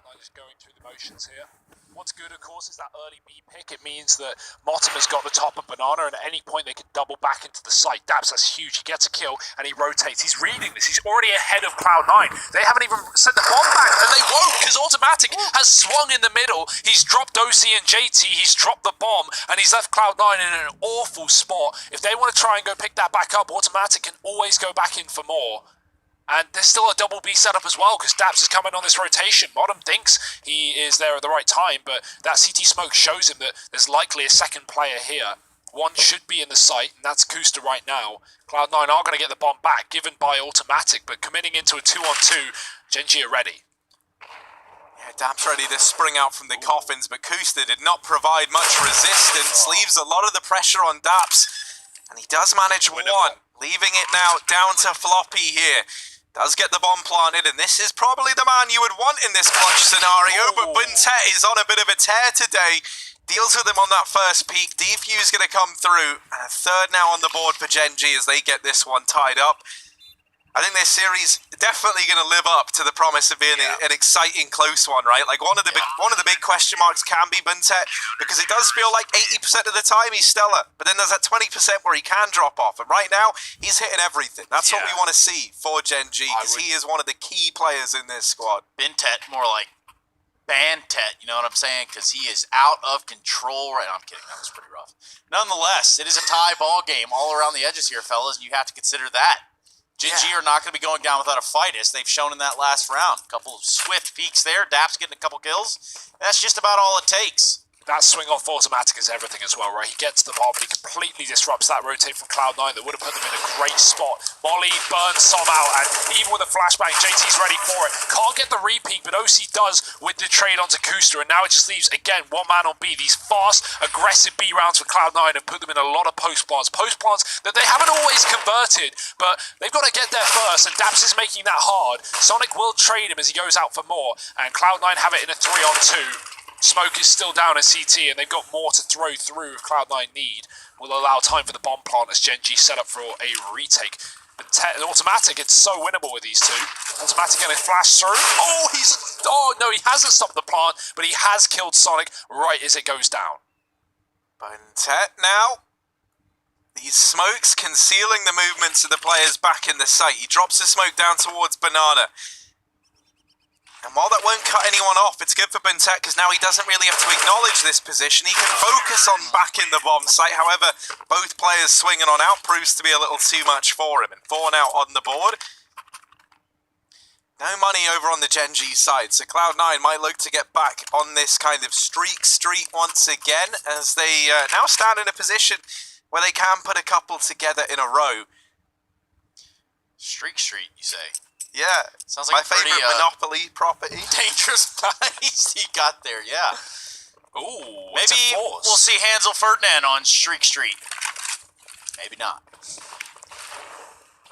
Cloud9 is going through the motions here. What's good, of course, is that early B pick. It means that Motem has got the top of Banana, and at any point they can double back into the site. Daps, that's huge. He gets a kill, and he rotates. He's reading this. He's already ahead of Cloud9. They haven't even sent the bomb back, and they won't, because Automatic has swung in the middle. He's dropped OC and JT. He's dropped the bomb, and he's left Cloud9 in an awful spot. If they want to try and go pick that back up, Automatic can always go back in for more. And there's still a double B setup as well, because Daps is coming on this rotation. Motem thinks he is there at the right time, but that CT smoke shows him that there's likely a second player here. One should be in the site, and that's Kusta right now. Cloud9 are going to get the bomb back, given by Automatic, but committing into a 2-on-2, Gen.G are ready. Yeah, Daps ready to spring out from the coffins, but Kusta did not provide much resistance, leaves a lot of the pressure on Daps, and he does manage one, leaving it now down to Floppy here. Does get the bomb planted, and this is probably the man you would want in this clutch scenario, but Buntet is on a bit of a tear today. Deals with him on that first peak. Defuse going to come through, and a third now on the board for Gen.G as they get this one tied up. I think this series definitely going to live up to the promise of being an exciting, close one, right? Like one of the big question marks can be Buntet, because it does feel like 80% of the time he's stellar, but then there's that 20% where he can drop off, and right now he's hitting everything. That's what we want to see for Gen.G, because he is one of the key players in this squad. Buntet, more like Bantet, you know what I'm saying? Because he is out of control right now. I'm kidding, that was pretty rough. Nonetheless, it is a tie ball game all around the edges here, fellas, and you have to consider that. Gen.G are not going to be going down without a fight, as they've shown in that last round. A couple of swift peaks there. Daps getting a couple kills. That's just about all it takes. That swing off Automatic is everything as well, right? He gets the bomb, but he completely disrupts that rotate from Cloud9 that would have put them in a great spot. Molly burns Som out, and even with a flashbang, JT's ready for it. Can't get the repeat, but OC does with the trade onto Kusta, and now it just leaves, again, one man on B. These fast, aggressive B rounds for Cloud9 have put them in a lot of post plants. Post plants that they haven't always converted, but they've got to get there first, and Daps is making that hard. Sonic will trade him as he goes out for more, and Cloud9 have it in a 3-on-2. Smoke is still down at CT, and they've got more to throw through if Cloud9 need. Will allow time for the bomb plant as Gen.G set up for a retake. But Automatic, it's so winnable with these two. Automatic going to flash through. Oh, no, he hasn't stopped the plant, but he has killed Sonic right as it goes down. Buntet now. These smokes concealing the movements of the players back in the site. He drops the smoke down towards Banana. And while that won't cut anyone off, it's good for Buntet, because now he doesn't really have to acknowledge this position. He can focus on backing the bomb site. However, both players swinging on out proves to be a little too much for him. And 4 now on the board. No money over on the Gen.G side, so Cloud9 might look to get back on this kind of streak once again, as they now stand in a position where they can put a couple together in a row. Streak, you say? Yeah, sounds like my favorite Monopoly property. Dangerous dice he got there, yeah. Ooh, maybe we'll see Hansel Ferdinand on Streak. Maybe not.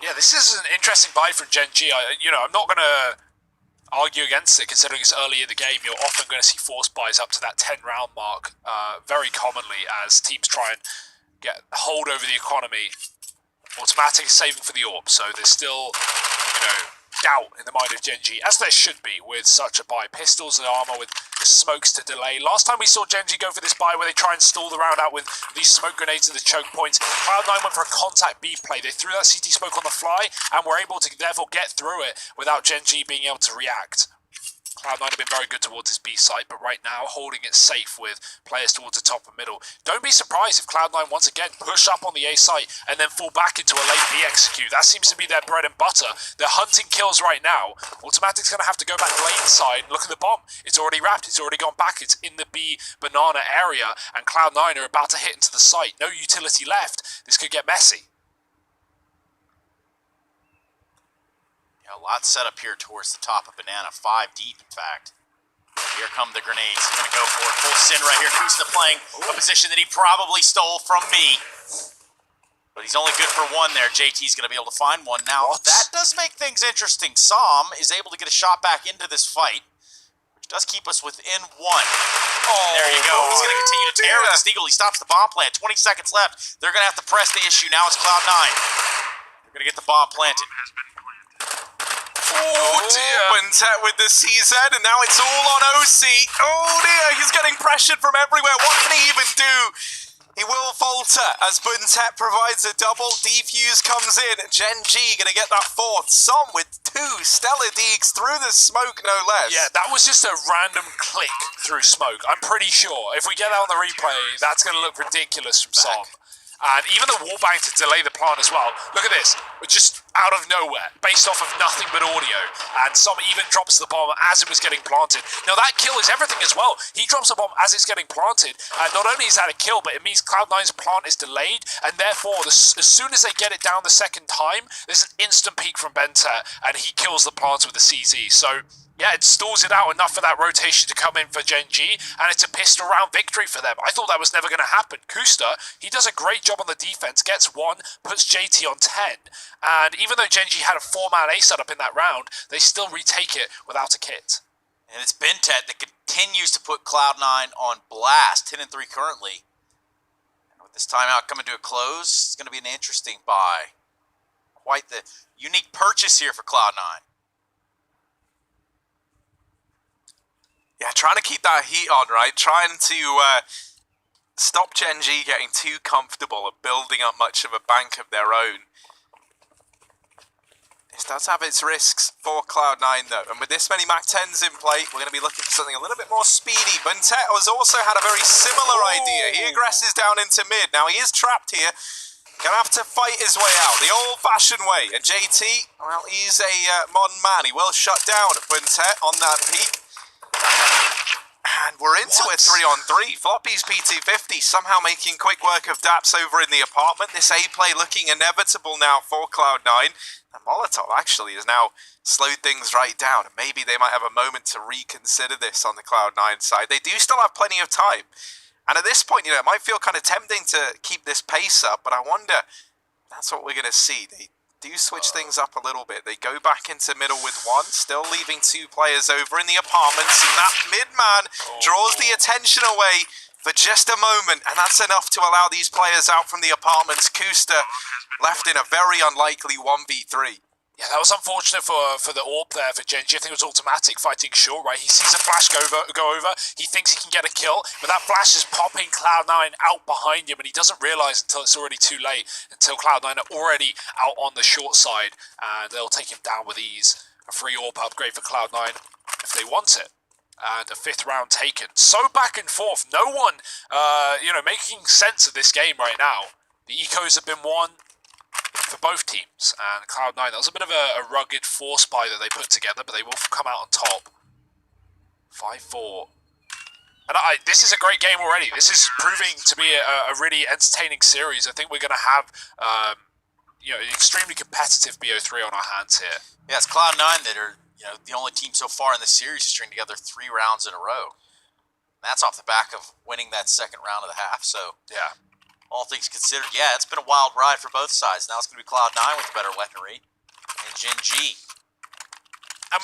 Yeah, this is an interesting buy from Gen.G. I'm not going to argue against it, considering it's early in the game. You're often going to see force buys up to that 10-round mark, very commonly, as teams try and get hold over the economy. Automatic is saving for the orb, so there's still, doubt in the mind of Gen.G, as there should be with such a buy. Pistols and armor with the smokes to delay. Last time we saw Gen.G go for this buy where they try and stall the round out with these smoke grenades and the choke points. Cloud9 went for a contact B play. They threw that CT smoke on the fly and were able to therefore get through it without Gen.G being able to react. Cloud9 have been very good towards his B site, but right now holding it safe with players towards the top and middle. Don't be surprised if Cloud9 once again push up on the A site and then fall back into a late B execute. That seems to be their bread and butter. They're hunting kills right now. Automatic's going to have to go back lane side and look at the bomb. It's already wrapped. It's already gone back. It's in the B banana area, and Cloud9 are about to hit into the site. No utility left. This could get messy. A lot set up here towards the top of Banana, 5 deep in fact. Here come the grenades, he's going to go for it, full sin right here. Kusta playing a position that he probably stole from me. But he's only good for 1 there. JT's going to be able to find 1 now. That does make things interesting. Som is able to get a shot back into this fight, which does keep us within 1. There you go. He's going to continue to tear with this Deagle. He stops the bomb plant. 20 seconds left. They're going to have to press the issue. Now it's Cloud9. They're going to get the bomb planted. Oh dear. Quintet with the CZ, and now it's all on OC. Oh dear, he's getting pressured from everywhere. What can he even do? He will falter as Buntet provides a double. Defuse comes in. Gen G gonna get that fourth. Som with 2 stellar deeks through the smoke, no less. Yeah, that was just a random click through smoke. I'm pretty sure. If we get that on the replay, that's going to look ridiculous from Som. And even the wallbang to delay the plant as well. Look at this. Just out of nowhere, based off of nothing but audio. And Som even drops the bomb as it was getting planted. Now that kill is everything as well. He drops the bomb as it's getting planted. And not only is that a kill, but it means Cloud9's plant is delayed. And therefore, as soon as they get it down the second time, there's an instant peek from Benta. And he kills the plant with the CZ. So yeah, it stalls it out enough for that rotation to come in for Gen G, and it's a pistol round victory for them. I thought that was never going to happen. Kusta, he does a great job on the defense, gets 1, puts JT on 10, and even though Gen G had a 4-man A setup in that round, they still retake it without a kit. And it's Bentet that continues to put Cloud9 on blast, 10-3 currently. And with this timeout coming to a close, it's going to be an interesting buy. Quite the unique purchase here for Cloud9. Yeah, trying to keep that heat on, right? Trying to stop Gen G getting too comfortable at building up much of a bank of their own. This does have its risks for Cloud9, though. And with this many MAC-10s in play, we're going to be looking for something a little bit more speedy. Buntet has also had a very similar idea. He aggresses down into mid. Now, he is trapped here. Gonna have to fight his way out, the old-fashioned way. And JT, well, he's a modern man. He will shut down Buntet on that peak. And we're into a 3-on-3. Floppy's PT50 somehow making quick work of Daps over in the apartment. This A-play looking inevitable now for Cloud9. And Molotov actually has now slowed things right down. And maybe they might have a moment to reconsider this on the Cloud9 side. They do still have plenty of time. And at this point, you know, it might feel kind of tempting to keep this pace up. But I wonder, that's what we're going to see. They do switch things up a little bit. They go back into middle with 1, still leaving 2 players over in the apartments, and that mid-man draws the attention away for just a moment, and that's enough to allow these players out from the apartments. Kusta left in a very unlikely 1v3. Yeah, that was unfortunate for the AWP there for Gen G. I think it was automatic fighting short, right? He sees a flash go over. He thinks he can get a kill, but that flash is popping Cloud9 out behind him, and he doesn't realise until it's already too late, until Cloud9 are already out on the short side, and they'll take him down with ease. A free AWP upgrade for Cloud9 if they want it. And a 5th round taken. So back and forth. No one, making sense of this game right now. The ecos have been won for both teams, and Cloud9, that was a bit of a rugged force buy that they put together, but they will come out on top. 5-4. And this is a great game already. This is proving to be a really entertaining series. I think we're going to have an extremely competitive BO3 on our hands here. Yeah, it's Cloud9 that are the only team so far in the series to string together 3 rounds in a row. And that's off the back of winning that second round of the half, so yeah. All things considered, yeah, it's been a wild ride for both sides. Now it's going to be Cloud9 with the better weaponry, and Gen G. And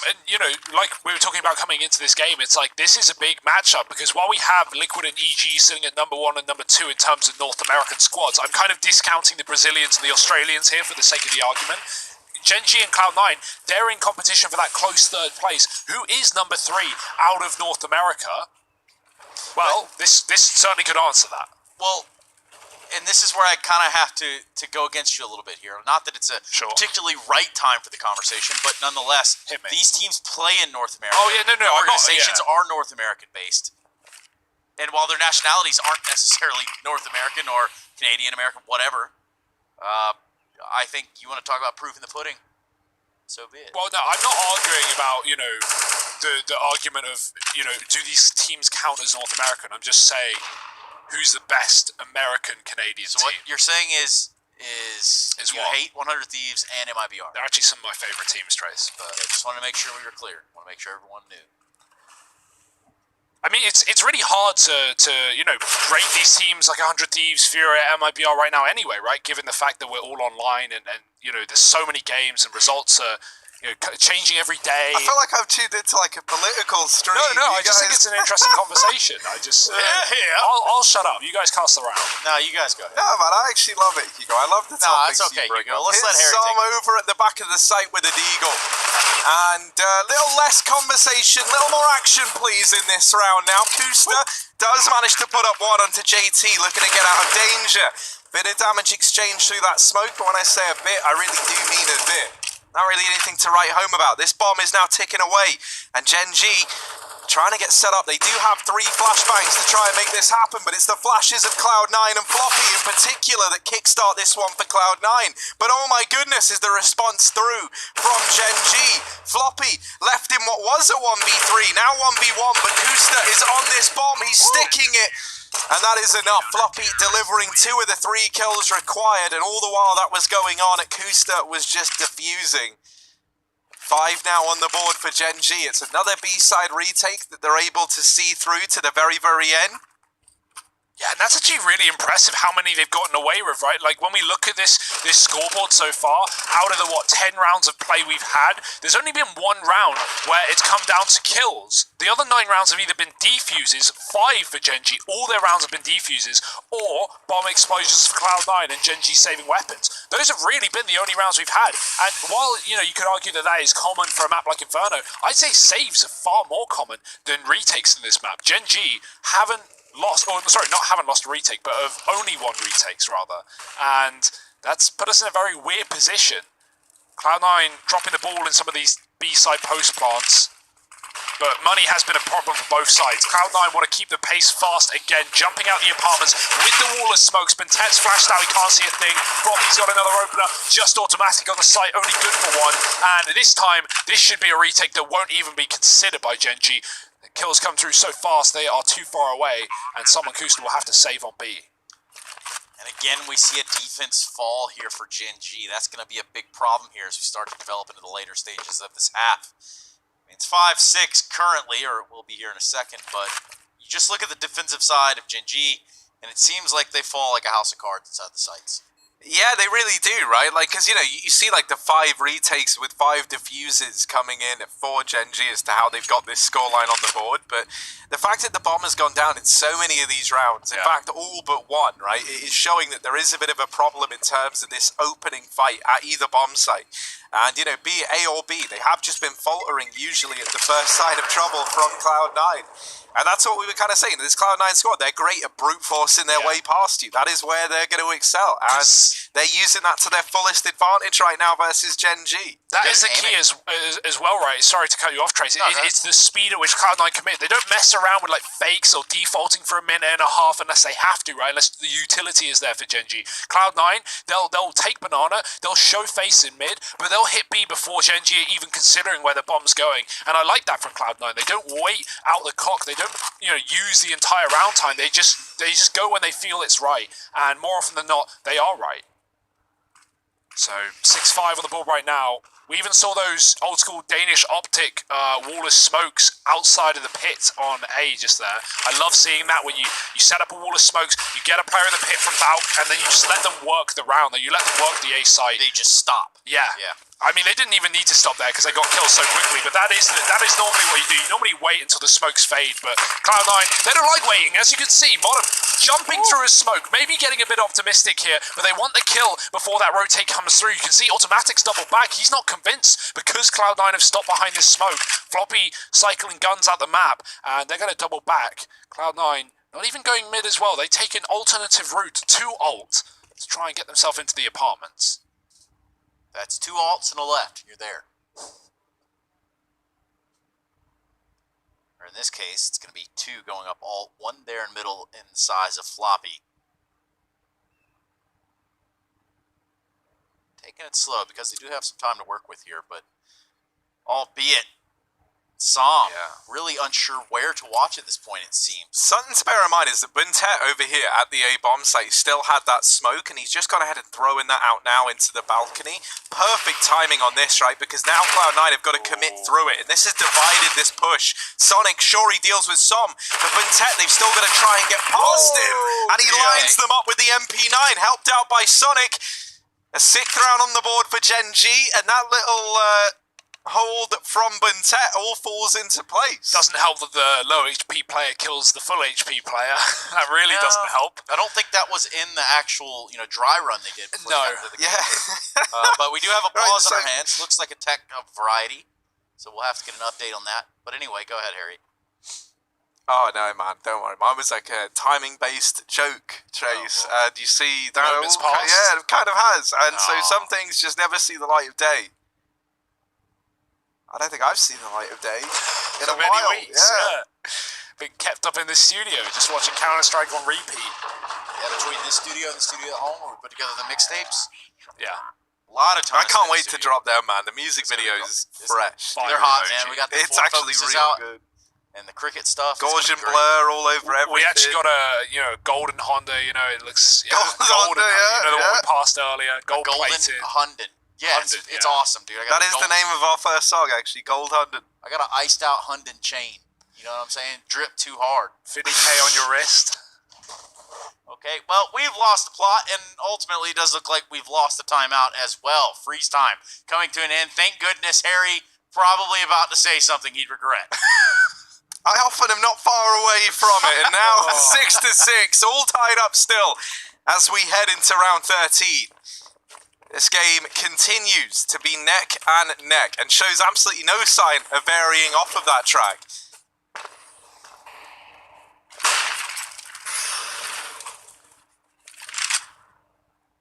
like we were talking about coming into this game, it's like this is a big matchup because while we have Liquid and EG sitting at number 1 and number 2 in terms of North American squads, I'm kind of discounting the Brazilians and the Australians here for the sake of the argument. Gen G and Cloud9, they're in competition for that close 3rd place. Who is number 3 out of North America? Well, this certainly could answer that. Well, and this is where I kind of have to go against you a little bit here. Not that it's a particularly right time for the conversation, but nonetheless, these teams play in North America. Oh, yeah, no. The organizations are North American-based. And while their nationalities aren't necessarily North American or Canadian American, whatever, I think you want to talk about proof in the pudding. So be it. Well, no, I'm not arguing about, the argument of, do these teams count as North American? I'm just saying, who's the best American-Canadian team? So what you're saying is you what? hate 100 Thieves and MIBR. They're actually some of my favourite teams, Trace. But I just want to make sure we were clear. I want to make sure everyone knew. I mean, it's really hard to rate these teams like 100 Thieves, Fury, MIBR right now anyway, right? Given the fact that we're all online and there's so many games and results are changing every day. I feel like I've tuned into like a political stream. No, You I just think guys- it's an interesting conversation. I just, I'll shut up. You guys cast the round. No, you guys go ahead. No, man, I actually love it, Hugo. I love the topics it's okay, you bring Hugo. up. Let's let Here's Harry some take it. over at the back of the site with a deagle. And a little less conversation, a little more action, please, in this round. Now, Kusta does manage to put up one onto JT, looking to get out of danger. Bit of damage exchange through that smoke, but when I say a bit, I really do mean a bit. Not really anything to write home about. This bomb is now ticking away, and Gen G trying to get set up. They do have 3 flashbangs to try and make this happen, but it's the flashes of Cloud9 and Floppy in particular that kickstart this one for Cloud9. But oh my goodness, is the response through from Gen G. Floppy left in what was a 1v3, now 1v1, but Kusta is on this bomb. He's sticking it. And that is enough. Floppy delivering 2 of the 3 kills required, and all the while that was going on, Kusta was just defusing. 5 now on the board for Gen G. It's another B-side retake that they're able to see through to the very, very end. Yeah, and that's actually really impressive how many they've gotten away with, right? Like, when we look at this scoreboard so far, out of the, 10 rounds of play we've had, there's only been 1 round where it's come down to kills. The other 9 rounds have either been defuses, 5 for Gen G, all their rounds have been defuses, or bomb explosions for Cloud9 and Gen G saving weapons. Those have really been the only rounds we've had. And while, you could argue that that is common for a map like Inferno, I'd say saves are far more common than retakes in this map. Gen G haven't lost, or sorry, not haven't lost a retake, but have only won retakes rather, and that's put us in a very weird position. Cloud9 dropping the ball in some of these B-side post plants, but money has been a problem for both sides. Cloud9 want to keep the pace fast again, jumping out the apartments with the wall of smoke. Bentet's flashed out, he can't see a thing. Floppy's got another opener, just automatic on the site, only good for 1, and this time, this should be a retake that won't even be considered by Gen G. Kills come through so fast, they are too far away, and someone Kusta will have to save on B. And again, we see a defense fall here for Gen G. That's going to be a big problem here as we start to develop into the later stages of this half. I mean, it's 5-6 currently, or it will be here in a second, but you just look at the defensive side of Gen G, and it seems like they fall like a house of cards inside the sites. Yeah, they really do, right? Like, because, you see, like, the 5 retakes with 5 diffuses coming in for Gen G as to how they've got this scoreline on the board, but the fact that the bomb has gone down in so many of these rounds, in fact, all but 1, right, it is showing that there is a bit of a problem in terms of this opening fight at either bomb site. And, be it A or B, they have just been faltering usually at the first sign of trouble from Cloud9. And that's what we were kind of saying. This Cloud9 squad, they're great at brute forcing their way past you. That is where they're going to excel. And they're using that to their fullest advantage right now versus Gen G. That is the key as well, right? Sorry to cut you off, Trace. It's the speed at which Cloud9 commit. They don't mess around with like fakes or defaulting for a minute and a half unless they have to, right? Unless the utility is there for Gen G. Cloud9, they'll take banana, they'll show face in mid, but they'll hit B before Gen G are even considering where the bomb's going. And I like that from Cloud9. They don't wait out the cock. They don't use the entire round time. They just go when they feel it's right. And more often than not, they are right. So 6-5 on the board right now. We even saw those old school Danish optic wall of smokes outside of the pit on A just there. I love seeing that when you set up a wall of smokes, you get a player in the pit from Valk, and then you just let them work the round. You let them work the A side. They just stop. Yeah. I mean, they didn't even need to stop there because they got killed so quickly, but that is normally what you do. You normally wait until the smokes fade, but Cloud9, they don't like waiting. As you can see, Modern jumping through a smoke, maybe getting a bit optimistic here, but they want the kill before that rotate comes through. You can see Automatic's double back. He's not convinced because Cloud9 have stopped behind this smoke. Floppy cycling guns out the map, and they're going to double back. Cloud9 not even going mid as well. They take an alternative route to ult to try and get themselves into the apartments. That's 2 alts and a left. You're there. Or in this case, it's going to be 2 going up alt, 1 there in middle in the size of Floppy. Taking it slow because they do have some time to work with here, but albeit Som really unsure where to watch at this point, it seems. Something to bear in mind is that Bentet over here at the A bomb site still had that smoke, and he's just gone ahead and throwing that out now into the balcony. Perfect timing on this, right? Because now Cloud9 have got to commit through it, and this has divided this push. Sonic, sure, he deals with Som, but Bentet, they've still got to try and get past him, and he lines them up with the MP9, helped out by Sonic. A 6th round on the board for Gen G, and that little hold from Buntet all falls into place. Doesn't help that the low HP player kills the full HP player. That really doesn't help. I don't think that was in the actual, dry run they did. No. Yeah. But we do have a pause Right, on our hands. Looks like a tech of variety. So we'll have to get an update on that. But anyway, go ahead, Harry. Oh no, man! Don't worry. Mine was like a timing-based joke, Trace. Do you see that? Moments passed. Yeah, it kind of has. And so Oh. some things just never see the light of day. I don't think I've seen the light of day in For a many while. weeks. Yeah. Been kept up in the studio, just watching Counter-Strike on repeat. Yeah, between this studio and the studio at home where we put together the mixtapes. Yeah. A lot of time. I can't wait to drop them, man. The music video is fresh. Fire They're hot, emoji. man. We got the It's full actually focuses real out good. and the cricket stuff. It's Gaussian gonna be great. blur all over everything. We actually got a golden Honda. It looks Golden golden. Honda, yeah, the one yeah. we passed earlier, gold Golden plated. Hunden. Yeah, Hunden, it's yeah. awesome, dude. I got That a is the golden- name of our first song, actually. Gold Hunden. I got an iced out Hunden chain. You know what I'm saying? Drip too hard. 50K on your wrist. Okay, well, we've lost the plot, and ultimately it does look like we've lost the timeout as well. Freeze time coming to an end. Thank goodness Harry probably about to say something he'd regret. I often am not far away from it, and now 6-6, all tied up still as we head into round 13. This game continues to be neck and neck and shows absolutely no sign of varying off of that track.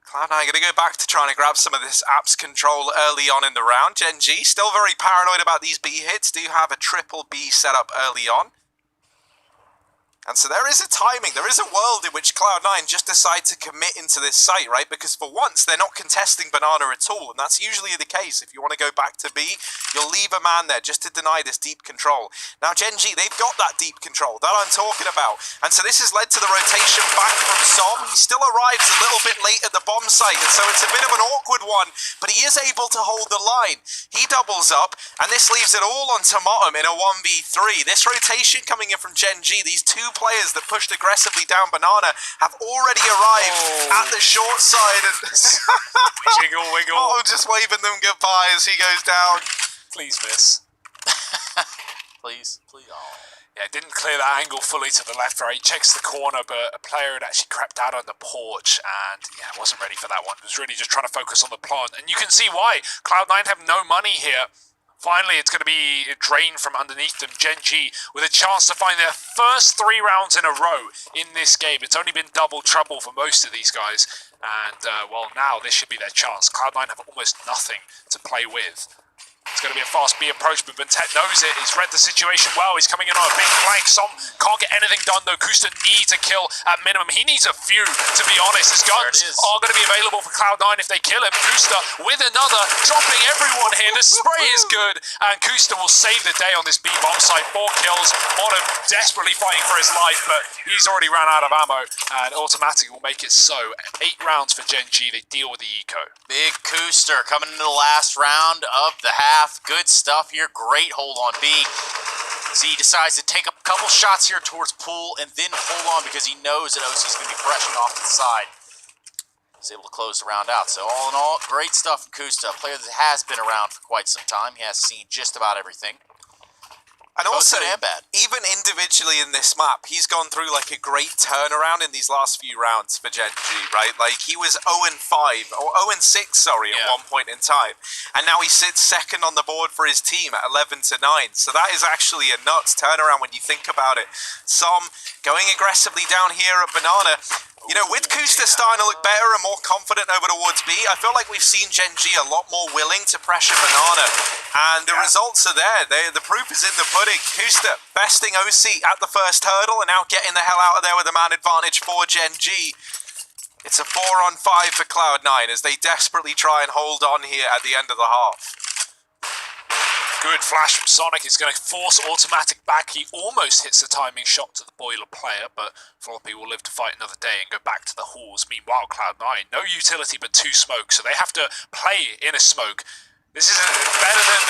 Cloud9 going to go back to trying to grab some of this apps control early on in the round. Gen G still very paranoid about these B hits. Do have a triple B set up early on. And so there is a timing, there is a world in which Cloud9 just decide to commit into this site, right? Because for once, they're not contesting Banana at all, and that's usually the case. If you want to go back to B, you'll leave a man there just to deny this deep control. Now, Gen G, they've got that deep control, that I'm talking about. And so this has led to the rotation back from Som. He still arrives a little bit late at the bomb site, and so it's a bit of an awkward one, but he is able to hold the line. He doubles up, and this leaves it all on Tomatum in a 1v3. This rotation coming in from Gen G, these two players that pushed aggressively down Banana have already arrived at the short side. And Wiggle, wiggle. oh, just waving them goodbye as he goes down. Please miss. Please. Oh. Yeah, didn't clear that angle fully to the left, right? Checks the corner, but a player had actually crept out on the porch and, yeah, wasn't ready for that one. It was really just trying to focus on the plant. And you can see why. Cloud9 have no money here. Finally, it's going to be drained from underneath them. Gen G with a chance to find their first 3 rounds in a row in this game. It's only been double trouble for most of these guys. And, well, now this should be their chance. Cloud9 have almost nothing to play with. It's going to be a fast B approach, but Buntet knows it. He's read the situation well. He's coming in on a big flank. Som can't get anything done, though. Kusta needs a kill at minimum. He needs a few, to be honest. His guns are going to be available for Cloud9 if they kill him. Kusta with another, dropping everyone here. The spray is good, and Kusta will save the day on this B bomb site. 4 kills. Modern desperately fighting for his life, but he's already ran out of ammo, and automatic will make it so. 8 rounds for Gen G. They deal with the eco. Big Cooster coming into the last round of the half. Good stuff here. Great hold on B. Z decides to take a couple shots here towards Pool and then hold on because he knows that OC is going to be pressing off to the side. He's able to close the round out. So all in all, great stuff from Kusta. A player that has been around for quite some time. He has seen just about everything. And also, good and bad. even individually in this map, he's gone through like a great turnaround in these last few rounds for Gen G, right? Like he was 0-5, or 0-6, sorry, at one point in time. And now he sits second on the board for his team at 11-9. So that is actually a nuts turnaround when you think about it. Som going aggressively down here at Banana. You know, with Kusta starting to look better and more confident over towards B, I feel like we've seen Gen G a lot more willing to pressure Banana. And the results are there. The proof is in the pudding. Kusta besting OC at the first hurdle and now getting the hell out of there with a man advantage for Gen G. It's a 4-on-5 for Cloud9 as they desperately try and hold on here at the end of the half. Good flash from Sonic. He's going to force automatic back. He almost hits the timing shot to the boiler player, but Floppy will live to fight another day and go back to the halls. Meanwhile, Cloud9, no utility but 2 smokes, so they have to play in a smoke. This is better than,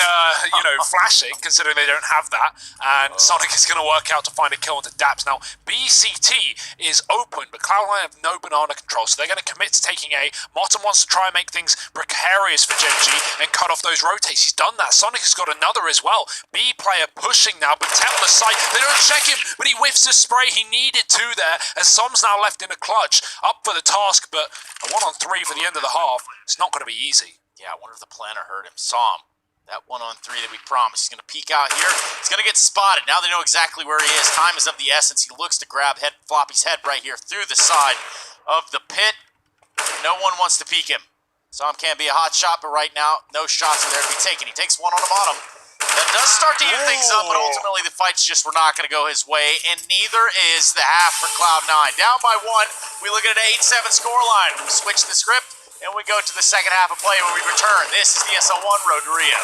flashing, considering they don't have that. And Sonic is going to work out to find a kill into Daps. Now, BCT is open, but Cloud9 have no banana control, so they're going to commit to taking A. Motten wants to try and make things precarious for Gen G and cut off those rotates. He's done that. Sonic has got another as well. B player pushing now, but Tep on the site. They don't check him, but he whiffs the spray. He needed to there, and Som's now left in a clutch. Up for the task, but a 1-on-3 for the end of the half. It's not going to be easy. Yeah, I wonder if the planner heard him. Saw him. That 1-on-3 that we promised. He's going to peek out here. He's going to get spotted. Now they know exactly where he is. Time is of the essence. He looks to grab Floppy's head right here through the side of the pit. No one wants to peek him. Som can't be a hot shot, but right now, no shots are there to be taken. He takes one on the bottom. That does start to even things up, but ultimately the fights just were not going to go his way, and neither is the half for Cloud9. Down by 1, we look at an 8-7 scoreline. We switch the script, and we go to the second half of play when we return. This is the ESL1 Road to Rio.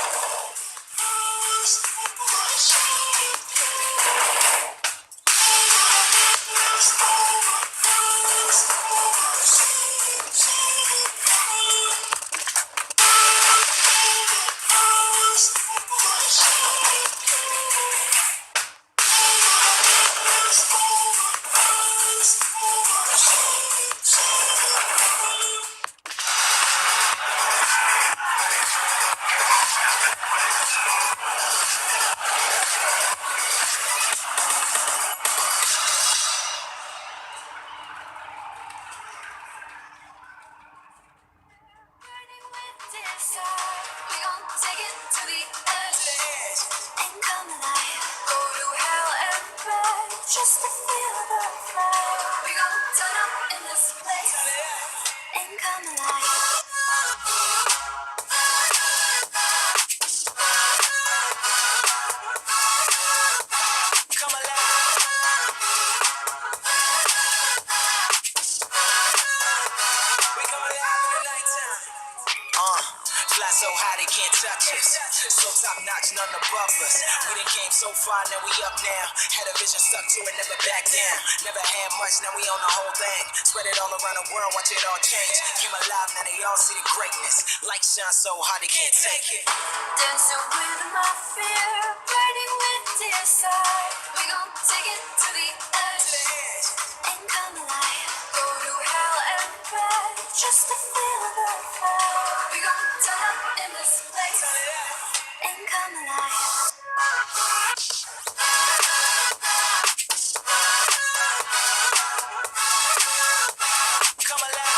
Just to feel the fire. We gon' turn up in this place and come alive. Come alive. We come alive in the nighttime. Fly so high they can't touch us. So top notch, none above us. We done came so far, now we up now. Had a vision, stuck to it, never back down. Never had much, now we on the whole thing. Spread it all around the world, watch it all change. Came alive, now they all see the greatness. Light shine so high they can't take it. Dancing with my fear, burning with desire. We gon' take it to the edge and come alive. Go to hell and back just to feel the fire. We gon' turn up in this place and come alive. Come alive.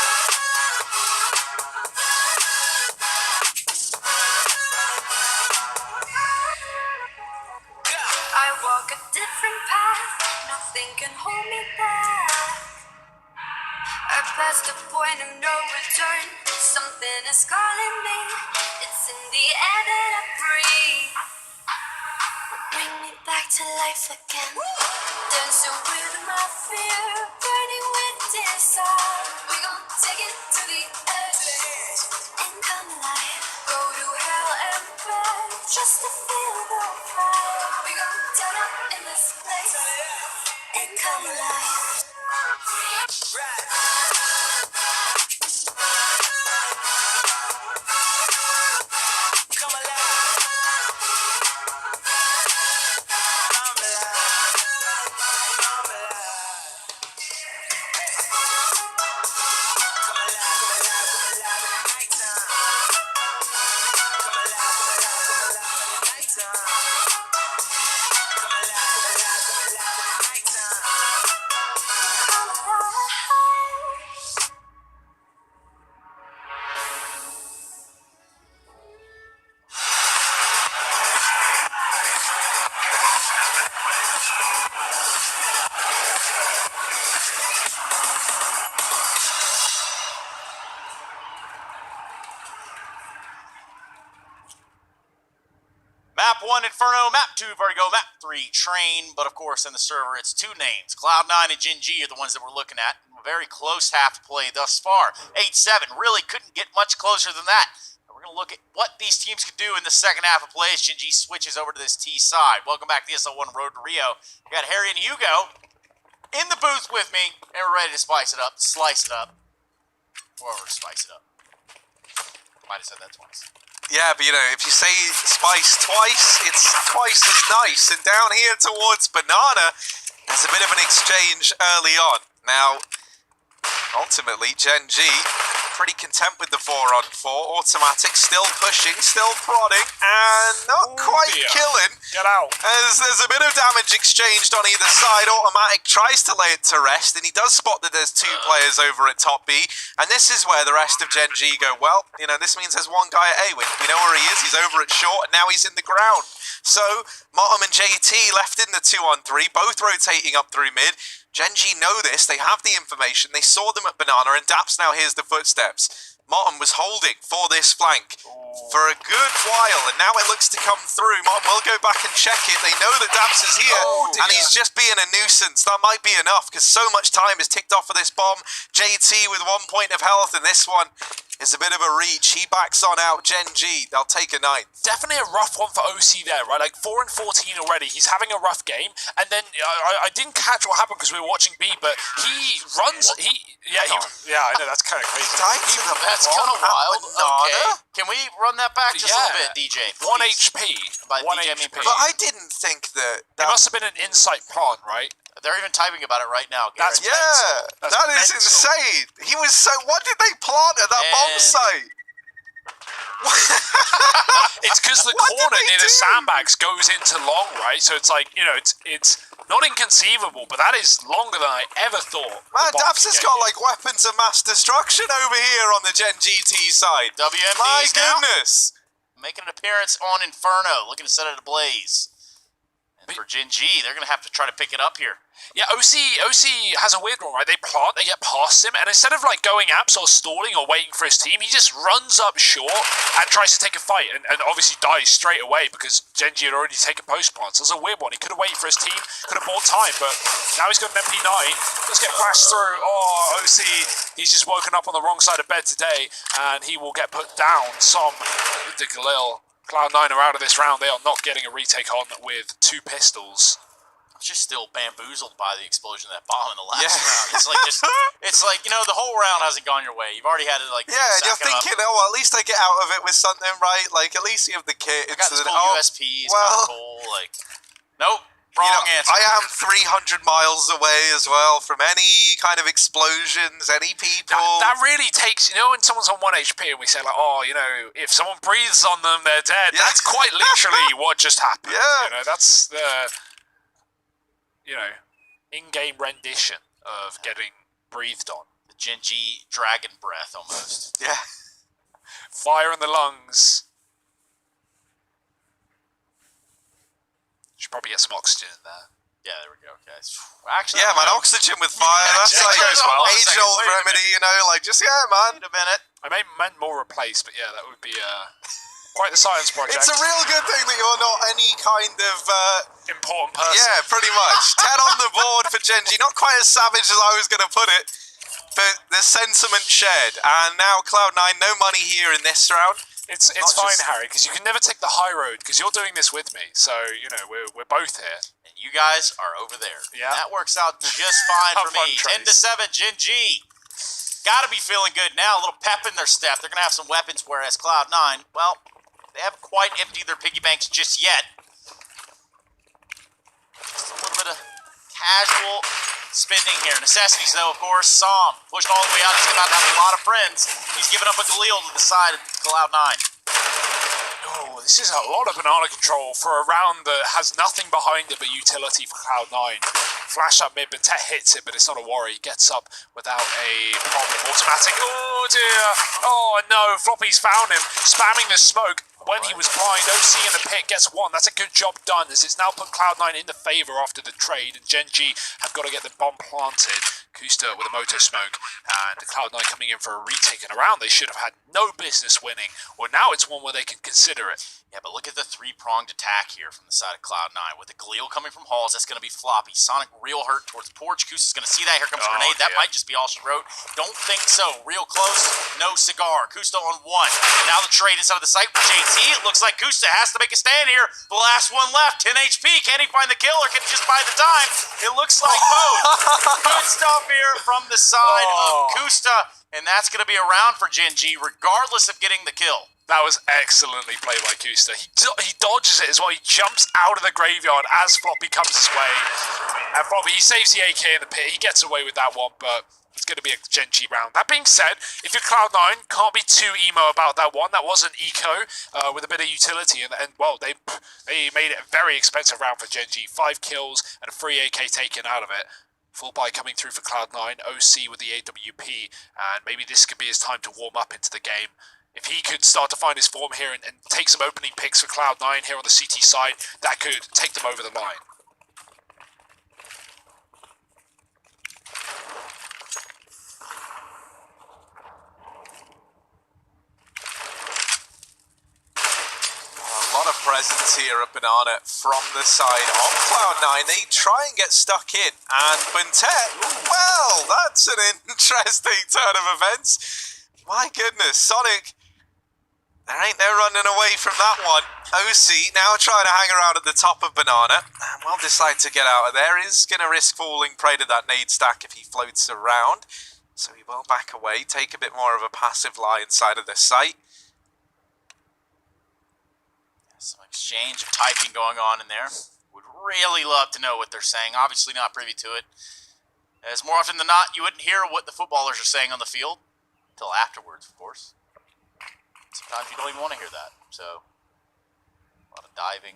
I walk a different path, nothing can hold me back. I passed the point of no return, something is calling me. It's in the air that I breathe. Bring me back to life again. Dancing with my fear, burning with desire. We gon' take it to the edge and come alive. Go to hell and back just to feel the fire. We gon' turn up in this place and come alive. Right. Come alive. Come alive. Come alive. Come alive, come alive, come alive in the nighttime. Come alive, come alive, come alive in the nighttime. Come alive, come alive, come alive in the nighttime. Come alive. Map 1, Inferno. Map 2, Vertigo. Map 3, Train. But of course, in the server, it's 2 names. Cloud9 and Gen G are the ones that we're looking at. A very close half to play thus far. 8-7. Really couldn't get much closer than that. And we're going to look at what these teams can do in the second half of play as Gen G switches over to this T side. Welcome back to the ESL1 Road to Rio. We got Harry and Hugo in the booth with me, and we're ready to spice it up, slice it up, or spice it up. Might have said that twice. Yeah, but you know, if you say spice twice, it's twice as nice. And down here towards Banana, there's a bit of an exchange early on. Now, ultimately, Gen G pretty content with the 4-on-4. Automatic, still pushing, still prodding, and not quite killing. Get out. As there's a bit of damage exchanged on either side. Automatic tries to lay it to rest, and he does spot that there's two players over at top B. And this is where the rest of Gen G go, well, you know, this means there's one guy at A. We know where he is. He's over at short, and now he's in the ground. So, Motem and JT left in the 2-on-3, both rotating up through mid. Gen G know this, they have the information, they saw them at Banana, and Daps now hears the footsteps. Motem was holding for this flank for a good while, and now it looks to come through. Motem will go back and check it. They know that Daps is here, and he's just being a nuisance. That might be enough, because so much time is ticked off for this bomb. JT with 1 point of health, and this one is a bit of a reach. He backs on out. Gen G, they'll take a 9th. Definitely a rough one for OC there, right? Like 4 and 14 already. He's having a rough game, and then I didn't catch what happened because we were watching B, but he runs. Yeah, I know that's kind of crazy. That's kind of wild. Okay, can we run that back just a little bit, DJ? Please? 1 HP. By 1 DJ, I mean HP. But I didn't think that. It must have been an insight plant, right? They're even typing about it right now, Garrett. That's mental. That is mental. insane. He was so. What did they plant at that bomb site? It's because the corner near the sandbags goes into long, right? So it's like, you know, it's not inconceivable, but that is longer than I ever thought. Man, Daps has got like weapons of mass destruction over here on the Gen GT side. WMDs My now goodness. making an appearance on Inferno, looking to set it ablaze. And for Gen G, they're going to have to try to pick it up here. Yeah, OC has a weird one, right? They plant, they get past him, and instead of like going apps or stalling or waiting for his team, he just runs up short and tries to take a fight, and obviously dies straight away because Gen G had already taken post plants. So it's a weird one. He could have waited for his team, could have bought time, but now he's got an MP9. Let's get flashed through. Oh, OC, he's just woken up on the wrong side of bed today, and he will get put down. Som, the Galil. Cloud9 are out of this round. They are not getting a retake on with 2 pistols. Just still bamboozled by the explosion of that bomb in the last round. It's like, you know, the whole round hasn't gone your way. You've already had to like. Yeah, and you're thinking, oh, at least I get out of it with something, right? Like at least you have the kit. Got this cool USP. It's kind of cool. Like, nope. Wrong answer. I am 300 miles away as well from any kind of explosions, any people. That really takes, you know, when someone's on 1 HP and we say like, oh, you know, if someone breathes on them, they're dead. Yeah. That's quite literally what just happened. Yeah. You know, that's the, you know, in-game rendition of getting breathed on. The Gen G dragon breath almost. Yeah. Fire in the lungs. Should probably get some oxygen in there. Yeah, there we go, guys. Actually, yeah, man, oxygen with fire. That's like age-old remedy, you know, like just, yeah, man. Wait a minute. I meant more replace, but yeah, that would be quite the science project. It's a real good thing that you're not any kind of important person. Yeah, pretty much. 10 on the board for Gen G. Not quite as savage as I was going to put it, but the sentiment shared. And now Cloud9, no money here in this round. It's fine, Harry, because you can never take the high road, because you're doing this with me. So, you know, we're both here. And you guys are over there. Yeah. And that works out just fine for me. 10-7, Gen G. Gotta be feeling good now. A little pep in their step. They're gonna have some weapons, whereas Cloud9, well, they haven't quite emptied their piggy banks just yet. Just a little bit of casual spending here. Necessities, though, of course. Som pushed all the way out. He's about to have a lot of friends. He's giving up a Galil to the side of Cloud9. Oh, this is a lot of banana control for a round that has nothing behind it but utility for Cloud9. Flash up mid, but Tet hits it, but it's not a worry. He gets up without a problem. Automatic. Oh, dear. Oh, no. Floppy's found him. Spamming the smoke. When he was blind, OC in the pit gets 1. That's a good job done, as it's now put Cloud9 in the favour after the trade, and Gen G have got to get the bomb planted. Kusta with a moto smoke, and Cloud9 coming in for a retake in a round they should have had no business winning, or now it's one where they can consider it. Yeah, but look at the 3-pronged attack here from the side of Cloud9. With the Galil coming from Halls, that's going to be floppy. Sonic real hurt towards the porch. Kusta's going to see that. Here comes a grenade. That might just be all she wrote. Don't think so. Real close. No cigar. Kusta on 1. Now the trade inside of the site with JT. It looks like Kusta has to make a stand here. The last one left. 10 HP. Can he find the kill or can he just buy the time? It looks like both. Good stuff here from the side of Kusta. And that's going to be a round for Gen G, regardless of getting the kill. That was excellently played by Kusta. He dodges it as well. He jumps out of the graveyard as Floppy comes his way. And Floppy, he saves the AK in the pit. He gets away with that one, but it's going to be a Gen.G round. That being said, if you're Cloud9, can't be too emo about that one. That was an eco with a bit of utility. And well, they made it a very expensive round for Gen.G. 5 kills and a free AK taken out of it. Full buy coming through for Cloud9. OC with the AWP. And maybe this could be his time to warm up into the game. If he could start to find his form here and take some opening picks for Cloud9 here on the CT side, that could take them over the line. A lot of presence here at Banana from the side of Cloud9. They try and get stuck in, and Quintet, well, that's an interesting turn of events. My goodness, Sonic, there ain't no running away from that one. OC now trying to hang around at the top of Banana, and will decide to get out of there. Is going to risk falling prey to that nade stack if he floats around, so he will back away, take a bit more of a passive lie inside of the site. Some exchange of typing going on in there. Would really love to know what they're saying. Obviously not privy to it, as more often than not, you wouldn't hear what the footballers are saying on the field until afterwards, of course. Sometimes you don't even want to hear that. So, a lot of diving.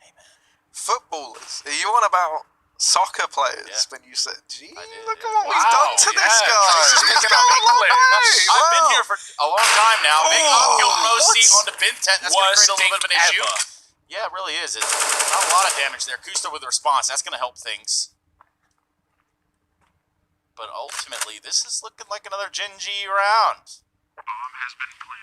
Amen. Footballers, are you on about soccer players when you said, gee, look at what Wow, we've done to this guy. He's He's picking going up a long English. way. I've been here for a long time now. Big uphill row what? seat onto Bintet. That's going to Worst create a little bit of an issue. ever. Yeah, it really is. It's not a lot of damage there. Kusta with the response. That's going to help things. But ultimately, this is looking like another Gen.G round.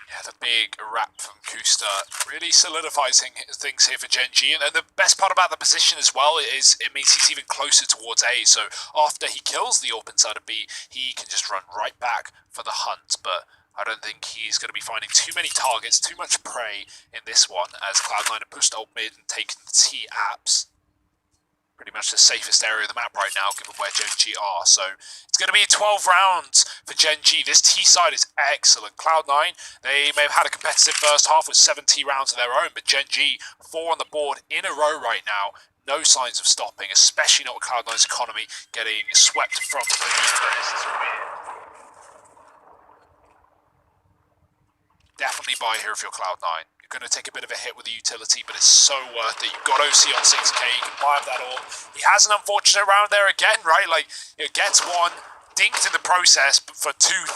Yeah, the big wrap from Kusta really solidifies things here for Gen.G. And the best part about the position as well is it means he's even closer towards A. So after he kills the AWP inside of B, he can just run right back for the hunt. But I don't think he's going to be finding too many targets, too much prey in this one, as Cloud9 have pushed ult mid and taken the T apps. Pretty much the safest area of the map right now, given where Gen.G are. So it's going to be 12 rounds for Gen.G. This T side is excellent. Cloud9, they may have had a competitive first half with 7 T rounds of their own, but Gen.G, 4 on the board in a row right now. No signs of stopping, especially not with Cloud9's economy getting swept from beneath them. Definitely buy here if you're Cloud9. You're going to take a bit of a hit with the utility, but it's so worth it. You've got OC on 6k, you can buy up that all. He has an unfortunate round there again, right? Like, it gets one, dinked in the process for two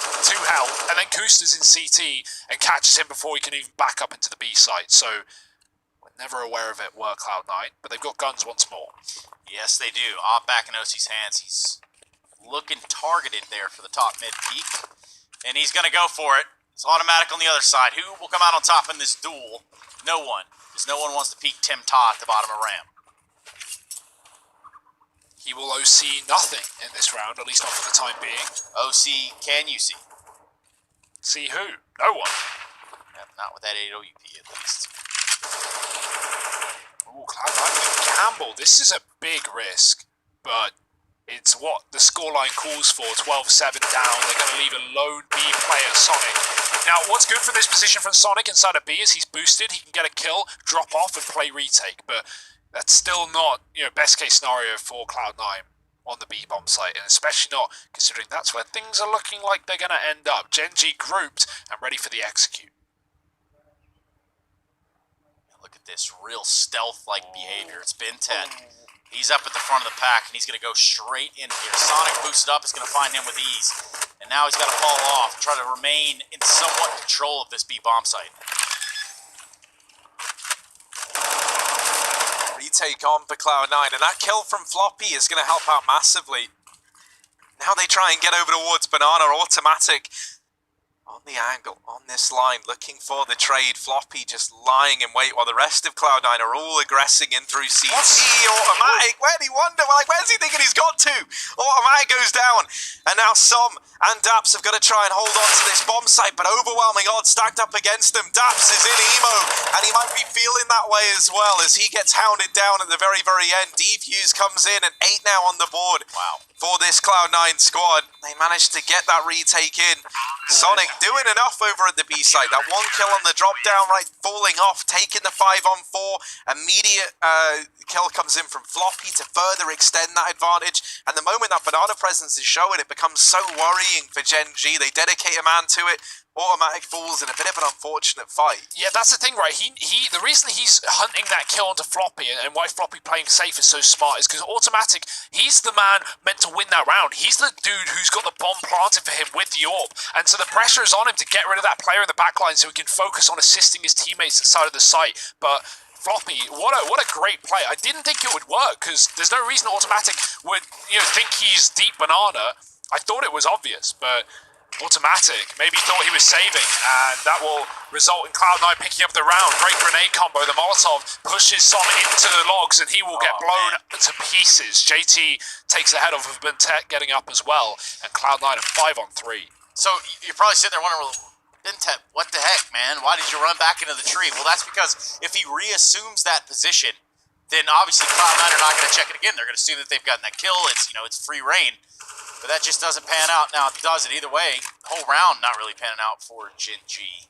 health, and then Kusta's in CT and catches him before he can even back up into the B site. So, we're never aware of it, were Cloud9, but they've got guns once more. Yes, they do. Op back in OC's hands. He's looking targeted there for the top mid peak, and he's going to go for it. It's automatic on the other side. Who will come out on top in this duel? No one, because no one wants to peek Tim Ta at the bottom of ramp. He will OC nothing in this round, at least not for the time being. OC, can you see? See who? No one. Yeah, not with that AWP at least. Ooh, Cloud9 with gamble. This is a big risk, but it's what the scoreline calls for. 12-7 down. They're going to leave a lone B player, Sonic. Now, what's good for this position from Sonic inside of B is he's boosted. He can get a kill, drop off, and play retake. But that's still not, best case scenario for Cloud9 on the B bomb site, and especially not considering that's where things are looking like they're going to end up. Gen.G grouped and ready for the execute. Look at this real stealth-like behavior. It's Bintet. He's up at the front of the pack, and he's going to go straight in here. Sonic boosted up is going to find him with ease. And now he's got to fall off and try to remain in somewhat control of this B bomb site. Retake on for Cloud9, and that kill from Floppy is going to help out massively. Now they try and get over towards Banana, automatic on the angle, on this line, looking for the trade. Floppy just lying in wait while the rest of Cloud9 are all aggressing in through CT. Automatic, where'd he wander? Where's he thinking he's got to? Automatic goes down, and now Som and Daps have got to try and hold on to this bomb site, but overwhelming odds stacked up against them. Daps is in emo, and he might be feeling that way as well as he gets hounded down at the very, very end. Defuse comes in, and 8 now on the board. Wow. For this Cloud9 squad. They managed to get that retake in. Sonic doing doing enough over at the B side. That one kill on the drop down, right, falling off, taking the 5-on-4. Immediate kill comes in from Floppy to further extend that advantage. And the moment that Banana presence is showing, it becomes so worrying for Gen G. They dedicate a man to it. Automatic falls in a bit of an unfortunate fight. Yeah, that's the thing, right? The reason he's hunting that kill onto Floppy and why Floppy playing safe is so smart is because Automatic, he's the man meant to win that round. He's the dude who's got the bomb planted for him with the AWP. And so the pressure is on him to get rid of that player in the backline so he can focus on assisting his teammates inside of the site. But Floppy, what a great play. I didn't think it would work because there's no reason Automatic would think he's deep Banana. I thought it was obvious, but Automatic maybe thought he was saving, and that will result in Cloud9 picking up the round. Great grenade combo. The Molotov pushes Som into the logs, and he will get blown to pieces. JT takes the head off of Bentet, getting up as well, and Cloud9 are 5-on-3. So you're probably sitting there wondering, well, Bentet, what the heck, man? Why did you run back into the tree? Well, that's because if he reassumes that position, then obviously Cloud9 are not going to check it again. They're going to assume that they've gotten that kill. It's it's free reign. But that just doesn't pan out. Now, it does it either way. The whole round not really panning out for Gen G.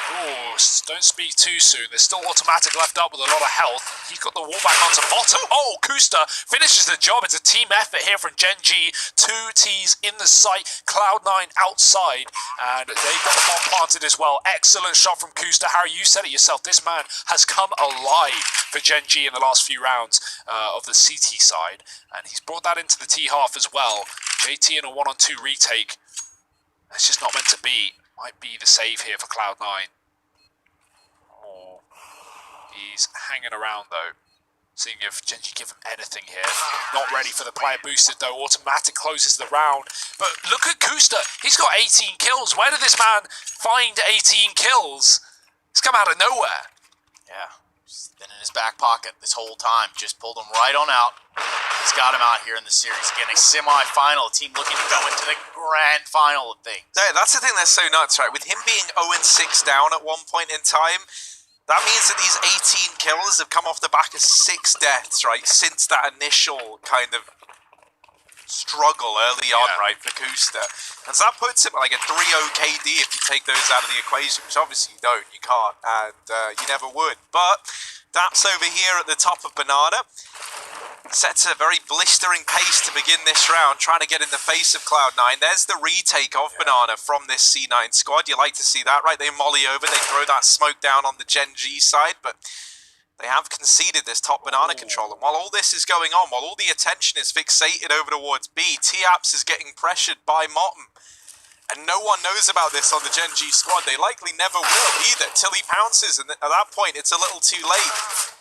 Ooh, don't speak too soon. There's still Automatic left up with a lot of health. He's got the wall back onto bottom. Oh, Kusta finishes the job. It's a team effort here from Gen G. 2 Ts in the site. Cloud9 outside. And they've got the bomb planted as well. Excellent shot from Kusta. Harry, you said it yourself. This man has come alive for Gen G in the last few rounds of the CT side. And he's brought that into the T half as well. JT in a 1-on-2 retake. It's just not meant to be. Might be the save here for Cloud9. Oh, he's hanging around though. Seeing if Gen G give him anything here. Not ready for the player boosted though. Automatic closes the round. But look at Kusta. He's got 18 kills. Where did this man find 18 kills? It's come out of nowhere. Yeah. He's been in his back pocket this whole time. Just pulled him right on out. He's got him out here in the series. Again, a semi-final. A team looking to go into the grand final of things. Yeah, that's the thing that's so nuts, right? With him being 0-6 down at one point in time, that means that these 18 kills have come off the back of 6 deaths, right? Since that initial kind of struggle early on, right, for Kusta. And so that puts him at like a 3-0 KD if you take those out of the equation, which obviously you don't, you can't, and you never would. But Daps over here at the top of Banana sets a very blistering pace to begin this round, trying to get in the face of Cloud9. There's the retake of Banana from this C9 squad. You like to see that, right? They molly over, they throw that smoke down on the Gen G side, but they have conceded this top Banana control. And while all this is going on, while all the attention is fixated over towards B, T-Apps is getting pressured by Motten. And no one knows about this on the Gen G squad. They likely never will either, till he pounces, and at that point, it's a little too late.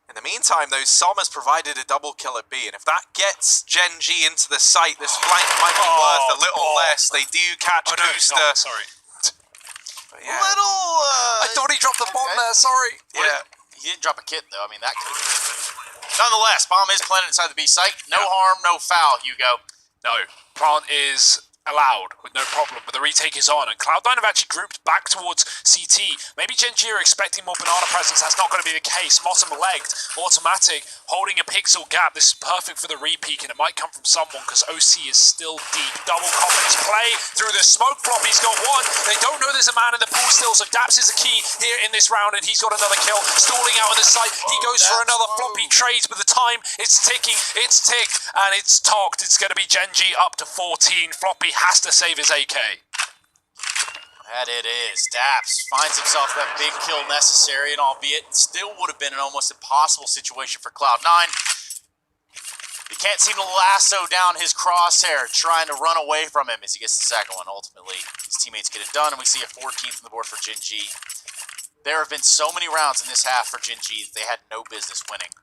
In the meantime, though, Som has provided a double kill at B, and if that gets Gen G into the site, this flank might be worth a little less. They do catch Kusta. No, sorry. Yeah. I thought he dropped the bomb there, sorry. Yeah. He didn't drop a kit, though. I mean, that could have been... Nonetheless, bomb is planted inside the B site. No harm, no foul, Hugo. No, plant is allowed with no problem, but the retake is on, and Cloud9 have actually grouped back towards CT. Maybe Gen G are expecting more Banana presence. That's not going to be the case. Motten legged, Automatic, holding a pixel gap. This is perfect for the re-peek, and it might come from someone because OC is still deep. Double confidence play through the smoke flop. He's got one. They don't know there's a man in the pool still, so Daps is the key here in this round, and he's got another kill. Stalling out on the site. He goes for another floppy trades, but the time it's ticking. It's ticked, and it's talked. It's going to be Gen G up to 14. Floppy has to save his AK. That it is. Daps finds himself that big kill necessary, and albeit still would have been an almost impossible situation for Cloud9. He can't seem to lasso down his crosshair, trying to run away from him as he gets the second one. Ultimately, his teammates get it done, and we see a 14th on the board for Gen G. There have been so many rounds in this half for Gen G that they had no business winning.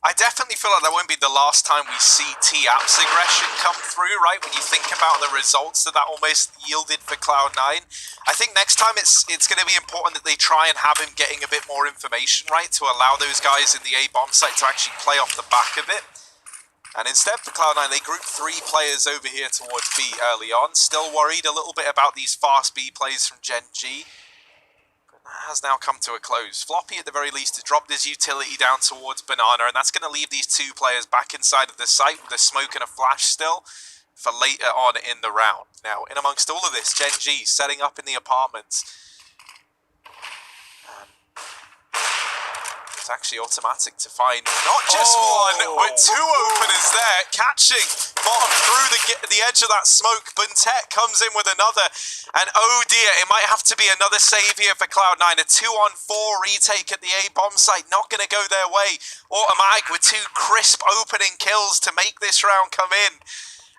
I definitely feel like that won't be the last time we see T-Apps aggression come through, right? When you think about the results that almost yielded for Cloud9. I think next time it's going to be important that they try and have him getting a bit more information, right? To allow those guys in the A-bomb site to actually play off the back of it. And instead for Cloud9, they grouped 3 players over here towards B early on. Still worried a little bit about these fast B plays from Gen G. Has now come to a close. Floppy, at the very least, has dropped his utility down towards Banana, and that's going to leave these 2 players back inside of the site with a smoke and a flash still for later on in the round. now. In amongst all of this, Gen G setting up in the apartments. It's actually automatic to find not just one, but two openers there, catching bottom through the edge of that smoke. Buntek comes in with another, and oh dear, it might have to be another save here for Cloud9. A 2-on-4 retake at the A bomb site, not going to go their way. Automatic with two crisp opening kills to make this round come in.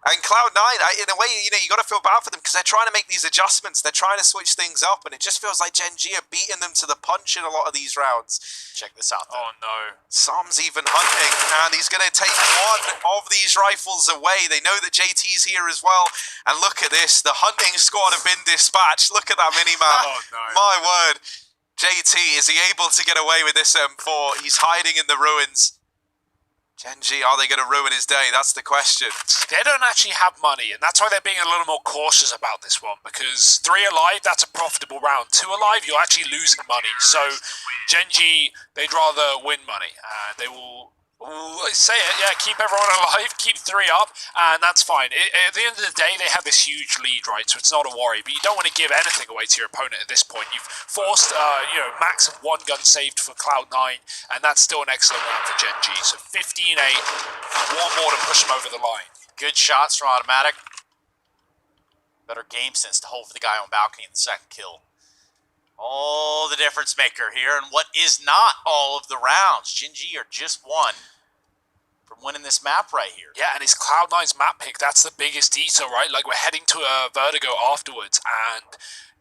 And Cloud9, in a way, you got to feel bad for them because they're trying to make these adjustments. They're trying to switch things up, and it just feels like Gen G are beating them to the punch in a lot of these rounds. Check this out, though. Oh, no. Sam's even hunting, and he's going to take one of these rifles away. They know that JT's here as well. And look at this. The hunting squad have been dispatched. Look at that minimap. Oh, no. My word. JT, is he able to get away with this M4? He's hiding in the ruins. Gen G, are they going to ruin his day? That's the question. They don't actually have money, and that's why they're being a little more cautious about this one, because 3 alive, that's a profitable round. 2 alive, you're actually losing money. So Gen G, they'd rather win money. They will say it, yeah, keep everyone alive, keep 3 up, and that's fine. At the end of the day, they have this huge lead, right? So it's not a worry, but you don't want to give anything away to your opponent at this point. You've forced, max of 1 gun saved for Cloud9, and that's still an excellent round for Gen G. So 15-8, 1 more to push them over the line. Good shots from Automatic. Better game sense to hold for the guy on balcony in the second kill. All the difference maker here, and what is not all of the rounds. Gen G are just 1 from winning this map right here. Yeah, and it's Cloud9's map pick. That's the biggest detail, right? Like, we're heading to a Vertigo afterwards, and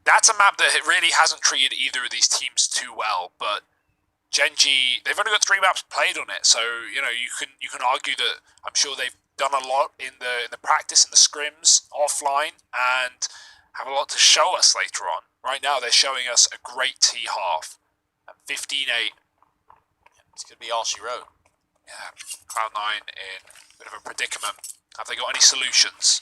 that's a map that really hasn't treated either of these teams too well. But Gen G, they've only got 3 maps played on it, so you can argue that I'm sure they've done a lot in the practice and the scrims offline, and have a lot to show us later on. Right now, they're showing us a great T half at 15-8. This could be all she wrote. Yeah, Cloud9 in a bit of a predicament. Have they got any solutions?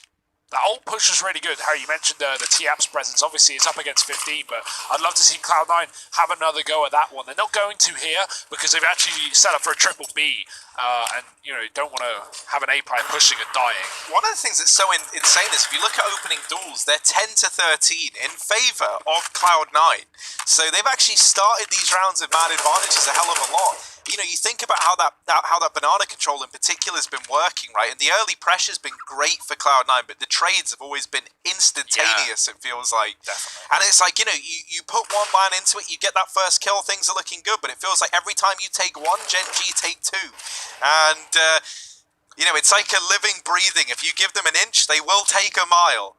That ult push was really good. Harry, you mentioned the T-Apps presence. Obviously, it's up against 15, but I'd love to see Cloud9 have another go at that one. They're not going to here because they've actually set up for a triple B, and don't want to have an A player pushing and dying. One of the things that's so insane is if you look at opening duels, they're 10-13 in favour of Cloud9. So they've actually started these rounds with mad advantages a hell of a lot. You think about how that banana control in particular has been working, right? And the early pressure's been great for Cloud9, but the trades have always been instantaneous, it feels like. Definitely. And it's like, you put one man into it, you get that first kill, things are looking good, but it feels like every time you take 1, Gen G take 2. And, it's like a living, breathing. If you give them an inch, they will take a mile.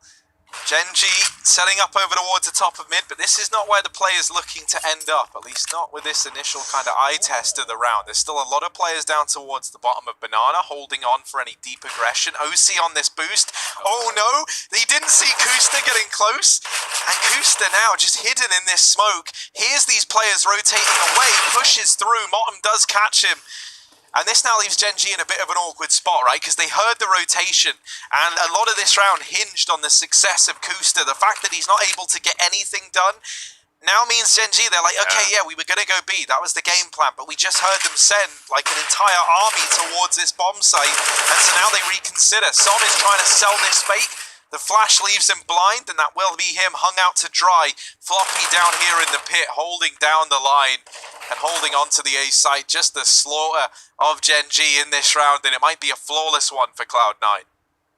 Gen G setting up over towards the top of mid, but this is not where the play is looking to end up, at least not with this initial kind of eye test of the round. There's still a lot of players down towards the bottom of Banana, holding on for any deep aggression. OC on this boost. Oh no, they didn't see Kusta getting close, and Kusta now just hidden in this smoke. Here's these players rotating away, pushes through, Motem does catch him. And this now leaves Gen G in a bit of an awkward spot, right? Because they heard the rotation, and a lot of this round hinged on the success of Kusta. The fact that he's not able to get anything done now means Gen G, they're like, okay, yeah, we were going to go B. That was the game plan, but we just heard them send like an entire army towards this bomb site, and so now they reconsider. Son is trying to sell this fake. The flash leaves him blind, and that will be him hung out to dry. Floppy down here in the pit, holding down the line and holding on to the A site. Just the slaughter of Gen G in this round, and it might be a flawless one for Cloud9.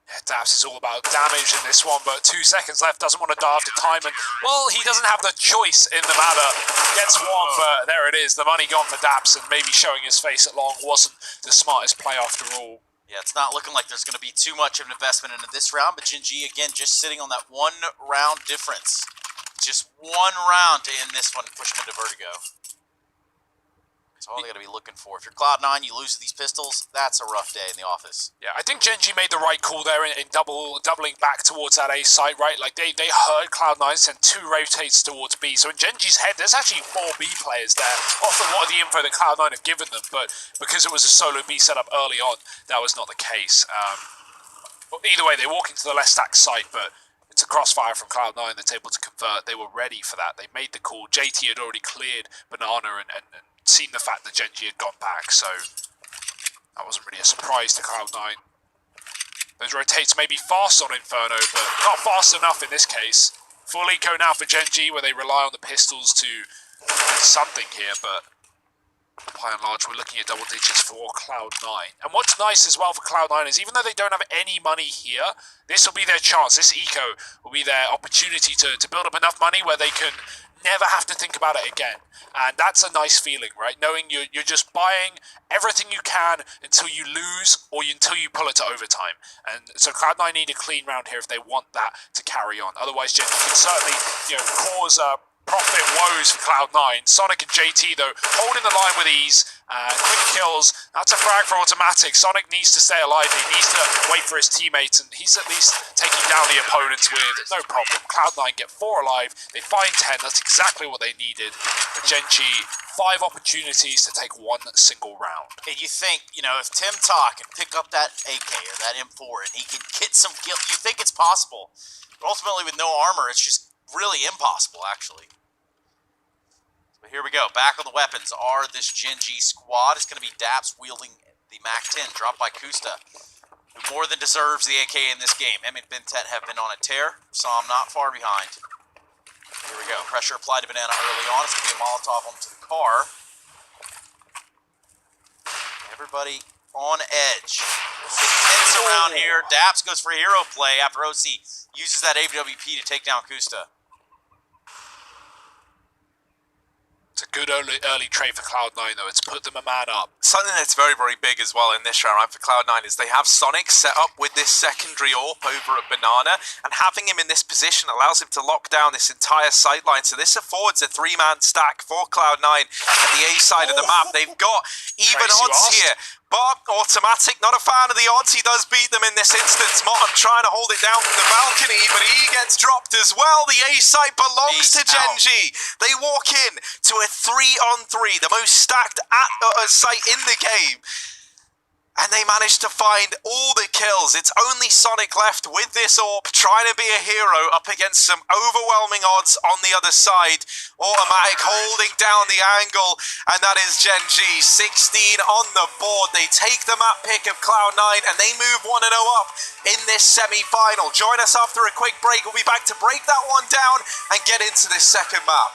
Yeah, Dabs is all about damage in this one, but 2 seconds left, doesn't want to die after time, and, well, he doesn't have the choice in the matter. Gets 1, but there it is, the money gone for Dabs, and maybe showing his face at long wasn't the smartest play after all. Yeah, it's not looking like there's going to be too much of an investment into this round, but Gen G, again, just sitting on that 1 round difference. Just 1 round to end this one and push them into Vertigo. That's all they got to be looking for. If you're Cloud9, you lose these pistols, that's a rough day in the office. Yeah, I think Gen G made the right call there in doubling back towards that A site, right? Like, they heard Cloud9 send 2 rotates towards B. So in Gen G's head, there's actually 4 B players there. Often what are the info that Cloud9 have given them, but because it was a solo B set up early on, that was not the case. But either way, they walk into the less stacked site, but it's a crossfire from Cloud9 that's able to convert. They were ready for that. They made the call. JT had already cleared Banana and seen the fact that Gen G had gone back, so that wasn't really a surprise to Cloud9. Those rotates may be fast on Inferno, but not fast enough in this case. Full eco now for Gen G, where they rely on the pistols to do something here, but by and large, we're looking at double digits for Cloud9. And what's nice as well for Cloud9 is even though they don't have any money here, this will be their chance. This eco will be their opportunity to build up enough money where they can never have to think about it again. And that's a nice feeling, right? Knowing you're just buying everything you can until you lose or until you pull it to overtime. And so Cloud9 need a clean round here if they want that to carry on. Otherwise, Gen can certainly, cause profit woes for Cloud9. Sonic and JT, though, holding the line with ease. Quick kills. That's a frag for Automatic. Sonic needs to stay alive. He needs to wait for his teammates, and he's at least taking down the opponents with no problem. Cloud9 get 4 alive. They find 10. That's exactly what they needed. For Gen G, 5 opportunities to take 1 single round. And you think, if Tim Ta can pick up that AK or that M4 and he can get some kills, you think it's possible. But ultimately, with no armor, it's just really impossible, actually. But here we go. Back on the weapons are this Gen G squad. It's going to be Daps wielding the MAC-10, dropped by Kusta, who more than deserves the AK in this game. Him and Bentet have been on a tear. Saw him not far behind. Here we go. Pressure applied to Banana early on. It's going to be a Molotov onto the car. Everybody on edge. A little bit tense around here. Daps goes for hero play after OC uses that AWP to take down Kusta. It's a good early trade for Cloud9, though. It's put them a man up. Something that's very, very big as well in this round for Cloud9 is they have Sonic set up with this secondary AWP over at Banana, and having him in this position allows him to lock down this entire sightline. So this affords a 3-man stack for Cloud9 at the A side of the map. They've got even odds here. But Automatic, not a fan of the odds. He does beat them in this instance. Motten trying to hold it down from the balcony, but he gets dropped as well. The A site belongs to Gen G. They walk in to a 3-on-3, the most stacked site in the game. And they managed to find all the kills. It's only Sonic left with this AWP, trying to be a hero up against some overwhelming odds on the other side. Automatic holding down the angle, and that is Gen G. 16 on the board. They take the map pick of Cloud9, and they move 1-0 up in this semi-final. Join us after a quick break. We'll be back to break that one down and get into this second map.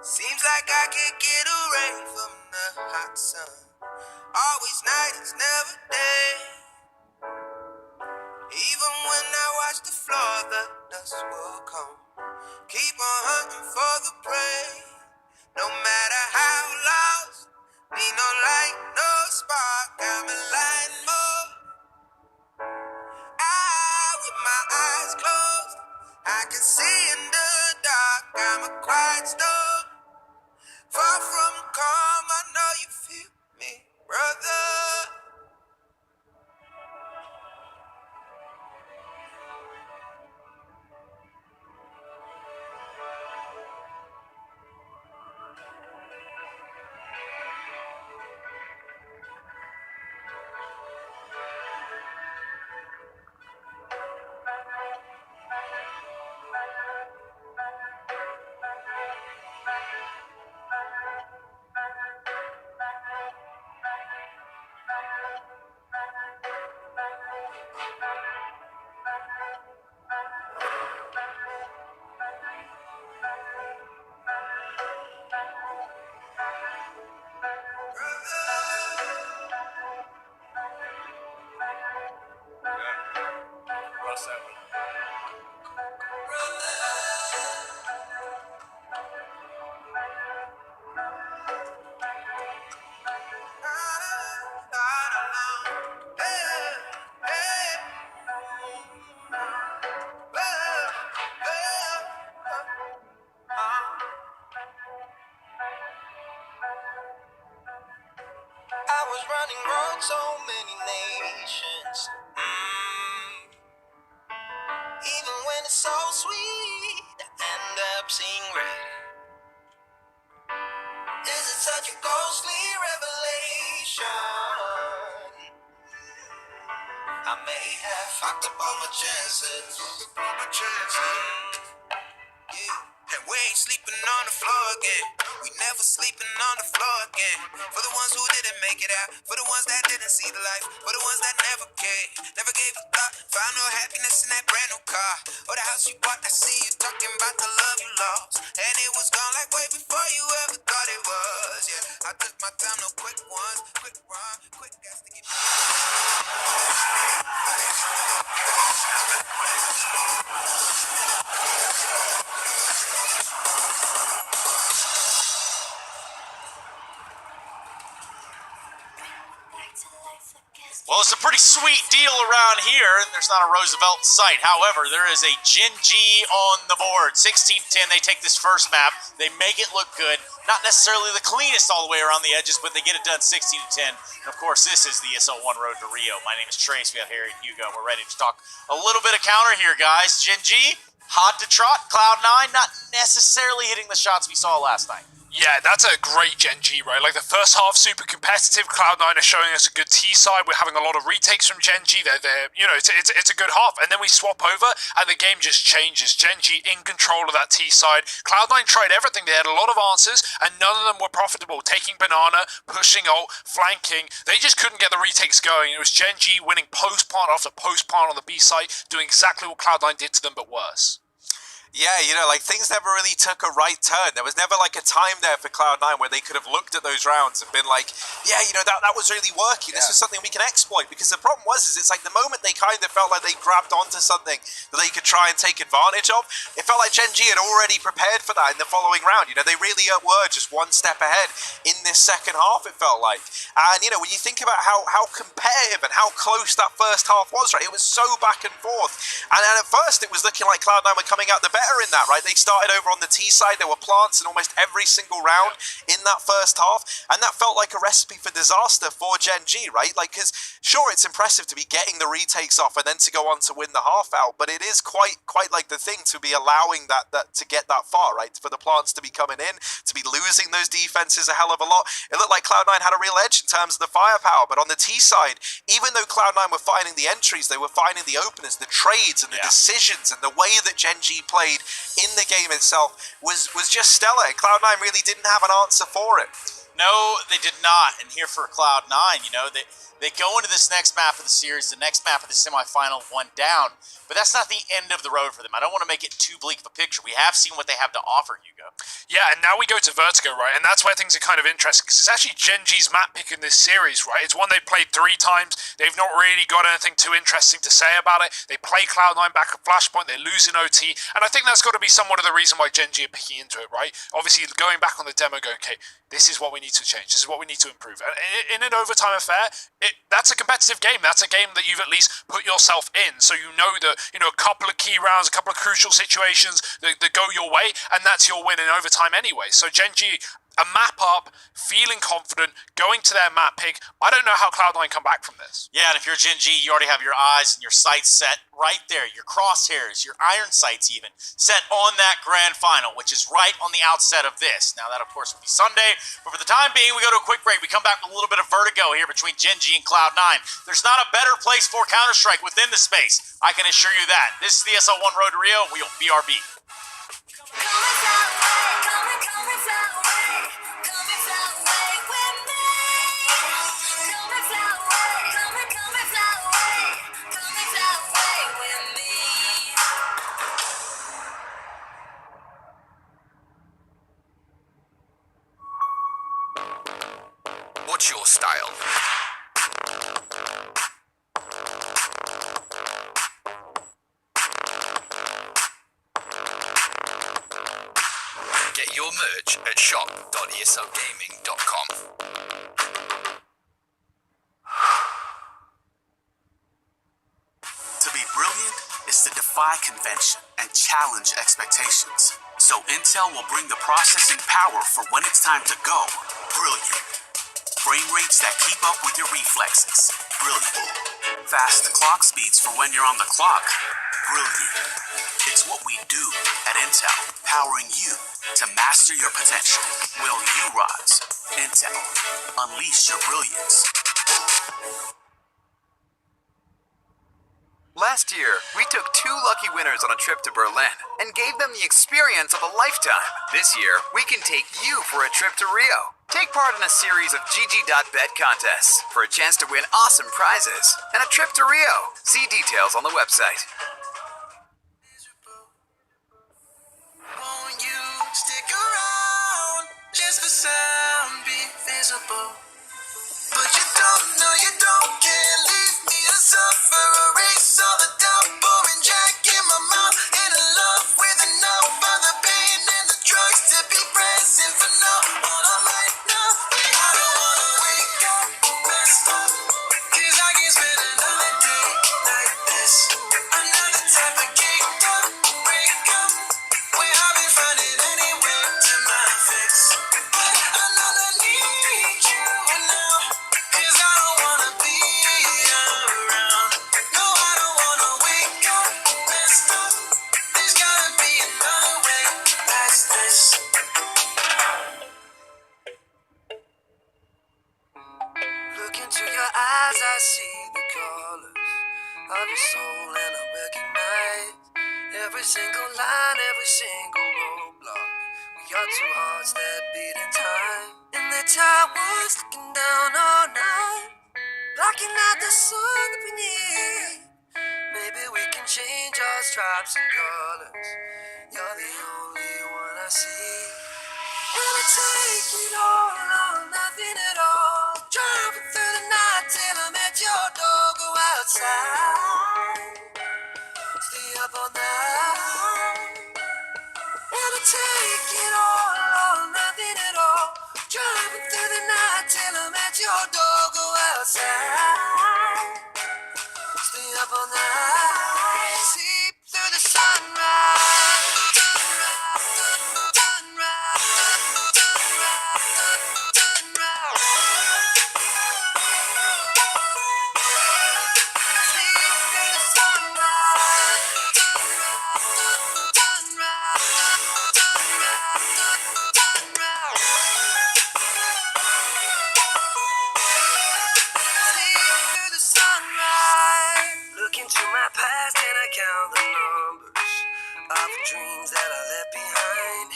Seems like I can't get away from the hot sun. Always night, it's never day. Even when I watch the floor, the dust will come. Keep on hunting for the prey. No matter how lost, need no light, no spark. I'm in light mode. With my eyes closed, I can see in the dark. I'm a quiet storm. Far from calm, I know you feel me, brother. across that one. I was running round so many nations. Even when it's so sweet, I end up seeing red. Is it such a ghostly revelation? I may have fucked up all my chances. Yeah. And we ain't sleeping on the floor again. We never sleeping on the floor again. For the ones who didn't make it out, for the ones that didn't see the light, for the ones that never cared, never gave a thought. Found no happiness in that brand new car or the house you bought. I see you talking about the love you lost, and it was gone like way before you ever thought it was. Yeah, I took my time, no quick ones, quick run, quick gas to get. Well, it's a pretty sweet deal around here, and there's not a Roosevelt in sight. However, there is a Gen G on the board. 16-10, they take this first map. They make it look good. Not necessarily the cleanest all the way around the edges, but they get it done 16-10. And of course, this is the ESL 1 Road to Rio. My name is Trace. We have Harry and Hugo. We're ready to talk a little bit of counter here, guys. Gen G, hot to trot. Cloud9, not necessarily hitting the shots we saw last night. Yeah, that's a great Gen G, right? Like the first half, super competitive. Cloud9 are showing us a good T side. We're having a lot of retakes from Gen G. They're you know, it's a good half. And then we swap over, and the game just changes. Gen G in control of that T side. Cloud9 tried everything. They had a lot of answers, and none of them were profitable. Taking banana, pushing ult, flanking. They just couldn't get the retakes going. It was Gen G winning post plant after post plant on the B side, doing exactly what Cloud9 did to them, but worse. Yeah, you know, like things never really took a right turn. There was never like a time there for Cloud9 where they could have looked at those rounds and been like, yeah, you know, that was really working. This was something we can exploit. Because the problem was, is it's like the moment they kind of felt like they grabbed onto something that they could try and take advantage of, it felt like Gen G had already prepared for that in the following round. You know, they really were just one step ahead in this second half, it felt like. And, you know, when you think about how competitive and how close that first half was, right, it was so back and forth. And at first, it was looking like Cloud9 were coming out the better in that, right? They started over on the T side. There were plants in almost every single round in that first half, and that felt like a recipe for disaster for Gen G, right? Like, because sure, it's impressive to be getting the retakes off and then to go on to win the half out, but it is quite like the thing to be allowing that to get that far, right? For the plants to be coming in, to be losing those defenses a hell of a lot. It looked like Cloud9 had a real edge in terms of the firepower, but on the T side, even though Cloud9 were finding the entries, they were finding the openers, the trades, and the decisions, and the way that Gen G played in the game itself was just stellar. And Cloud9 really didn't have an answer for it. No, they did not. And here for Cloud9, you know, they go into this next map of the series, the next map of the semifinal, one down. But that's not the end of the road for them. I don't want to make it too bleak of a picture. We have seen what they have to offer, Hugo. Yeah, and now we go to Vertigo, right? And that's where things are kind of interesting, because it's actually Gen G's map pick in this series, right? It's one they've played 3 times. They've not really got anything too interesting to say about it. They play Cloud9 back at Flashpoint. They lose in OT. And I think that's got to be somewhat of the reason why Gen G are picking into it, right? Obviously, going back on the demo, going, okay, this is what we need to change. This is what we need to improve. And in an overtime affair, that's a competitive game. That's a game that you've at least put yourself in. So you know that, you know, a couple of key rounds, a couple of crucial situations that go your way, and that's your win in overtime anyway. So Gen G, a map up, feeling confident, going to their map pick. I don't know how Cloud9 come back from this. Yeah, and if you're Gen G, you already have your eyes and your sights set right there. Your crosshairs, your iron sights even, set on that grand final, which is right on the outset of this. Now, that, of course, will be Sunday, but for the time being, we go to a quick break. We come back with a little bit of vertigo here between Gen G and Cloud9. There's not a better place for Counter-Strike within the space. I can assure you that. This is the ESL 1 Road to Rio. We'll BRB. What's your style? Get your merch at shop.eslgaming.com. To be brilliant is to defy convention and challenge expectations. So Intel will bring the processing power for when it's time to go. Brilliant. Frame rates that keep up with your reflexes. Brilliant. Fast clock speeds for when you're on the clock. Brilliant. It's what we do at Intel, powering you to master your potential. Will you rise? Intel. Unleash your brilliance. Last year, we took 2 lucky winners on a trip to Berlin and gave them the experience of a lifetime. This year, we can take you for a trip to Rio. Take part in a series of GG.bet contests for a chance to win awesome prizes and a trip to Rio. See details on the website. Won't you stick around just for some be visible? But you don't know, you don't care. Leave me to suffer, erase all the doubt. Pouring Jack in my mouth, in love with enough of the pain and the drugs to be present for no one I might know. I don't wanna wake up messed up, 'cause I can't spend another day like this. Another type of caked up breakup, where I've been finding any way to my fix. But another need you now, 'cause I don't wanna be around. No, I don't wanna wake up messed up. There's gotta be another way past this. Look into your eyes, I see the colors of your soul, and I recognize every single line, every single roadblock. We are 2 hearts that beat in time, and the time was looking down all night, blocking out the sun beneath. Maybe we can change our stripes and colors. You're the only one I see. And I take it all or nothing at all. Driving through the night till I'm at your door. Go outside, stay up all night. And I take it all or nothing at all. Driving through the night till I'm at your door. Go outside, stay up all night. Sleep through the sunrise. Look into my past and I count the numbers of the dreams that I left behind.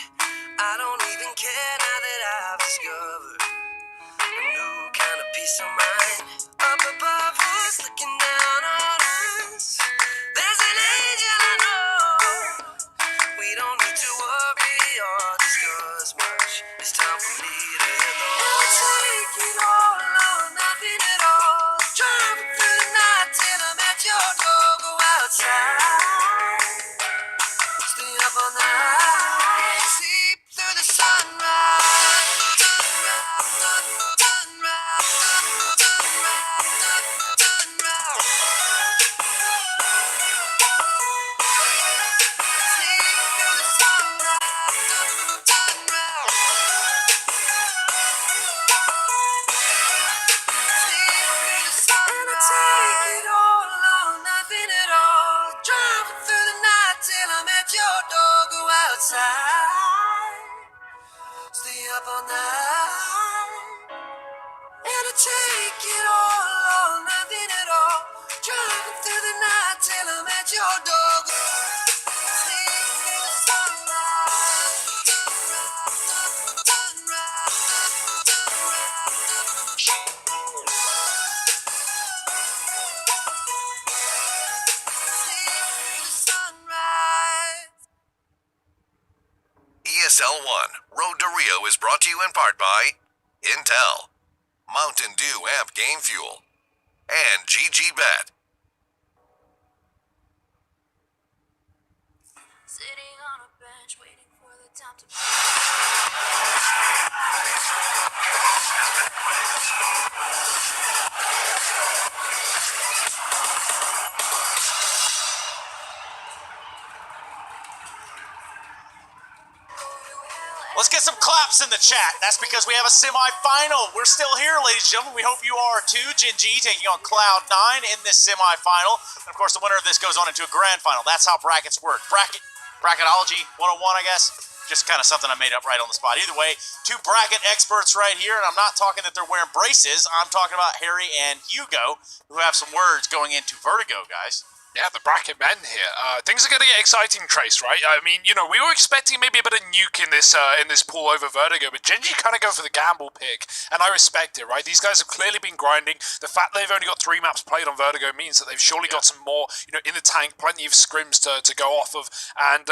I don't even care now that I've discovered a new kind of peace of mind. Up above us, looking down on us, there's an angel I know. We don't need to worry or discuss much. It's time for me to hit the road. I'll take it all or nothing at all. Driving through the night till I'm at your door. Go outside, stay up all night. Sleep through the sunrise. Outside, stay up all night, and I take it all or nothing at all. Driving through the night till I'm at your door. Sleep through the sunrise. ESL 1 Road to Rio is brought to you in part by Intel, Mountain Dew Amp Game Fuel, and GG.bet. Sitting on a bench waiting for the time to pass. Let's get some claps in the chat. That's because we have a semi-final. We're still here, ladies and gentlemen. We hope you are too. Gen G taking on Cloud9 in this semi-final. And of course, the winner of this goes on into a grand final. That's how brackets work. Bracketology 101, I guess. Just kind of something I made up right on the spot. Either way, two bracket experts right here, and I'm not talking that they're wearing braces. I'm talking about Harry and Hugo, who have some words going into Vertigo, guys. Yeah, the bracket men here. Things are going to get exciting, Trace, right? I mean, you know, we were expecting maybe a bit of nuke in this pool over Vertigo, but Gen G kind of go for the gamble pick, and I respect it, right? These guys have clearly been grinding. The fact they've only got 3 maps played on Vertigo means that they've surely got some more, you know, in the tank, plenty of scrims to go off of, and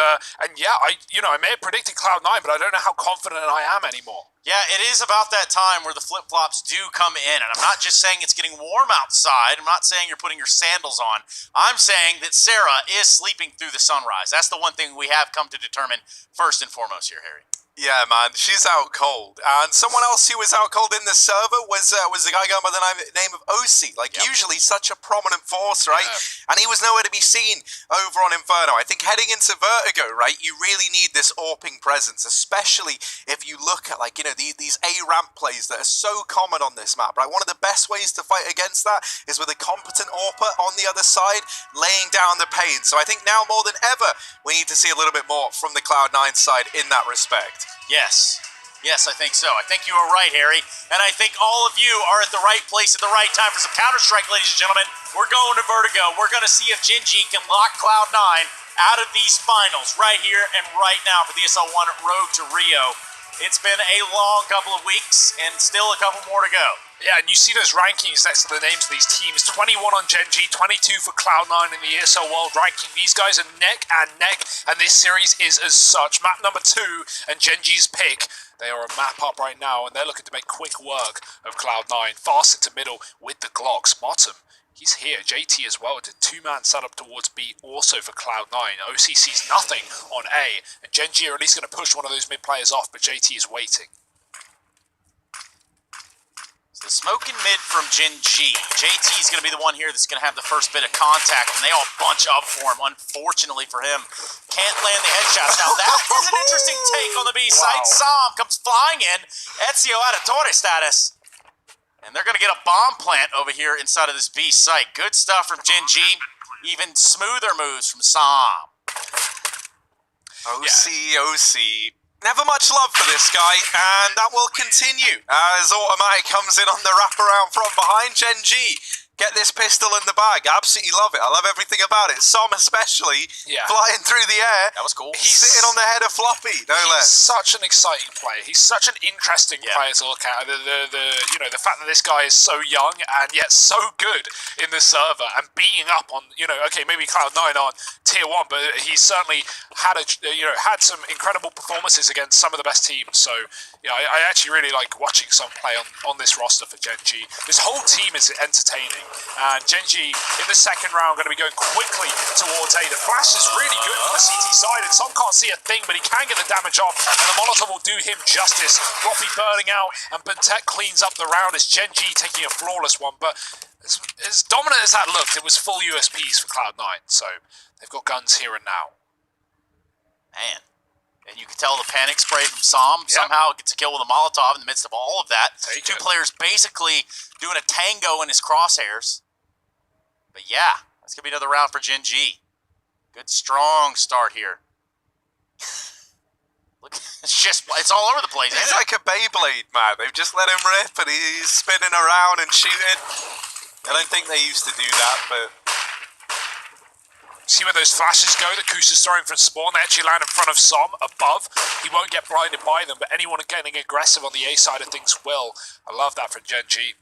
yeah, I may have predicted Cloud9, but I don't know how confident I am anymore. Yeah, it is about that time where the flip-flops do come in, and I'm not just saying it's getting warm outside. I'm not saying you're putting your sandals on. I'm saying that Sarah is sleeping through the sunrise. That's the one thing we have come to determine first and foremost here, Harry. Yeah, man, she's out cold. And someone else who was out cold in the server was a guy going by the name of OC. Like, usually such a prominent force, right? And he was nowhere to be seen over on Inferno. I think heading into Vertigo, right, you really need this AWPing presence, especially if you look at, like, you know, these A-ramp plays that are so common on this map, right? One of the best ways to fight against that is with a competent AWPer on the other side, laying down the pain. So I think now more than ever, we need to see a little bit more from the Cloud9 side in that respect. Yes. Yes, I think so. I think you are right, Harry. And I think all of you are at the right place at the right time for some Counter-Strike, ladies and gentlemen. We're going to Vertigo. We're going to see if Gen G can lock Cloud9 out of these finals right here and right now for the ESL 1 Road to Rio. It's been a long couple of weeks and still a couple more to go. Yeah, and you see those rankings next to the names of these teams. 21 on Gen G, 22 for Cloud9 in the ESL World Ranking. These guys are neck and neck, and this series is as such. Map number 2 and Gen G's pick. They are a map up right now, and they're looking to make quick work of Cloud9. Fast into middle with the Glocks. Bottom, he's here. JT as well. It's a 2-man setup towards B, also for Cloud9. OC sees nothing on A, and Gen G are at least going to push one of those mid players off, but JT is waiting. The smoke in mid from Gen G. JT is going to be the one here that's going to have the first bit of contact, and they all bunch up for him. Unfortunately for him, can't land the headshots. Now that is an interesting take on the B side. Sam comes flying in. Ezio out of Torre status. And they're going to get a bomb plant over here inside of this B site. Good stuff from Gen G. Even smoother moves from Sam. OC. Never much love for this guy, and that will continue as Automatic comes in on the wraparound from behind. Gen G, get this pistol in the bag. Absolutely love it. I love everything about it. Som especially, flying through the air. That was cool. He's sitting on the head of Floppy, no less. He's such an exciting player. He's such an interesting player to look at. The fact that this guy is so young and yet so good in the server and beating up on, okay, maybe Cloud9 on tier 1, but he's certainly had had some incredible performances against some of the best teams. So I actually really like watching some play on this roster for Gen G. This whole team is entertaining. And Gen G in the second round going to be going quickly towards A. The flash is really good for the CT side, and Some can't see a thing, but he can get the damage off, and the Molotov will do him justice. Roppy burning out, and Bentek cleans up the round as Gen G taking a flawless one. But as dominant as that looked, it was full USPs for Cloud9, so they've got guns here and now. Man. And you can tell the panic spray from Som somehow gets a kill with a Molotov in the midst of all of that. Two players basically doing a tango in his crosshairs. But yeah, that's going to be another round for Gen G. Good, strong start here. Look, it's all over the place. He's like a Beyblade, man. They've just let him rip, and he's spinning around and shooting. I don't think they used to do that, but... See where those flashes go that Kusa's throwing from spawn? They actually land in front of Som above. He won't get blinded by them, but anyone getting aggressive on the A side of things will. I love that from Gen G.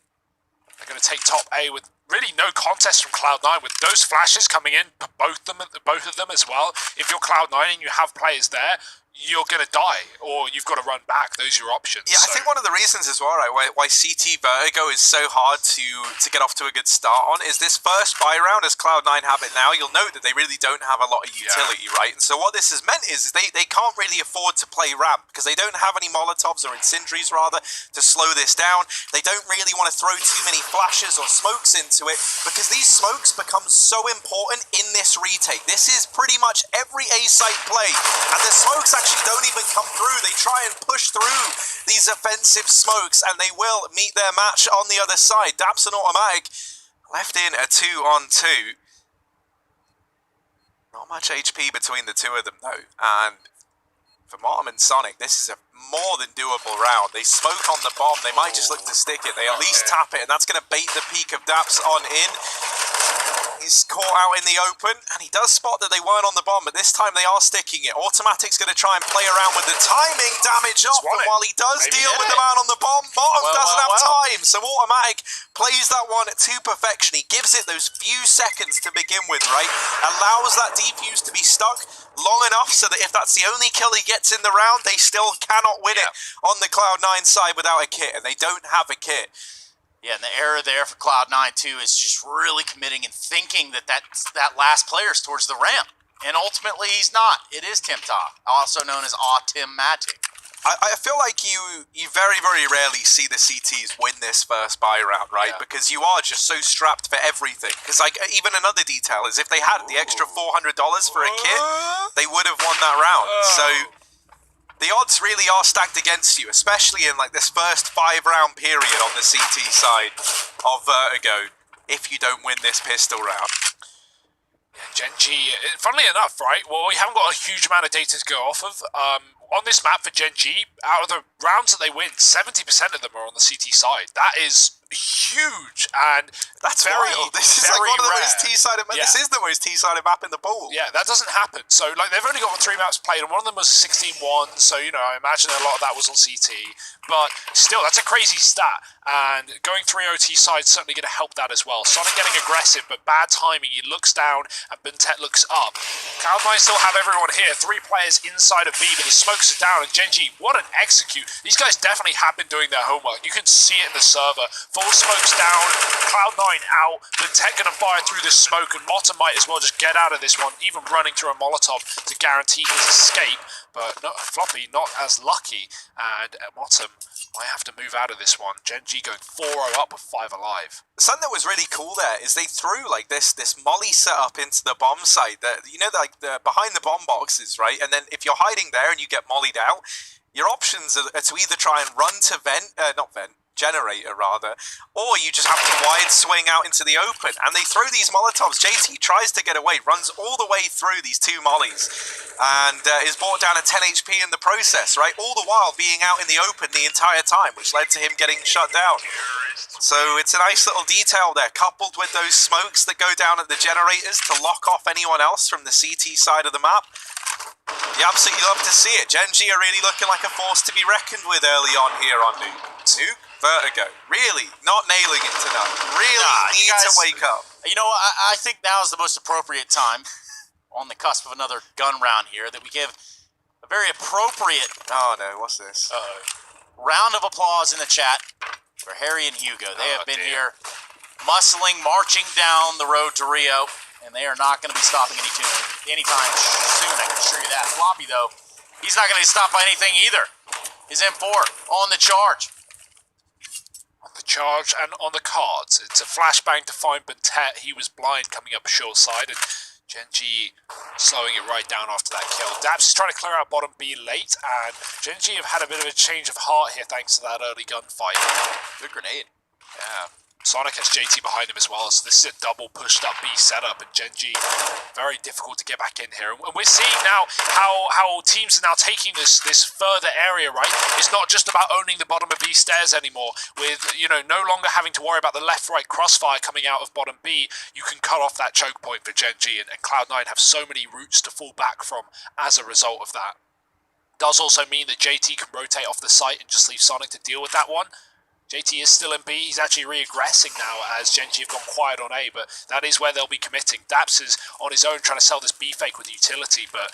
They're going to take top A with really no contest from Cloud9 with those flashes coming in, both of them as well. If you're Cloud9 and you have players there, you're going to die, or you've got to run back. Those are your options. Yeah, I think one of the reasons as well, right, why CT Vertigo is so hard to get off to a good start on is this first buy round, as Cloud9 have it now. You'll note that they really don't have a lot of utility, right? And so what this has meant is they can't really afford to play ramp because they don't have any Molotovs or incendiaries, rather, to slow this down. They don't really want to throw too many flashes or smokes into it because these smokes become so important in this this retake. This is pretty much every A-site play, and the smokes actually don't even come through. They try and push through these offensive smokes, and they will meet their match on the other side. Daps and Automatic left in a 2-on-2. Not much HP between the two of them, though, and for Motem and Sonic, this is a more than doable round. They smoke on the bomb. They might just look to stick it. They at least tap it, and that's going to bait the peak of Daps on in. He's caught out in the open, and he does spot that they weren't on the bomb, but this time they are sticking it. Automatic's going to try and play around with the timing. Damage off, but while he does deal with the man on the bomb, Motem doesn't have time. So Automatic plays that one to perfection. He gives it those few seconds to begin with, right? Allows that defuse to be stuck long enough so that if that's the only kill he gets in the round, they still cannot win it on the Cloud9 side without a kit, and they don't have a kit. Yeah, and the error there for Cloud9 too is just really committing and thinking that that last player's towards the ramp. And ultimately he's not. It is Timtop, also known as Automatic. I feel like you very, very rarely see the CTs win this first buy round, right? Yeah. Because you are just so strapped for everything. Because like even another detail is if they had the extra $400 for a kit, they would have won that round. So the odds really are stacked against you, especially in like this first 5-round period on the CT side of Vertigo, if you don't win this pistol round. Gen G, funnily enough, right, well, we haven't got a huge amount of data to go off of. On this map for Gen G, out of the rounds that they win, 70% of them are on the CT side. That is huge, and that's very, wild. This is very like one of the rare. most T-sided maps. This is the most T-sided map in the pool. Yeah, that doesn't happen. So, like, they've only got 3 maps played, and one of them was 16-1, so, you know, I imagine a lot of that was on CT. But still, that's a crazy stat, and going 3-OT side is certainly going to help that as well. Sonic getting aggressive, but bad timing. He looks down, and Bentet looks up. Cloud9 still have everyone here. 3 players inside of B, but the smokes are down, and Gen G, what an execute. These guys definitely have been doing their homework. You can see it in the server. Full smokes down, Cloud9 out, Bentet going to fire through this smoke, and Motem might as well just get out of this one, even running through a Molotov to guarantee his escape. But no, Floppy not as lucky, and Motem might have to move out of this one. Gen G going 4-0 up with 5 alive. Something that was really cool there is they threw like this molly setup into the bomb site. That, you know, like the behind the bomb boxes, right? And then if you're hiding there and you get mollied out, your options are to either try and run to generator rather, or you just have to wide swing out into the open. And they throw these Molotovs. JT tries to get away, runs all the way through these 2 mollies, and is brought down at 10 HP in the process, right? All the while being out in the open the entire time, which led to him getting shut down. So it's a nice little detail there, coupled with those smokes that go down at the generators to lock off anyone else from the CT side of the map. You absolutely love to see it. Gen G are really looking like a force to be reckoned with early on here on Nuke. Vertigo, really not nailing it tonight. Really need to wake up. You know, I think now is the most appropriate time, on the cusp of another gun round here, that we give a very appropriate Oh no, what's this? round of applause in the chat for Harry and Hugo. They have been here muscling, marching down the road to Rio, and they are not going to be stopping anytime soon, I can assure you that. Floppy, though, he's not going to be stopped by anything either. His M4 on the charge. Charge and on the cards. It's a flashbang to find Bentet. He was blind coming up short side, and Gen G slowing it right down after that kill. Daps is trying to clear out bottom B late, and Gen G have had a bit of a change of heart here thanks to that early gunfight. Good grenade. Yeah. Sonic has JT behind him as well, so this is a double pushed up B setup, and Gen G very difficult to get back in here. And we're seeing now how teams are now taking this further area, right? It's not just about owning the bottom of B stairs anymore, with, you know, no longer having to worry about the left-right crossfire coming out of bottom B. You can cut off that choke point for Gen G, and Cloud9 have so many routes to fall back from as a result of that. Does also mean that JT can rotate off the site and just leave Sonic to deal with that one. JT is still in B. He's actually re-aggressing now as Gen G have gone quiet on A, but that is where they'll be committing. Daps is on his own trying to sell this B fake with utility, but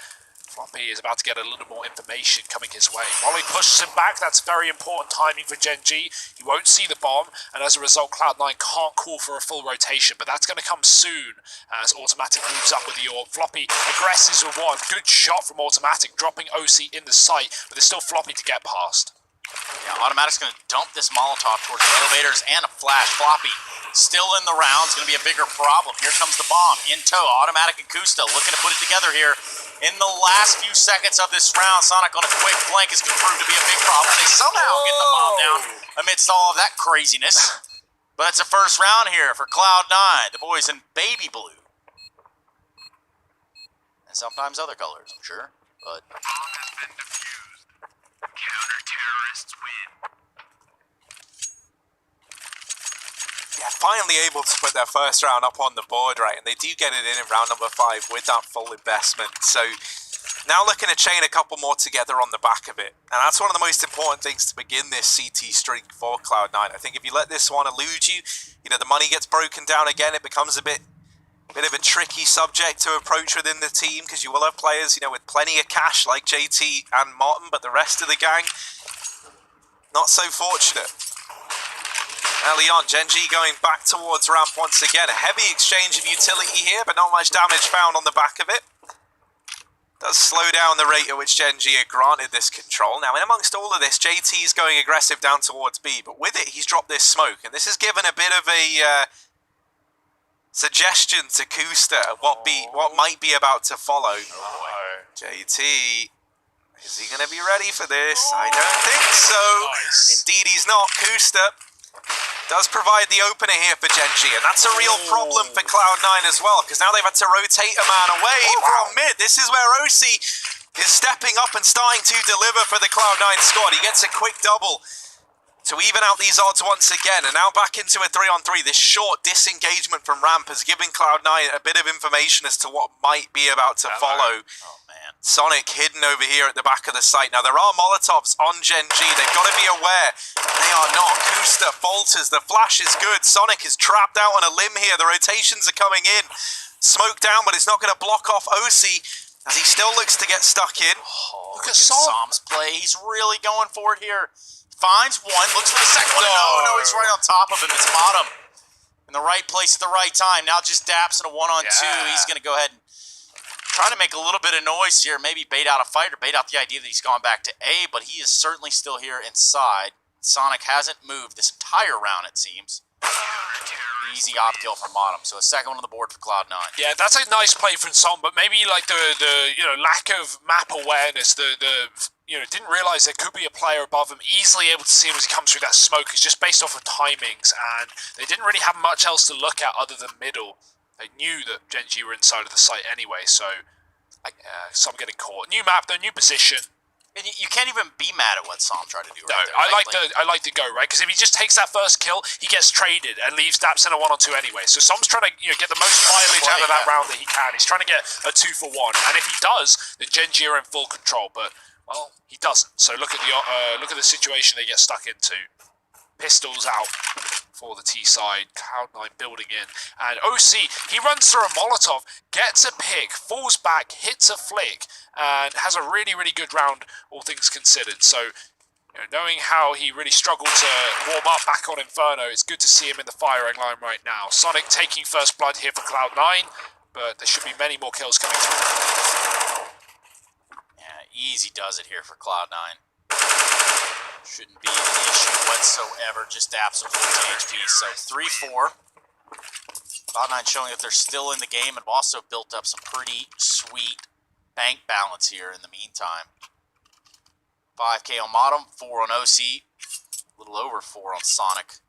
Floppy is about to get a little more information coming his way. Molly pushes him back. That's very important timing for Gen G. He won't see the bomb, and as a result, Cloud9 can't call for a full rotation, but that's going to come soon as Automatic moves up with the AWP. Floppy aggresses with one. Good shot from Automatic, dropping OC in the sight, but there's still Floppy to get past. Yeah, Automatic's going to dump this Molotov towards the elevators and a flash. Floppy still in the round. It's going to be a bigger problem. Here comes the bomb in tow. Automatic and Kusta looking to put it together here. In the last few seconds of this round, Sonic on a quick flank is going to prove to be a big problem. They somehow get the bomb down amidst all of that craziness. But it's a first round here for Cloud9, the boys in baby blue. And sometimes other colors, I'm sure. But Bomb has been defused. Counter-terrorists win. Yeah, finally able to put their first round up on the board, right? And they do get it in round number 5 with that full investment. So now looking to chain a couple more together on the back of it. And that's one of the most important things to begin this CT streak for Cloud9. I think if you let this one elude you, you know, the money gets broken down again. It becomes a bit of a tricky subject to approach within the team, because you will have players, you know, with plenty of cash like JT and Martin, but the rest of the gang, not so fortunate. Early on, Genji going back towards ramp once again. A heavy exchange of utility here, but not much damage found on the back of it. Does slow down the rate at which Genji are granted this control. Now, in amongst all of this, JT is going aggressive down towards B, but with it, he's dropped this smoke, and this has given a bit of a suggestion to Kusta of what might be about to follow. JT, is he going to be ready for this? I don't think so. Nice. Indeed, he's not. Kusta does provide the opener here for Genji, and that's a real problem for Cloud9 as well, because now they've had to rotate a man away from mid. This is where OC is stepping up and starting to deliver for the Cloud9 squad. He gets a quick double to even out these odds once again, and now back into a 3-on-3. This short disengagement from ramp has given Cloud9 a bit of information as to what might be about to follow. oh man, Sonic hidden over here at the back of the site. Now, there are Molotovs on Genji. They've got to be aware. They are not. Kusta falters. The flash is good. Sonic is trapped out on a limb here. The rotations are coming in. Smoke down, but it's not going to block off OC as he still looks to get stuck in. look at Som's play. He's really going for it here. Finds one, looks for the second one. No, he's right on top of him. It's Bottom in the right place at the right time. Now just Daps in a 1-on-2. He's going to go ahead and try to make a little bit of noise here. Maybe bait out a fight or bait out the idea that he's gone back to A, but he is certainly still here inside. Sonic hasn't moved this entire round, it seems. Easy op kill from Bottom. So a second one on the board for Cloud9. Yeah, that's a nice play from Som, but maybe like the you know, lack of map awareness, the you know, didn't realize there could be a player above him, easily able to see him as he comes through that smoke. It's just based off of timings, and they didn't really have much else to look at other than middle. They knew that Genji were inside of the site anyway, so Som getting caught. New map though, new position. And you can't even be mad at what Som tried to do No, right there. I like to go, right? Because if he just takes that first kill, he gets traded and leaves Daps in a 1-on-2 anyway. So Som's trying to, you know, get the most mileage out of that round that he can. He's trying to get a 2-for-1, and if he does, then Genji are in full control. But well, he doesn't. So look at the situation they get stuck into. Pistols out for the T side. Cloud9 building in, and OC, he runs through a Molotov, gets a pick, falls back, hits a flick, and has a really, really good round, all things considered. So, you know, knowing how he really struggled to warm up back on Inferno, it's good to see him in the firing line right now. Sonic taking first blood here for Cloud9, but there should be many more kills coming through. Yeah, easy does it here for Cloud9. Shouldn't be an issue whatsoever, just Daps with 40 HP. So 3-4. Cloud9 showing that they're still in the game and have also built up some pretty sweet bank balance here in the meantime. 5K on Bottom, 4 on OC, a little over 4 on Sonic.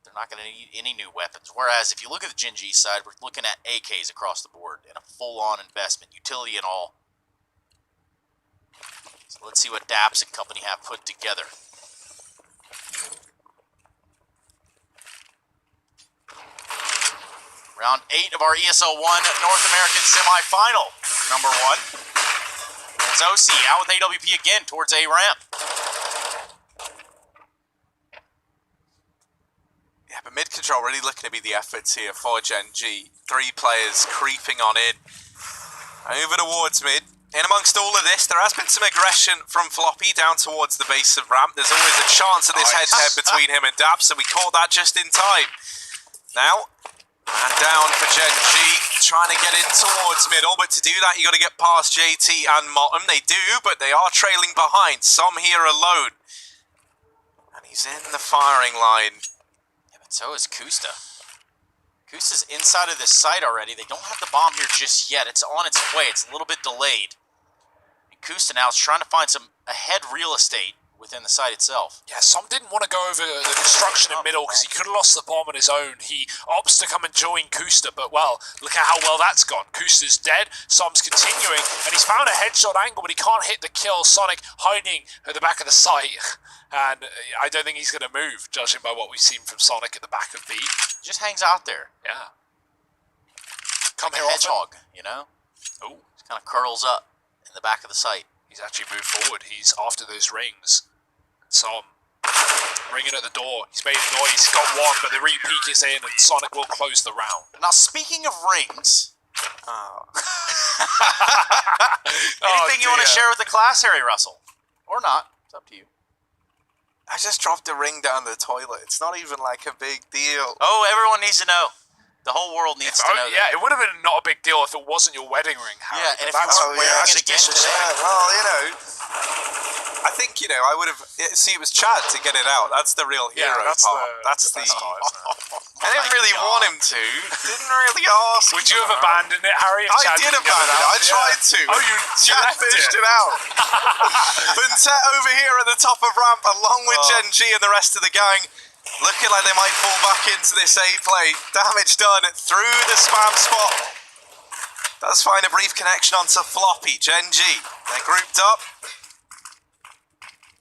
They're not going to need any new weapons. Whereas if you look at the Genji side, we're looking at AKs across the board and a full-on investment, utility and all. So let's see what Daps and company have put together. Round 8 of our ESL 1 North American semifinal. Number 1. It's OC out with AWP again towards A ramp. Yeah, but mid control really looking to be the efforts here for Genji. 3 players creeping on in. Over towards mid. In amongst all of this, there has been some aggression from Floppy down towards the base of ramp. There's always a chance of this head-to-head between him and Daps, so we caught that just in time. Now, man down for Genji, trying to get in towards middle, but to do that, you got to get past JT and Motten. They do, but they are trailing behind. Some here alone. He's in the firing line. Yeah, but so is Kusta. Kusta's inside of this site already. They don't have the bomb here just yet. It's on its way. It's a little bit delayed. And Kusta now is trying to find some ahead real estate within the site itself. Yeah, Som didn't want to go over the construction in middle because he could have lost the bomb on his own. He opts to come and join Kusta, but well, look at how well that's gone. Kusta's dead, Som's continuing, and he's found a headshot angle, but he can't hit the kill. Sonic hiding at the back of the site, and I don't think he's going to move, judging by what we've seen from Sonic at the back of B. He just hangs out there. Yeah. Come Like here, a hedgehog, you know? Oh, Just kind of curls up in the back of the site. he's actually moved forward. He's after those rings. Som ringing at the door. He's made a noise. He's got one, but the re-peek is in, and Sonic will close the round. Now, speaking of rings, Oh. anything you want to share with the class, Harry Russell? Or not. It's up to you. I just dropped a ring down the toilet. It's not even like a big deal. Oh, everyone needs to know. The whole world needs to know that. Yeah, it would have been not a big deal if it wasn't your wedding ring, Harry. Yeah, and if That's you were wearing that's it again disrespect. today. Well, you know, I think, you know, I would have... See, it was Chad to get it out. That's the real hero that's part. that's the the... best part, isn't it? I didn't really want him to. Didn't really ask. Would you have abandoned it, Harry? If I Chad did didn't get abandon it. I out? tried to. Oh, you Chad left finished it. it out. Buntet over here at the top of ramp, along with Gen G and the rest of the gang. Looking like they might fall back into this A play. Damage done through the spam spot. Does find a brief connection onto Floppy. Gen G. They're grouped up.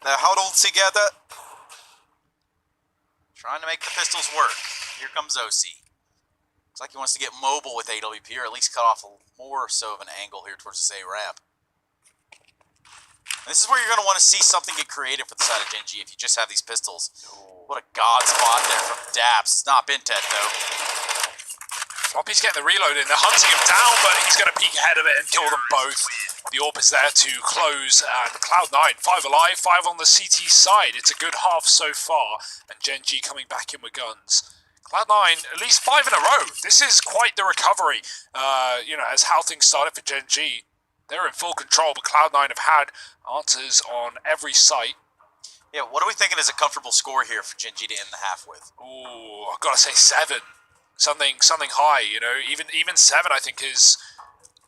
They're huddled together. Trying to make the pistols work. Here comes OC. Looks like he wants to get mobile with AWP, or at least cut off more so of an angle here towards this A ramp. This is where you're going to want to see something get creative for the side of Gen G if you just have these pistols. What a god spot there from Daps. It's not Bintet, though. Floppy's getting the reload in. They're hunting him down, but he's going to peek ahead of it and kill them both. The AWP is there to close, and Cloud9, 5 alive, 5 on the CT side. It's a good half so far, and Gen G coming back in with guns. Cloud9, at least 5 in a row. This is quite the recovery, you know, as how things started for Gen G. They're in full control, but Cloud9 have had answers on every site. Yeah, what are we thinking is a comfortable score here for Gen G to end the half with? Ooh, I've got to say 7. Something high, you know. Even 7, I think, is...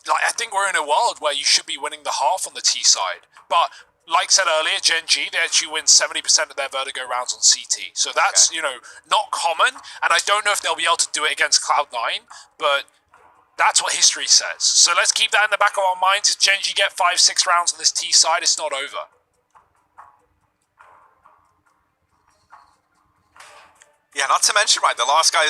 Like, I think we're in a world where you should be winning the half on the T side. But, like said earlier, Gen G, they actually win 70% of their Vertigo rounds on CT. So that's, you know, not common. And I don't know if they'll be able to do it against Cloud9, but that's what history says. So let's keep that in the back of our minds. If Gen G get 5-6 rounds on this T side, it's not over. Yeah, not to mention, right, the last time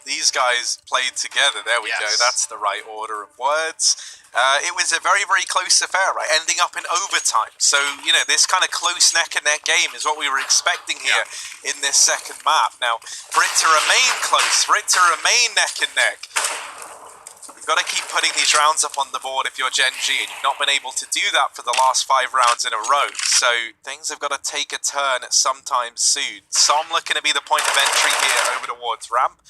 these guys played together, there we go, that's the right order of words. It was a very, very close affair, right, ending up in overtime. So, you know, this kind of close neck-and-neck game is what we were expecting here in this second map. Now, for it to remain close, for it to remain neck-and-neck, you've got to keep putting these rounds up on the board if you're Gen G, and you've not been able to do that for the last 5 rounds in a row. So things have got to take a turn at some time soon. Som looking to be the point of entry here over towards ramp.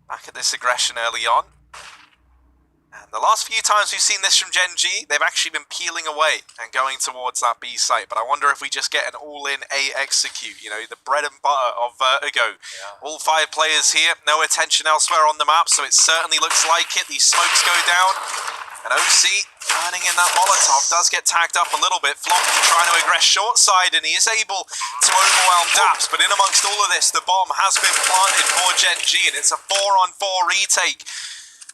Back at this aggression early on. And the last few times we've seen this from Gen G, they've actually been peeling away and going towards that B site. But I wonder if we just get an all-in A execute, you know, the bread and butter of Vertigo. Yeah. All 5 players here, no attention elsewhere on the map, so it certainly looks like it. These smokes go down, and OC turning in that Molotov does get tagged up a little bit. Floppy trying to aggress short side, and he is able to overwhelm Daps. But in amongst all of this, the bomb has been planted for Gen G, and it's a 4-on-4 retake.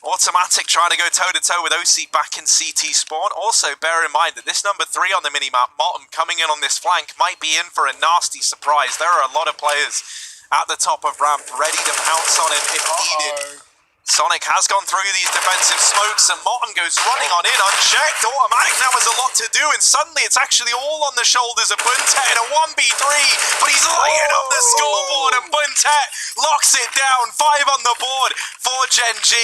Automatic trying to go toe-to-toe with OC back in CT spawn. Also, bear in mind that this number 3 on the minimap, Motten, coming in on this flank, might be in for a nasty surprise. There are a lot of players at the top of ramp ready to pounce on him if needed. Sonic has gone through these defensive smokes, and Motten goes running on in unchecked. Automatic now has a lot to do, and suddenly it's actually all on the shoulders of Buntet in a 1v3, but he's lighting up the scoreboard, and Buntet locks it down. 5 on the board for Gen G.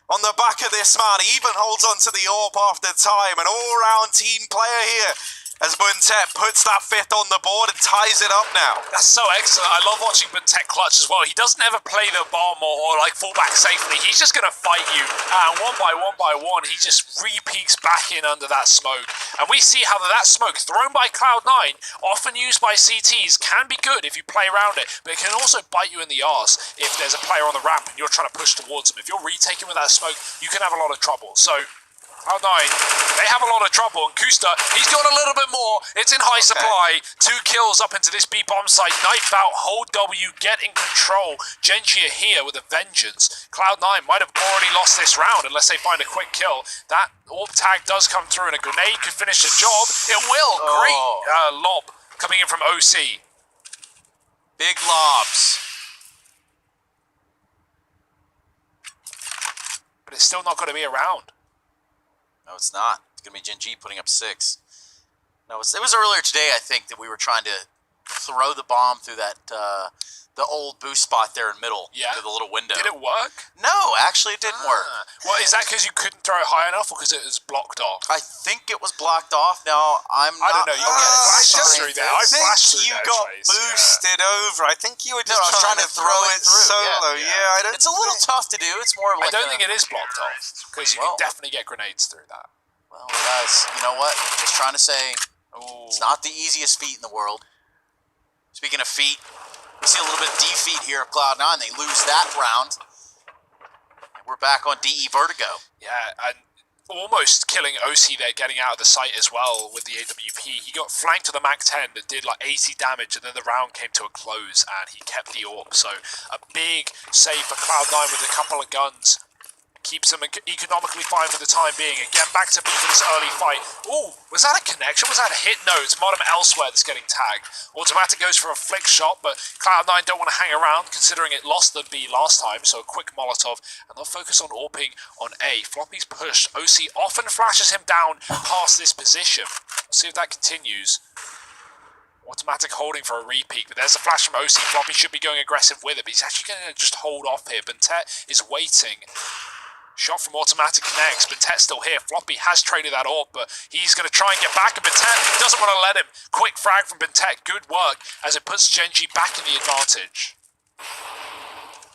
On the back of this man, he even holds on to the AWP after time. An all-round team player here. as Buntet puts that 5th on the board and ties it up now. That's so excellent. I love watching Buntet clutch as well. He doesn't ever play the bomb or like fall back safely. He's just going to fight you. And one by one, he just re-peeks back in under that smoke. And we see how that smoke thrown by Cloud9, often used by CTs, can be good if you play around it. But it can also bite you in the arse if there's a player on the ramp and you're trying to push towards him. If you're retaking with that smoke, you can have a lot of trouble. So Cloud9, they have a lot of trouble, and Kusta, he's got a little bit more. It's in high supply. 2 kills up into this B bomb site. Knife out, hold W, get in control. Genji are here with a vengeance. Cloud9 might have already lost this round unless they find a quick kill. That orb tag does come through, and a grenade could finish the job. It will. Great lob coming in from OC. Big lobs. But it's still not going to be around. No, it's not. It's going to be Gen G putting up 6. No, it was earlier today, I think, that we were trying to throw the bomb through that the old boost spot there in middle, through the little window. Did it work? No, actually it didn't work. Well, is that because you couldn't throw it high enough or because it was blocked off? I think it was blocked off. Now, I don't know. You get flashes through there. I flashed through you there, got Trace. boosted over. I think you were just I was trying to throw it through. solo. I don't It's a little tough to do. It's more of like I don't think it is blocked off because you can definitely get grenades through that. Well, guys, you know what? Just trying to say, it's not the easiest feat in the world. Speaking of feet, we see a little bit of defeat here of Cloud9. They lose that round. We're back on DE Vertigo. Yeah, and almost killing OC there, getting out of the site as well with the AWP. He got flanked to the Mac 10 that did like 80 damage, and then the round came to a close, and he kept the AWP. So a big save for Cloud9 with a couple of guns. Keeps them economically fine for the time being. Again, back to B for this early fight. Ooh, was that a connection? Was that a hit? No, it's Modem elsewhere that's getting tagged. Automatic goes for a flick shot, but Cloud9 don't want to hang around considering it lost the B last time, so a quick Molotov, and they'll focus on AWPing on A. Floppy's pushed. OC often flashes him down past this position. We'll see if that continues. Automatic holding for a repeat, but there's a flash from OC. Floppy should be going aggressive with it, but he's actually going to just hold off here. Buntet is waiting. Shot from Automatic connects. Buntet's still here. Floppy has traded that AWP, but he's going to try and get back, and Buntet doesn't want to let him. Quick frag from Buntet. Good work as it puts Genji back in the advantage.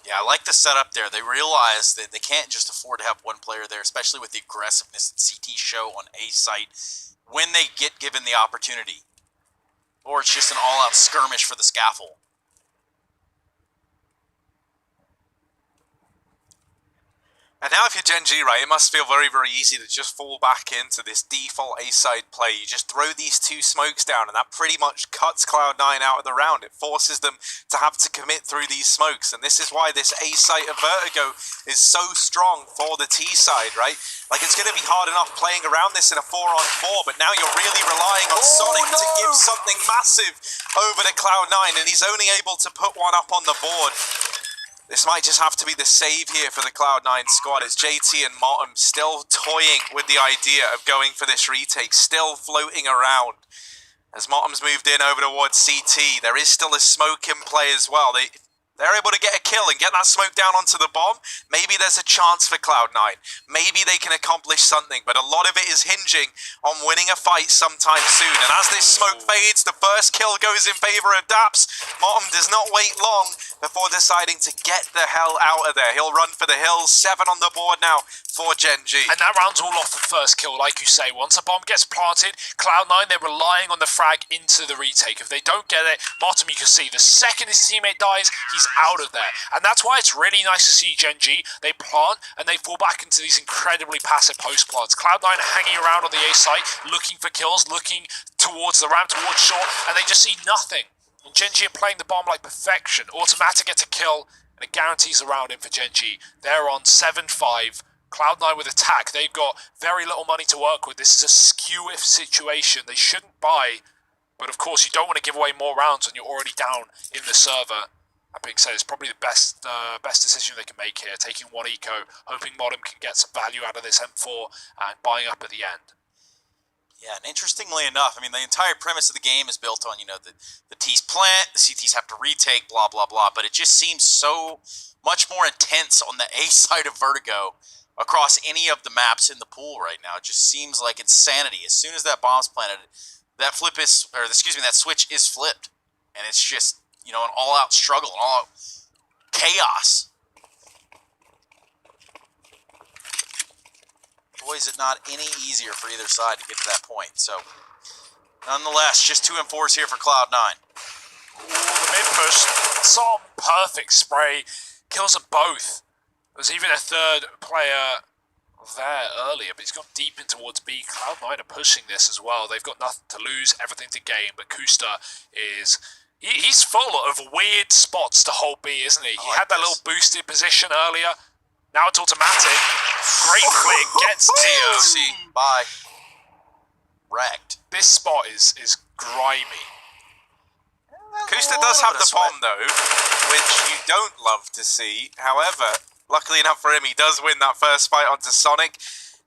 Yeah, I like the setup there. They realize that they can't just afford to have one player there, especially with the aggressiveness that CT show on A site when they get given the opportunity. Or it's just an all-out skirmish for the scaffold. And now if you're Gen G, right, it must feel very, very easy to just fall back into this default A-side play. You just throw these 2 smokes down, and that pretty much cuts Cloud9 out of the round. It forces them to have to commit through these smokes, and this is why this A-side of Vertigo is so strong for the T-side, right? Like, it's going to be hard enough playing around this in a 4-on-4, but now you're really relying on Sonic to give something massive over to Cloud9, and he's only able to put one up on the board. This might just have to be the save here for the Cloud9 squad. It's JT and Motem still toying with the idea of going for this retake, still floating around. As Motem's moved in over towards CT, there is still a smoke in play as well. They're able to get a kill and get that smoke down onto the bomb. Maybe there's a chance for Cloud9. Maybe they can accomplish something, but a lot of it is hinging on winning a fight sometime soon. And as this smoke fades, the first kill goes in favor of Daps. Motem does not wait long before deciding to get the hell out of there. He'll run for the hills. 7 on the board now for Gen G. And that round's all off the first kill, like you say. Once a bomb gets planted, Cloud9, they're relying on the frag into the retake. If they don't get it, Motem, you can see, the second his teammate dies, he's out of there. And that's why it's really nice to see Gen G. They plant and they fall back into these incredibly passive post plants. Cloud9 are hanging around on the A site, looking for kills, looking towards the ramp, towards short, and they just see nothing. And Gen G are playing the bomb like perfection. Automatic gets a kill, and it guarantees a round in for Gen G. They're on 7-5. Cloud9 with attack. They've got very little money to work with. This is a skew-if situation. They shouldn't buy, but of course you don't want to give away more rounds when you're already down in the server. That being said, it's probably the best decision they can make here, taking 1 eco, hoping Motem can get some value out of this M4 and buying up at the end. Yeah, and interestingly enough, I mean, the entire premise of the game is built on, you know, the T's plant, the CTs have to retake, blah, blah, blah, but it just seems so much more intense on the A side of Vertigo across any of the maps in the pool right now. It just seems like insanity. As soon as that bomb's planted, that flip is, or excuse me, that switch is flipped, and it's just, you know, an all-out struggle, an all-out chaos. Boy, is it not any easier for either side to get to that point. So, nonetheless, just 2 and 4s here for Cloud9. Ooh, the mid push, some perfect spray, kills them both. There's even a third player there earlier, but he's gone deep in towards B. Cloud9 are pushing this as well. They've got nothing to lose, everything to gain, but Kusta is... He's full of weird spots to hold B, isn't he? He had that little boosted position earlier. Now it's automatic. Great click, gets DOC. Bye. Wrecked. This spot is grimy. Kusta does have the bomb though, which you don't love to see. However, luckily enough for him, he does win that first fight onto Sonic.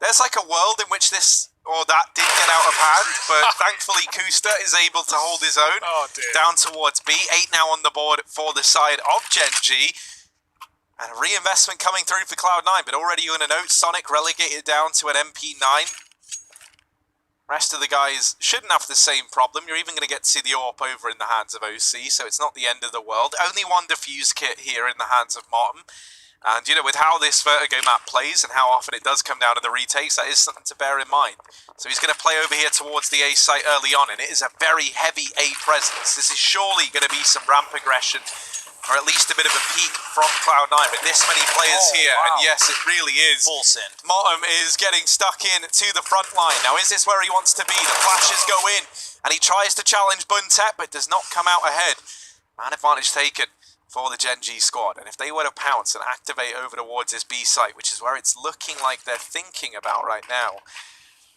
There's like a world in which this or that did get out of hand, but thankfully Kusta is able to hold his own down towards B. 8 now on the board for the side of Gen G. And a reinvestment coming through for Cloud9, but already you're going to note Sonic relegated down to an MP9. Rest of the guys shouldn't have the same problem. You're even going to get to see the AWP over in the hands of OC, so it's not the end of the world. Only one defuse kit here in the hands of Martin. And, you know, with how this Vertigo map plays and how often it does come down to the retakes, that is something to bear in mind. So he's going to play over here towards the A site early on, and it is a very heavy A presence. This is surely going to be some ramp aggression, or at least a bit of a peak from Cloud9, but this many players here, and yes, it really is. Full send. Motem is getting stuck in to the front line. Now, is this where he wants to be? The flashes go in, and he tries to challenge Buntet, but does not come out ahead. Man advantage taken for the Gen G squad, and if they were to pounce and activate over towards this B site, which is where it's looking like they're thinking about right now,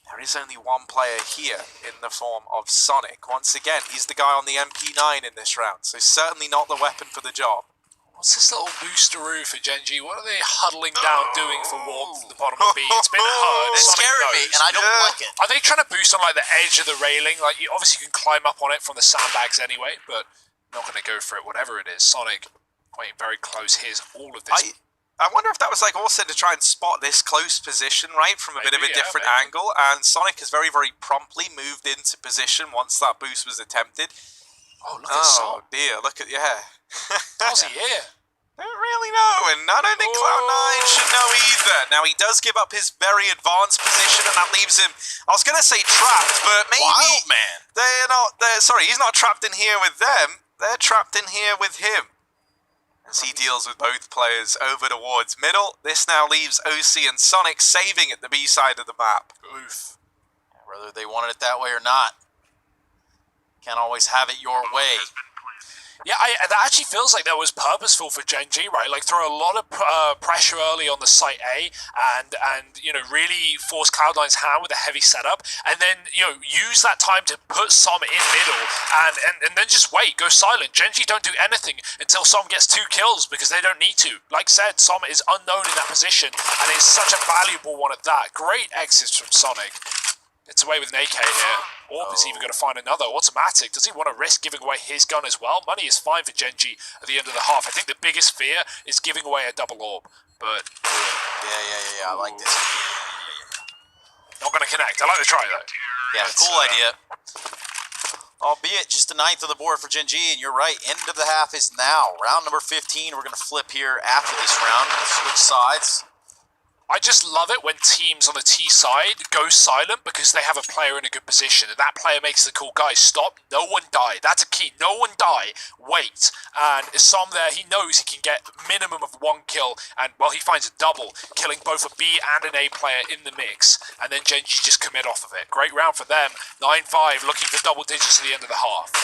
there is only one player here in the form of Sonic. Once again, he's the guy on the MP9 in this round, so certainly not the weapon for the job. What's this little boosteroo for Gen G? What are they huddling down doing for warmth at the bottom of B? It's been heard. It's Sonic scaring me, knows. and I don't like it. Are they trying to boost on like the edge of the railing? Like, you obviously can climb up on it from the sandbags anyway, but not going to go for it, whatever it is. Sonic waiting very close. Here's all of this. I wonder if that was like also to try and spot this close position, right, from a bit of a different angle. And Sonic has very, very promptly moved into position once that boost was attempted. Oh, look at Sol. Oh dear, look at, How's he here? Don't really know, and I don't think Cloud9 should know either. Now, he does give up his very advanced position, and that leaves him, I was going to say trapped, but maybe... Wild man. Sorry, he's not trapped in here with them. They're trapped in here with him. As he deals with both players over towards middle, this now leaves OC and Sonic saving at the B side of the map. Oof. Whether they wanted it that way or not, can't always have it your way. Yeah, that actually feels like that was purposeful for Gen G, right? Like, throw a lot of pressure early on the site A and you know, really force Cloud9's hand with a heavy setup, and then, you know, use that time to put Som in middle and then just wait, go silent. Gen G don't do anything until Som gets 2 kills because they don't need to. Like said, Som is unknown in that position, and it's such a valuable one at that. Great exits from Sonic. It's away with an AK here. Orb is even going to find another automatic. Does he want to risk giving away his gun as well? Money is fine for Gen G at the end of the half. I think the biggest fear is giving away a double orb. But Yeah, I like this. not going to connect. I like the try though. Yeah, But, cool idea. Albeit just a 9th of the board for Gen G, and you're right, end of the half is now. Round number 15, we're going to flip here after this round. Switch sides. I just love it when teams on the T side go silent because they have a player in a good position, and that player makes the call, guys, stop, no one die. That's a key, no one die, wait. And Som there, he knows he can get minimum of 1 kill, and, well, he finds a double, killing both a B and an A player in the mix, and then Gen G just commit off of it. Great round for them, 9-5, looking for double digits at the end of the half.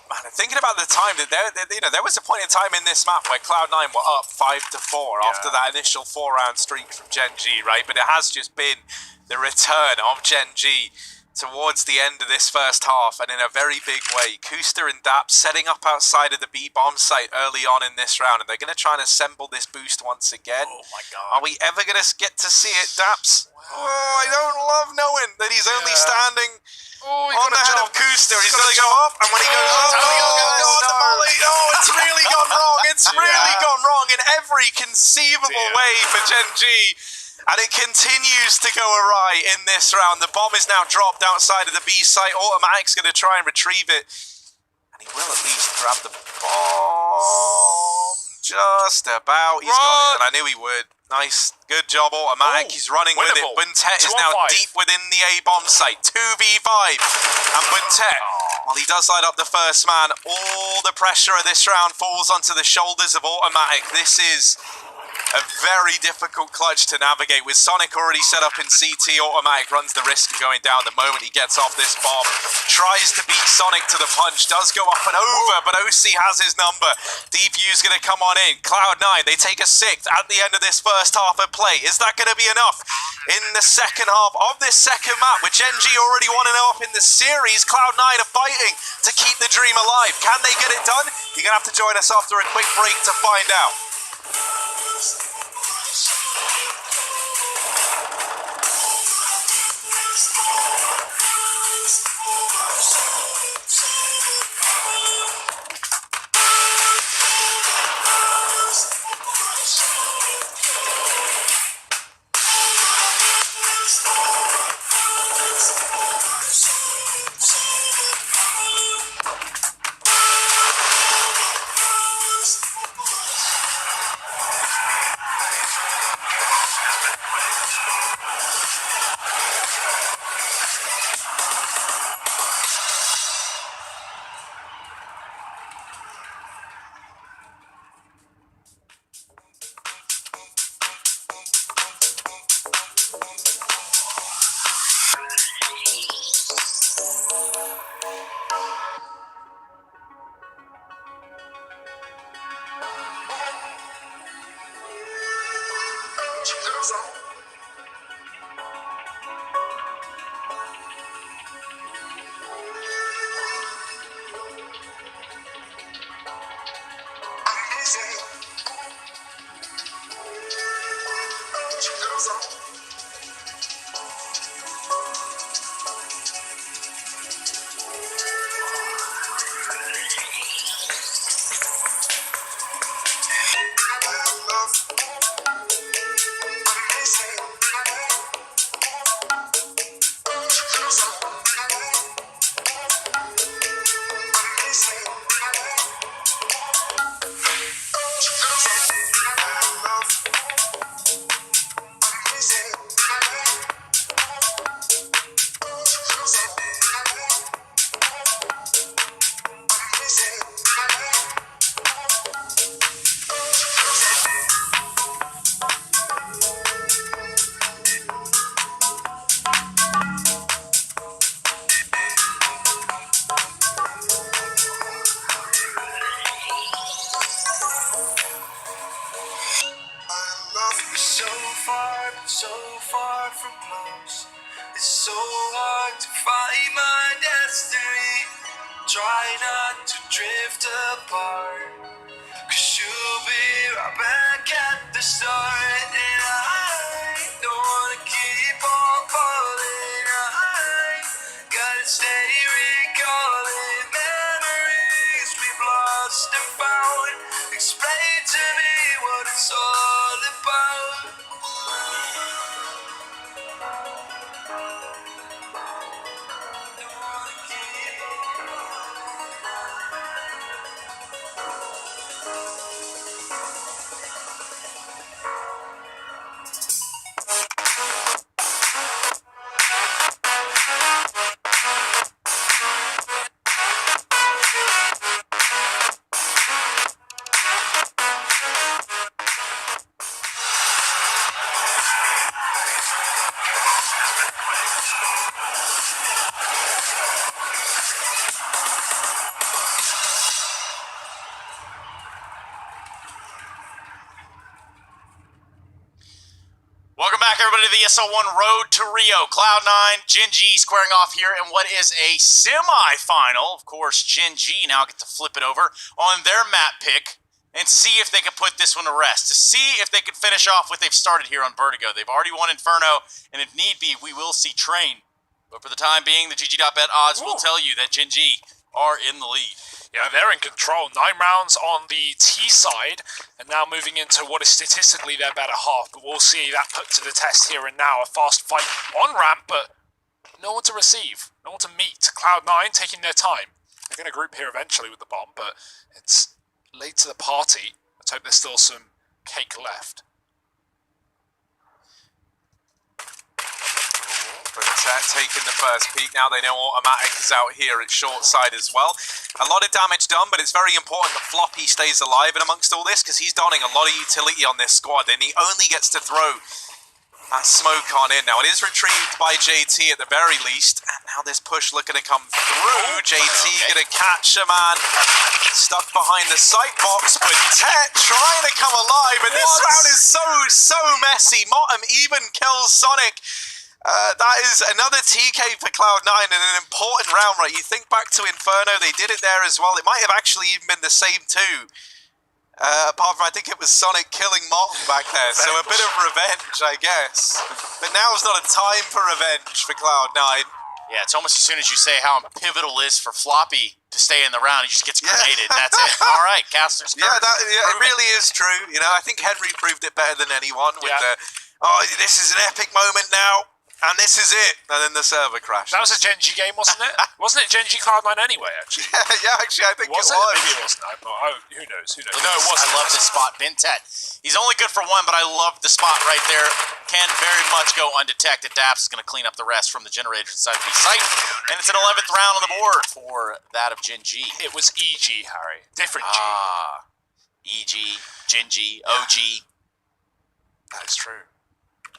Man, I'm thinking about the time that there was a point in time in this map where Cloud9 were up 5-4 after that initial 4-round streak from Gen G, right? But it has just been the return of Gen G towards the end of this first half, and in a very big way. Kusta and Dap setting up outside of the B bomb site early on in this round, and they're going to try and assemble this boost once again. Oh my god. Are we ever going to get to see it, Daps? Oh, I don't love knowing that he's only standing on the head of Kusta. He's going to go up, and when he goes up, the volley. Oh, it's really gone wrong. It's really gone wrong in every conceivable way for Gen G. And it continues to go awry in this round. The bomb is now dropped outside of the B site. Automatic's going to try and retrieve it. And he will at least grab the bomb. Just about. He's got it, and I knew he would. Nice. Good job, Automatic. He's running with it. Buntet is now deep within the A-bomb site. 2v5. And Buntet, well, he does light up the first man. All the pressure of this round falls onto the shoulders of Automatic. This is a very difficult clutch to navigate. With Sonic already set up in CT, Automatic runs the risk of going down the moment he gets off this bomb. Tries to beat Sonic to the punch, does go up and over, but OC has his number. DPU's going to come on in. Cloud9, they take a 6th at the end of this first half of play. Is that going to be enough? In the second half of this second map, with Gen G already 1-0 up in the series, Cloud9 are fighting to keep the dream alive. Can they get it done? You're going to have to join us after a quick break to find out. So far from close, it's so hard to find my destiny. Try not to drift apart, 'cause you'll be right back at the start. And I don't wanna keep on falling. I gotta stay recalling memories we've lost and found. Explain to me what it's all about. Welcome back, everybody, to the ESL 1 Road to Rio. Cloud9, Gen G squaring off here in what is a semi-final. Of course, Gen G now get to flip it over on their map pick and see if they can put this one to rest, to see if they can finish off what they've started here on Vertigo. They've already won Inferno, and if need be, we will see Train. But for the time being, the GG.bet odds will tell you that Gen G are in the lead. Yeah, they're in control. 9 rounds on the T side, and now moving into what is statistically their better half. But we'll see that put to the test here and now. A fast fight on ramp, but no one to receive, no one to meet. Cloud9 taking their time. They're going to group here eventually with the bomb, but it's late to the party. Let's hope there's still some cake left. Taking the first peek. Now they know Automatic is out here at short side as well. A lot of damage done, but it's very important that Floppy stays alive in amongst all this, because he's donning a lot of utility on this squad, and he only gets to throw that smoke on in. Now it is retrieved by JT at the very least, and now this push looking to come through. JT gonna catch a man stuck behind the sight box. Quintet trying to come alive, and this round is so messy. Motem even kills Sonic. That is another TK for Cloud9 in an important round, right? You think back to Inferno, they did it there as well. It might have actually even been the same too. Apart from, I think it was Sonic killing Motten back there, so a bit of revenge, I guess. But now's not a time for revenge for Cloud9. Yeah, it's almost as soon as you say how pivotal it is for Floppy to stay in the round, he just gets grenaded. That's it. All right, Caster's Yeah, it really is true. You know, I think Henry proved it better than anyone with the, oh, this is an epic moment now. And this is it. And then the server crashed. That was a Genji game, wasn't it? Wasn't it Genji Cloud9 anyway, actually? yeah, actually, I think was it was. Maybe it wasn't. Who knows? Who knows? No, it wasn't. I love this spot. Bintet. He's only good for one, but I love the spot right there. Can very much go undetected. Daps is going to clean up the rest from the generator inside the site. And it's an 11th round on the board for that of Genji. It was EG, Harry. Different G. EG, Genji, OG. That is true.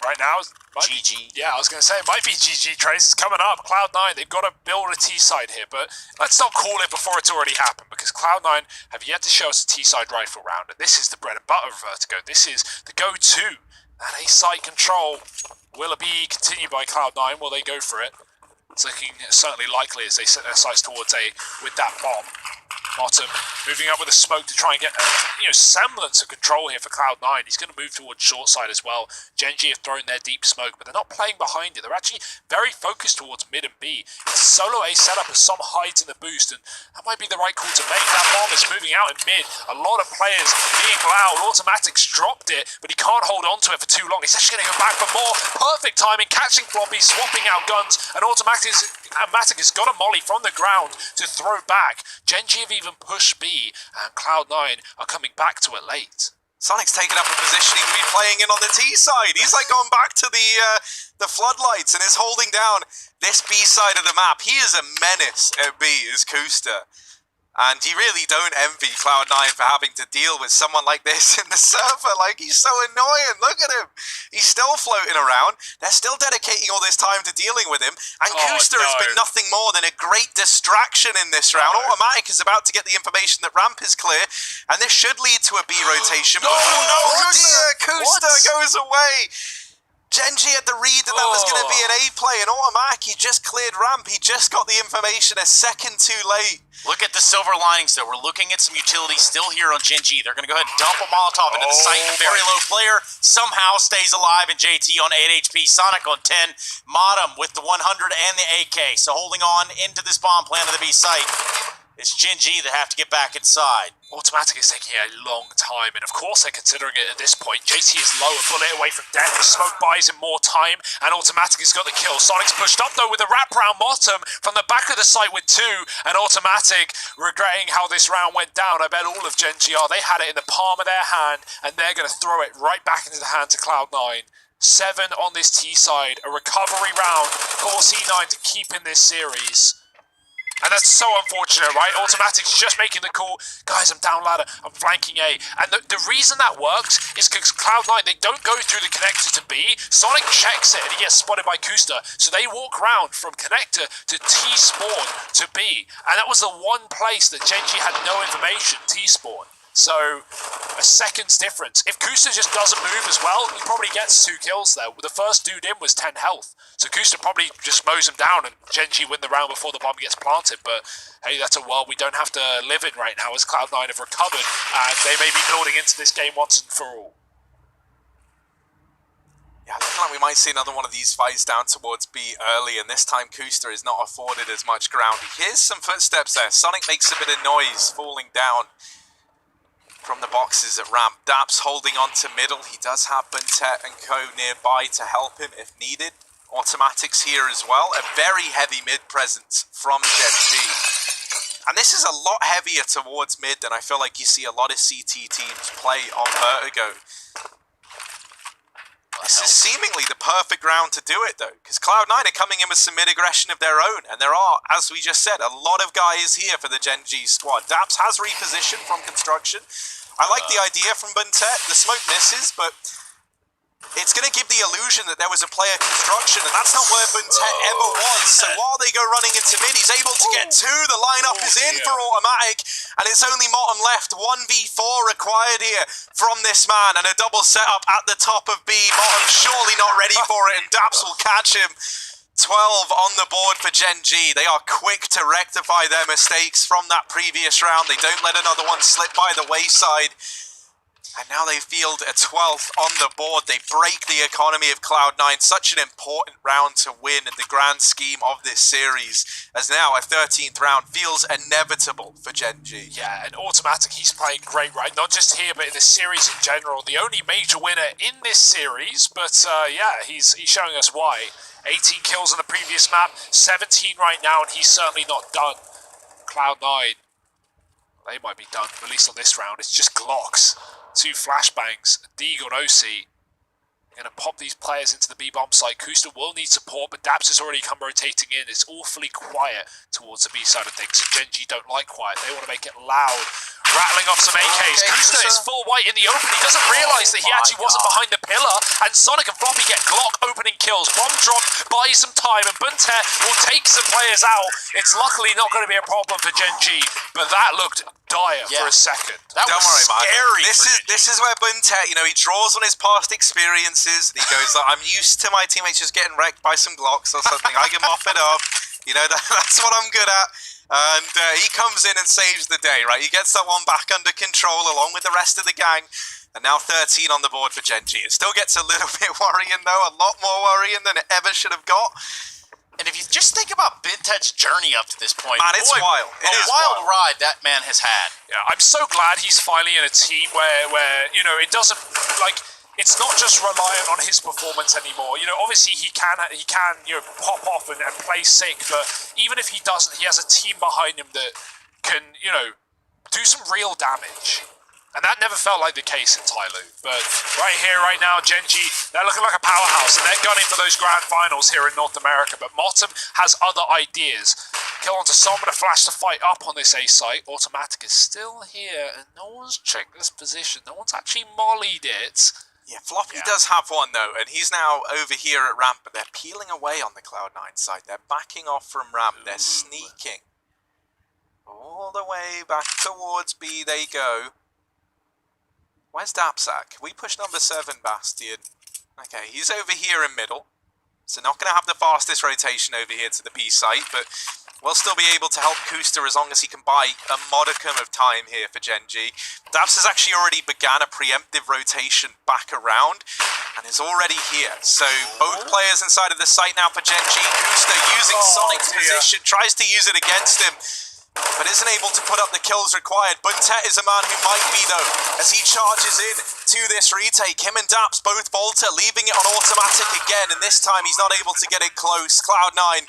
Right now, GG. Yeah, I was going to say, it might be GG, Trace. It's coming up. Cloud9, they've got to build a T-side here, but let's not call it before it's already happened, because Cloud9 have yet to show us a T-side rifle round, and this is the bread and butter of Vertigo. This is the go-to. And A-site control. Will it be continued by Cloud9? Will they go for it? It's looking certainly likely as they set their sights towards A with that bomb. Motem moving up with a smoke to try and get a semblance of control here for Cloud9. He's going to move towards short side as well. Genji have thrown their deep smoke, but they're not playing behind it. They're actually very focused towards mid and B. It's a solo A setup as some hides in the boost, and that might be the right call to make. That bomb is moving out in mid. A lot of players being loud. Automatics dropped it, but he can't hold on to it for too long. He's actually going to go back for more. Perfect timing, catching Floppy, swapping out guns, and Automatic has got a molly from the ground to throw back. Genji have even pushed B, and Cloud9 are coming back to it late. Sonic's taken up a position he would be playing in on the T side. He's like going back to the floodlights and is holding down this B side of the map. He is a menace at B, is Kusta. And you really don't envy Cloud9 for having to deal with someone like this in the server. Like, he's so annoying. Look at him. He's still floating around. They're still dedicating all this time to dealing with him. And Kusta has been nothing more than a great distraction in this round. Automatic is about to get the information that ramp is clear. And this should lead to a B rotation. Oh dear, Kusta goes away. Genji had the read that was going to be an A play, and Automatic, he just cleared ramp. He just got the information a second too late. Look at the silver linings, though. We're looking at some utility still here on Genji. They're going to go ahead and dump a Molotov into the site. Very low player somehow stays alive, and JT on 8 HP. Sonic on 10. Motem with the 100 and the AK. So holding on into this bomb plan of the B site. It's Genji that have to get back inside. Automatic is taking a long time, and of course they're considering it at this point. JT is low, a bullet away from death. The smoke buys him more time, and Automatic has got the kill. Sonic's pushed up, though, with a wraparound Motem from the back of the site with 2, and Automatic regretting how this round went down. I bet all of Genji are. They had it in the palm of their hand, and they're going to throw it right back into the hands of Cloud9. 7 on this T side, a recovery round for C9 to keep in this series. And that's so unfortunate, right? Automatic's just making the call. Guys, I'm down ladder. I'm flanking A. And the reason that works is because Cloud9, they don't go through the connector to B. Sonic checks it and he gets spotted by Kusta. So they walk around from connector to T-spawn to B. And that was the one place that Genji had no information, T-spawn. So, a second's difference. If Kusta just doesn't move as well, he probably gets 2 kills there. The first dude in was 10 health. So Kusta probably just mows him down and Genji win the round before the bomb gets planted. But, hey, that's a world we don't have to live in right now as Cloud9 have recovered. And they may be building into this game once and for all. Yeah, looking like we might see another one of these fights down towards B early, and this time Kusta is not afforded as much ground. He hears some footsteps there. Sonic makes a bit of noise falling down from the boxes at ramp. Daps holding on to middle. He does have Buntet and co nearby to help him if needed. Automatics here as well. A very heavy mid presence from Gen G. And this is a lot heavier towards mid than I feel like you see a lot of CT teams play on Vertigo. This is seemingly the perfect round to do it though, because Cloud9 are coming in with some mid aggression of their own, and there are, as we just said, a lot of guys here for the Gen G squad. Daps has repositioned from construction. I like the idea from Buntet. The smoke misses, but it's going to give the illusion that there was a player construction, and that's not where Buntet ever was. So while they go running into mid, he's able to get two. The lineup is in for automatic, and it's only Motem left. 1v4 required here from this man, and a double setup at the top of B. Motem surely not ready for it, and Daps will catch him. 12 on the board for Gen G. They are quick to rectify their mistakes from that previous round. They don't let another one slip by the wayside. And now they field a 12th on the board. They break the economy of Cloud9. Such an important round to win in the grand scheme of this series. As now a 13th round feels inevitable for Gen G. Yeah, and automatic, he's playing great, right? Not just here, but in this series in general. The only major winner in this series, but yeah, he's showing us why. 18 kills on the previous map, 17 right now, and he's certainly not done. Cloud9, they might be done, at least on this round. It's just Glocks. 2 flashbangs, Deagle and OC. Gonna pop these players into the B-bomb site. Kusta will need support, but Daps has already come rotating in. It's awfully quiet towards the B side of things, and Gen G don't like quiet. They want to make it loud. Rattling off some AKs. Kusta is full white in the open. He doesn't realise that he actually wasn't behind the pillar, and Sonic and Floppy get Glock opening kills. Bomb drop buys some time, and Buntet will take some players out. It's luckily not going to be a problem for Gen G, but that looked dire for a second. That Don't was worry, scary. This is where Buntet, you know, he draws on his past experiences. He goes, like, I'm used to my teammates just getting wrecked by some Glocks or something. I can mop it up. You know, that's what I'm good at. And he comes in and saves the day, right? He gets that one back under control along with the rest of the gang. And now 13 on the board for Gen G. It still gets a little bit worrying, though. A lot more worrying than it ever should have got. And if you just think about Buntet's journey up to this point, Man, it's wild. It is wild ride that man has had. Yeah, I'm so glad he's finally in a team where you know, it doesn't, like, it's not just reliant on his performance anymore. You know, obviously he can you know, pop off and play sick, but even if he doesn't, he has a team behind him that can, you know, do some real damage. And that never felt like the case in Tyloo. But right here, right now, Gen G, they're looking like a powerhouse, and they're gunning for those grand finals here in North America. But Motem has other ideas. Kill onto someone to flash the fight up on this A site. Automatic is still here, and no one's checked this position. No one's actually mollied it. Yeah, Floppy does have one, though, and he's now over here at ramp, but they're peeling away on the Cloud9 side. They're backing off from ramp. They're sneaking. All the way back towards B they go. Where's Dapsack? We push number 7, Bastion. Okay, he's over here in middle. So not going to have the fastest rotation over here to the B site, but we'll still be able to help Kusta as long as he can buy a modicum of time here for Gen G. Daps has actually already began a preemptive rotation back around and is already here. So both players inside of the site now for Gen G. Kusta using Sonic's position, tries to use it against him, but isn't able to put up the kills required. Buntet is a man who might be, though, as he charges in to this retake. Him and Daps both falter, leaving it on automatic again, and this time he's not able to get it close. Cloud9,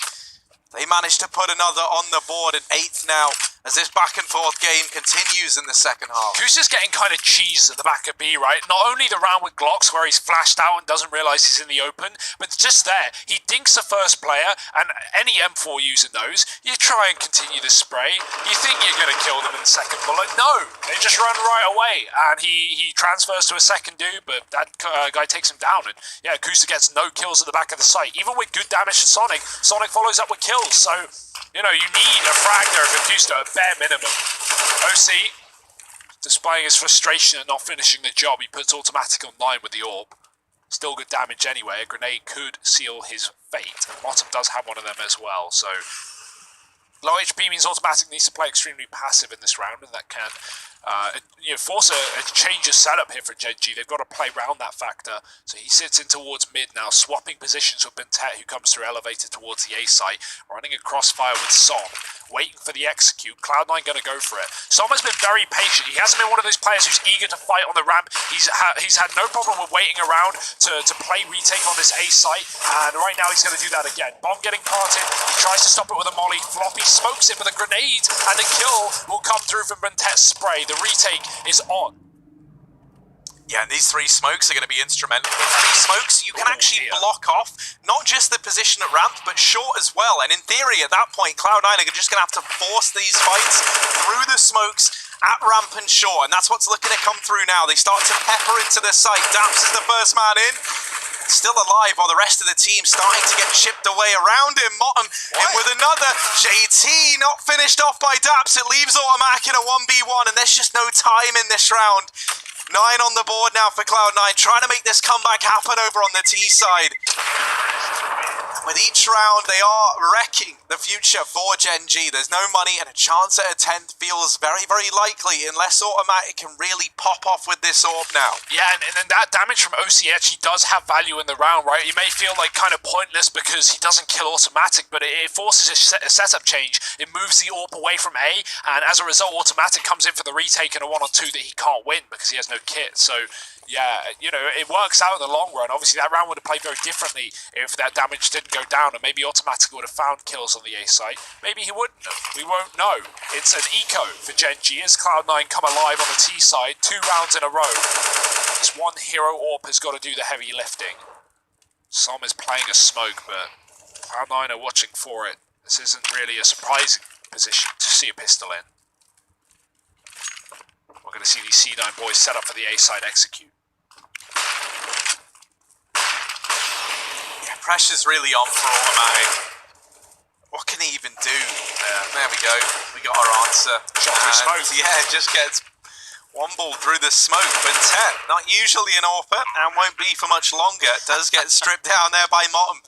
they managed to put another on the board, an 8th now, as this back and forth game continues in the second half. Kusta's getting kind of cheesed at the back of B, right? Not only the round with Glocks where he's flashed out and doesn't realise he's in the open, but just there, he dinks the first player, and any M4 using those, you try and continue the spray. You think you're going to kill them in the second bullet. No, they just run right away, and he transfers to a second dude, but that guy takes him down, and yeah, Kusta gets no kills at the back of the site. Even with good damage to Sonic, Sonic follows up with kills, so, you know, you need a frag there for Kusta, bare minimum. OC, displaying his frustration at not finishing the job, he puts automatic online with the orb. Still good damage anyway. A grenade could seal his fate. And Motem does have one of them as well, so Low HP means automatic needs to play extremely passive in this round, and that can force a change of setup here for Gen.G. They've got to play around that factor. So he sits in towards mid now, swapping positions with Bentet, who comes through elevated towards the A site, running a crossfire with Som, waiting for the execute. Cloud9 going to go for it. Som has been very patient. He hasn't been one of those players who's eager to fight on the ramp. He's had no problem with waiting around to play retake on this A site, and right now he's going to do that again. Bomb getting planted. He tries to stop it with a molly. Floppy smokes it with a grenade, and the kill will come through from Bentet's spray. The retake is on. Yeah, and these 3 smokes are going to be instrumental. With 3 smokes, you can actually block off not just the position at ramp, but short as well. And in theory, at that point, Cloud9 are just going to have to force these fights through the smokes at ramp and short. And that's what's looking to come through now. They start to pepper into the site. Daps is the first man in. Still alive while the rest of the team starting to get chipped away around him. Motten in with another. JT not finished off by Daps. It leaves Automatic in a 1v1, and there's just no time in this round. 9 on the board now for Cloud9, trying to make this comeback happen over on the T side. With each round, they are wrecking the future for Gen.G. There's no money, and a chance at a 10th feels very, very likely unless Automatic can really pop off with this orb now. Yeah, and then that damage from OC actually does have value in the round, right? It may feel like kind of pointless because he doesn't kill Automatic, but it forces a setup change. It moves the orb away from A, and as a result, Automatic comes in for the retake in a 1-on-2 that he can't win because he has no kit. So yeah, it works out in the long run. Obviously, that round would have played very differently if that damage didn't go down, and maybe Automatic would have found kills on the A site. Maybe he wouldn't have. We won't know. It's an eco for Gen.G as Cloud9 come alive on the T side, 2 rounds in a row. This one hero AWP has got to do the heavy lifting. Som is playing a smoke, but Cloud9 are watching for it. This isn't really a surprising position to see a pistol in. We're going to see these C9 boys set up for the A side execute. Pressure's really on for Automatic. What can he even do? There we go. We got our answer. Shot through smoke. Yeah, just gets one ball through the smoke. Bentet, not usually an AWPer, and won't be for much longer. Does get stripped down there by Motten.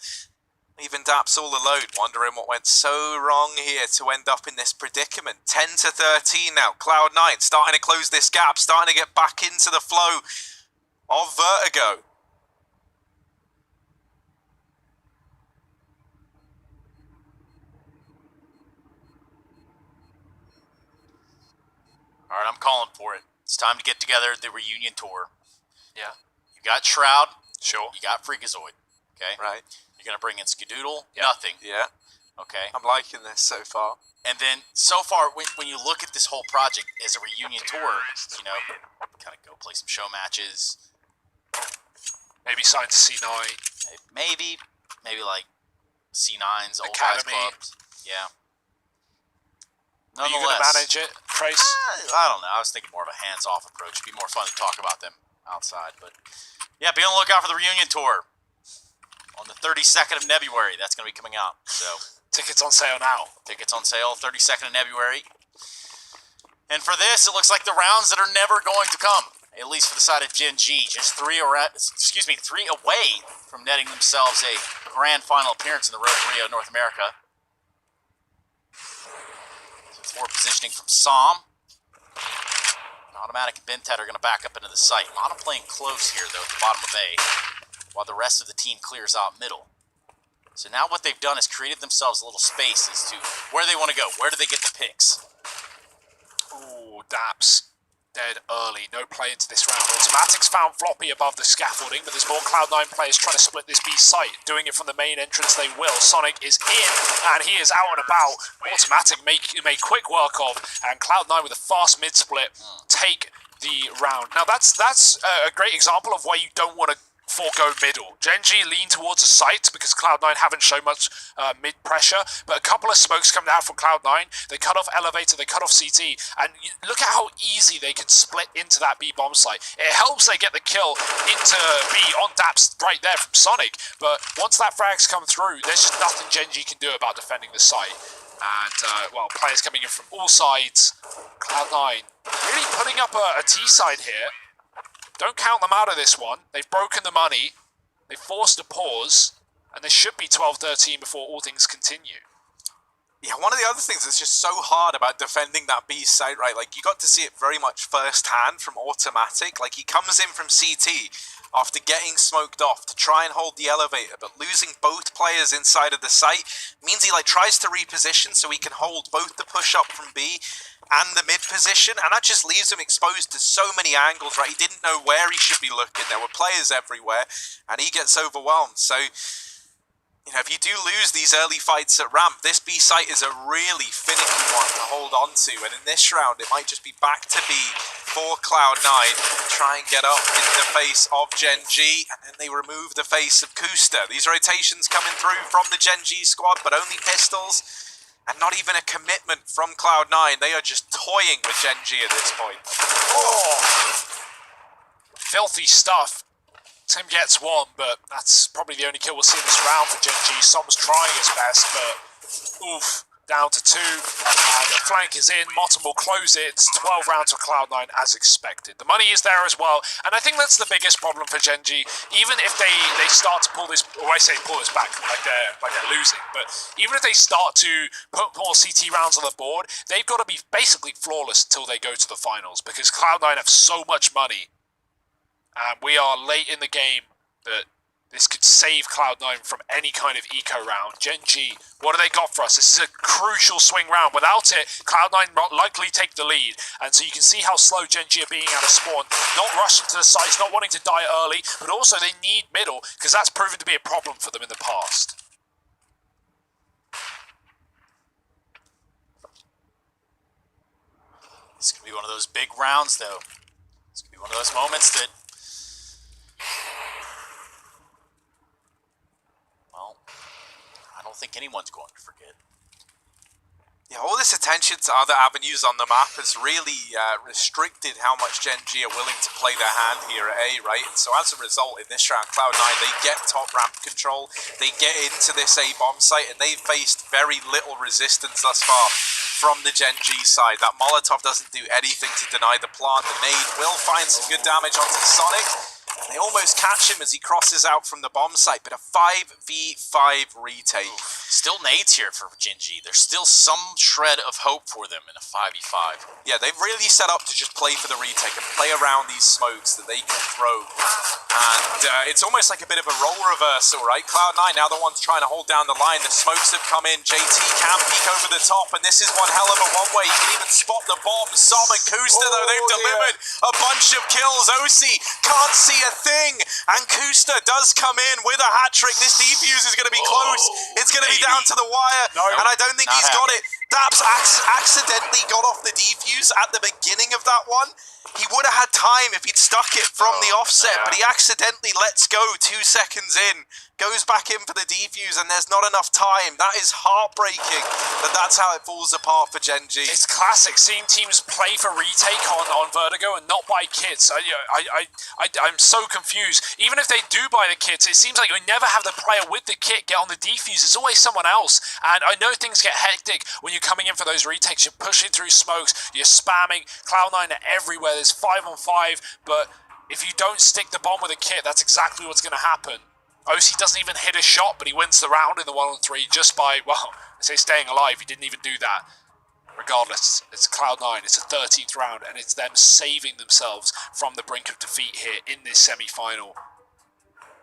Even Daps all alone, wondering what went so wrong here to end up in this predicament. 10-13 now. Cloud9 starting to close this gap, starting to get back into the flow of Vertigo. All right, I'm calling for it. It's time to get together the reunion tour. Yeah. You got Shroud. Sure. You got Freakazoid. Okay? Right. You're going to bring in Skadoodle. Yeah. Nothing. Yeah. Okay? I'm liking this so far. And then, so far, when you look at this whole project as a reunion tour, kind of go play some show matches. Maybe sign to C9. Maybe like C9's old guys clubs. Yeah. Are you going to manage it, Trace? I don't know. I was thinking more of a hands-off approach. It'd be more fun to talk about them outside. But yeah, be on the lookout for the reunion tour on the 32nd of February. That's going to be coming out. So tickets on sale now. Tickets on sale, 32nd of February. And for this, it looks like the rounds that are never going to come. At least for the side of Gen.G. Just 3 away from netting themselves a grand final appearance in the Road to Rio, North America. Forward positioning from Som. Automatic and Bentet are going to back up into the site. Motten playing close here, though, at the bottom of A, while the rest of the team clears out middle. So now what they've done is created themselves a little space as to where they want to go. Where do they get the picks? Ooh, Daps. Dead early. No play into this round. Automatic's found Floppy above the scaffolding, but there's more Cloud9 players trying to split this B site. Doing it from the main entrance, they will. Sonic is in, and he is out and about. Automatic made quick work of, and Cloud9 with a fast mid-split take the round. Now that's a great example of why you don't want to forego middle. Gen.G lean towards the site because Cloud9 haven't shown much mid pressure, but a couple of smokes come down from Cloud9. They cut off elevator, they cut off CT, and look at how easy they can split into that B bomb site. It helps they get the kill into B on Daps right there from Sonic, but once that frag's come through, there's just nothing Gen.G can do about defending the site. And, players coming in from all sides. Cloud9 really putting up a T side here. Don't count them out of this one. They've broken the money. They've forced a pause. And there should be 12-13 before all things continue. Yeah, one of the other things that's just so hard about defending that B site, right? Like, you got to see it very much firsthand from Automatic. Like, he comes in from CT after getting smoked off to try and hold the elevator, but losing both players inside of the site means he, like, tries to reposition so he can hold both the push-up from B and the mid position, and that just leaves him exposed to so many angles, right? He didn't know where he should be looking. There were players everywhere, and he gets overwhelmed. So, you know, if you do lose these early fights at ramp, this B site is a really finicky one to hold on to, and in this round, it might just be back to B for Cloud9, try and get up in the face of Gen G, and then they remove the face of Kusta. These rotations coming through from the Gen G squad, but only pistols, and not even a commitment from Cloud9. They are just toying with Gen G at this point. Oh, filthy stuff. Tim gets one, but that's probably the only kill we'll see in this round for Gen G. Som's trying his best, but oof, down to 2. And the flank is in. Motten will close it. It's 12 rounds for Cloud9 as expected. The money is there as well, and I think that's the biggest problem for Gen G. Even if they start to pull this, or I say pull this back like they're losing, but even if they start to put more CT rounds on the board, they've got to be basically flawless until they go to the finals, because Cloud9 have so much money. And we are late in the game that this could save Cloud9 from any kind of eco round. Gen G, what do they got for us? This is a crucial swing round. Without it, Cloud9 not likely take the lead. And so you can see how slow Gen G are being out of spawn. Not rushing to the sites, not wanting to die early, but also they need middle, because that's proven to be a problem for them in the past. This is going to be one of those big rounds, though. It's going to be one of those moments that, well, I don't think anyone's going to forget. Yeah, all this attention to other avenues on the map has really restricted how much Gen G are willing to play their hand here at A, right? And so as a result, in this round, Cloud9, they get top ramp control, they get into this A bomb site, and they've faced very little resistance thus far from the Gen G side. That Molotov doesn't do anything to deny the plant. The nade will find some good damage onto Sonic. They almost catch him as he crosses out from the bomb site, but a 5v5 retake. Still nades here for Gen G. There's still some shred of hope for them in a 5v5. Yeah, they've really set up to just play for the retake and play around these smokes that they can throw. And it's almost like a bit of a role reversal, right? Cloud9 now the ones trying to hold down the line. The smokes have come in. JT can peek over the top, and this is one hell of a one-way. You can even spot the bomb. Som and Kusta, though, they've delivered a bunch of kills. OC can't see a thing, and Kusta does come in with a hat-trick. This defuse is going to be close. It's going to be down to the wire, and I don't think he's got it. Daps accidentally got off the defuse at the beginning of that one. He would have had time if he'd stuck it from the offset, but he accidentally lets go 2 seconds in, goes back in for the defuse, and there's not enough time. That is heartbreaking, but that's how it falls apart for Gen G. It's classic, seeing teams play for retake on Vertigo and not buy kits. I'm so confused. Even if they do buy the kits, it seems like we never have the player with the kit get on the defuse. It's always someone else, and I know things get hectic when you're coming in for those retakes. You're pushing through smokes, you're spamming. Cloud9 are everywhere. There's 5-on-5, but if you don't stick the bomb with a kit, that's exactly what's going to happen. OC doesn't even hit a shot, but he wins the round in the 1-on-3 just by, well, I say staying alive. He didn't even do that. Regardless, it's Cloud9. It's a 13th round, and it's them saving themselves from the brink of defeat here in this semi-final.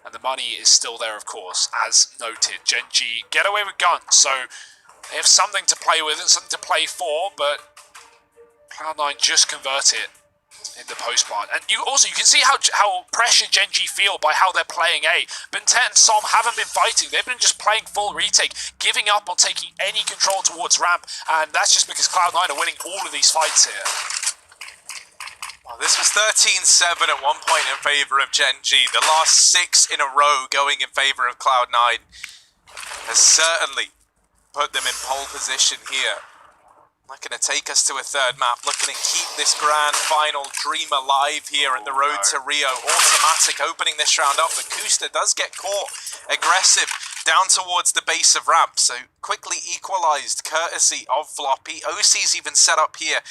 And the money is still there, of course, as noted. Gen G get away with guns, so they have something to play with and something to play for, but Cloud9 just convert it in the post-plant. And you can see how pressured Gen G feel by how they're playing A. Bentet and Som haven't been fighting. They've been just playing full retake, giving up on taking any control towards ramp, and that's just because Cloud9 are winning all of these fights here. Well, this was 13-7 at one point in favour of Gen G. The last 6 in a row going in favour of Cloud9 has certainly put them in pole position here. Looking to take us to a third map, looking to keep this grand final dream alive here at the road to Rio. Automatic opening this round up, but Kusta does get caught aggressive down towards the base of ramp, so quickly equalized courtesy of Floppy. OC's even set up here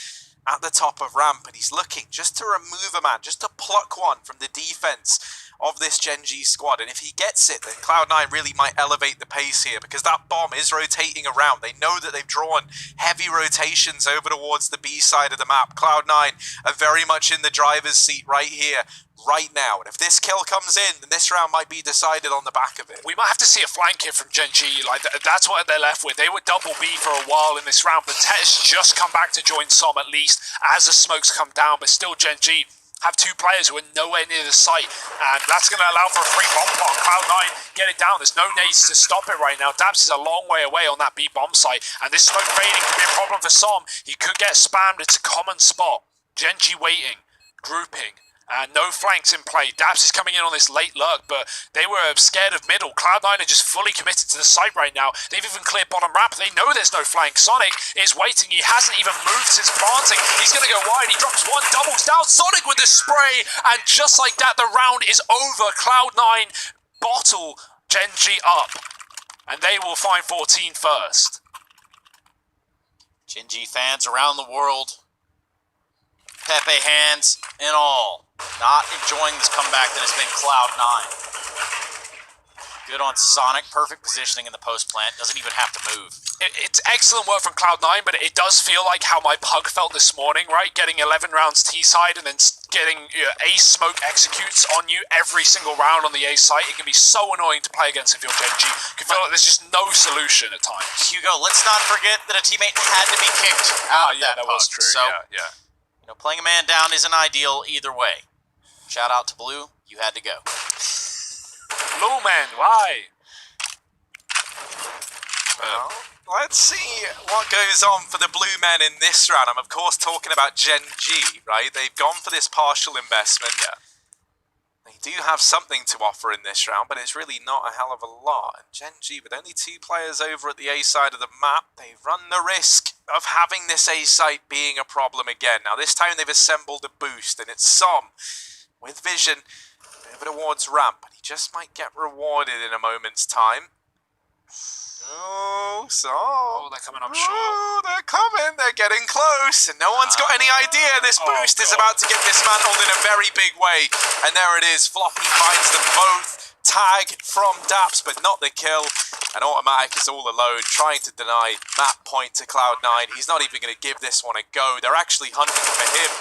at the top of ramp, and he's looking just to remove a man, just to pluck one from the defense of this Gen G squad. And if he gets it, then Cloud9 really might elevate the pace here, because that bomb is rotating around. They know that they've drawn heavy rotations over towards the B side of the map. Cloud9 are very much in the driver's seat right here, right now. And if this kill comes in, then this round might be decided on the back of it. We might have to see a flank here from Gen G. Like, that's what they're left with. They were double B for a while in this round, but Tet's just come back to join Som at least as the smokes come down. But still, Gen G have two players who are nowhere near the site, and that's going to allow for a free bomb plot. Cloud9 get it down. There's no nades to stop it right now. Daps is a long way away on that B bomb site, and this smoke fading could be a problem for Som. He could get spammed. It's a common spot. Gen G waiting, grouping, and no flanks in play. Daps is coming in on this late lurk, but they were scared of middle. Cloud9 are just fully committed to the site right now. They've even cleared bottom ramp. They know there's no flank. Sonic is waiting. He hasn't even moved since planting. He's going to go wide. He drops one, doubles down. Sonic with the spray, and just like that, the round is over. Cloud9 bottle Gen G up, and they will find 14 first. Gen G fans around the world, Pepe hands and all, not enjoying this comeback that has been Cloud9. Good on Sonic, perfect positioning in the post plant, doesn't even have to move. It's excellent work from Cloud9, but it does feel like how my pug felt this morning, right? Getting 11 rounds T-side and then getting ace smoke executes on you every single round on the A site. It can be so annoying to play against if you're Gen G. You can feel like there's just no solution at times. Hugo, let's not forget that a teammate had to be kicked out of that that pug. was true, So, yeah. you know, playing a man down isn't ideal either way. Shout out to Blue, you had to go. Blue man, why? Well, let's see what goes on for the blue men in this round. I'm of course talking about Gen G, right? They've gone for this partial investment. Yeah. They do have something to offer in this round, but it's really not a hell of a lot. And Gen G, with only two players over at the A side of the map, they run the risk of having this A site being a problem again. Now this time they've assembled a boost, and it's Som with vision over towards ramp, and he just might get rewarded in a moment's time. Oh, so... Oh, they're coming, I'm sure. Oh, they're coming. They're getting close. And no one's got any idea this boost is about to get dismantled in a very big way. And there it is. Floppy finds them both. Tag from Daps, but not the kill. And Automatic is all alone, trying to deny map point to Cloud9. He's not even going to give this one a go. They're actually hunting for him.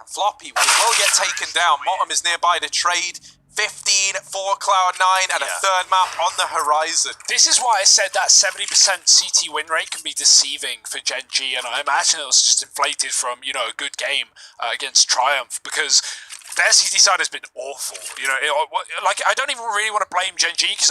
And Floppy will get taken down. Motem is nearby to trade. 15 for Cloud9 and a third map on the horizon. This is why I said that 70% CT win rate can be deceiving for Gen G, and I imagine it was just inflated from, you know, a good game against Triumph, because their CT side has been awful. You know, like, I don't even really want to blame Gen G, because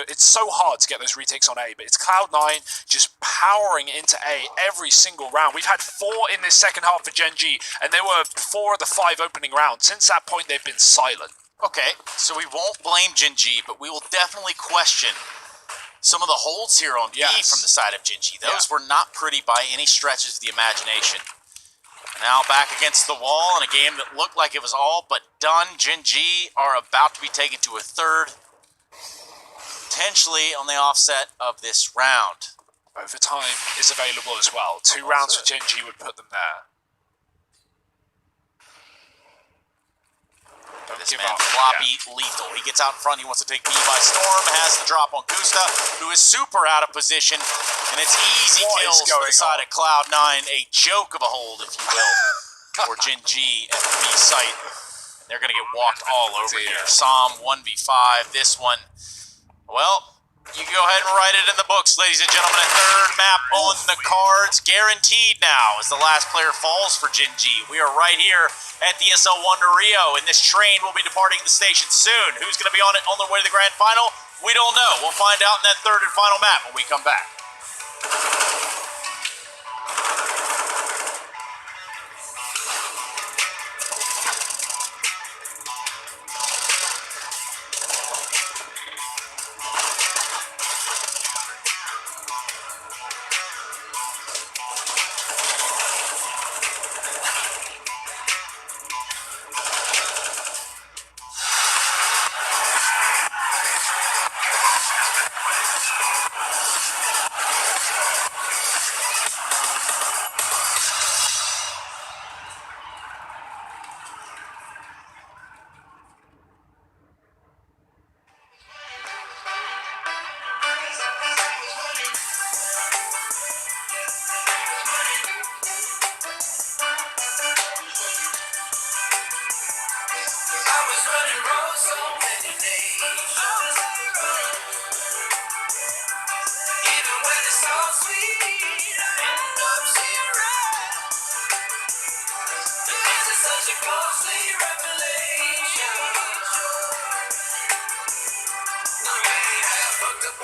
it's so hard to get those retakes on A, but it's Cloud9 just powering into A every single round. We've had 4 in this second half for Gen G, and there were 4 of the 5 opening rounds. Since that point, they've been silent. Okay, so we won't blame Gen G, but we will definitely question some of the holds here on B from the side of Gen G. Those were not pretty by any stretches of the imagination. Now back against the wall in a game that looked like it was all but done. Gen G are about to be taken to a third, potentially on the offset of this round. Overtime is available as well. 2 rounds for Gen G would put them there. This man, Floppy, lethal. He gets out in front, he wants to take B by storm, has the drop on Gusta, who is super out of position, and it's easy kills for the side of Cloud9. A joke of a hold, if you will, for Gen G at the B site. They're going to get walked all over here. Som 1v5, this one. Well, you can go ahead and write it in the books, ladies and gentlemen. A third map on the cards, guaranteed now, as the last player falls for Gen G. We are right here at the ESL Wonder Rio, and this train will be departing the station soon. Who's going to be on it on their way to the grand final? We don't know. We'll find out in that third and final map when we come back.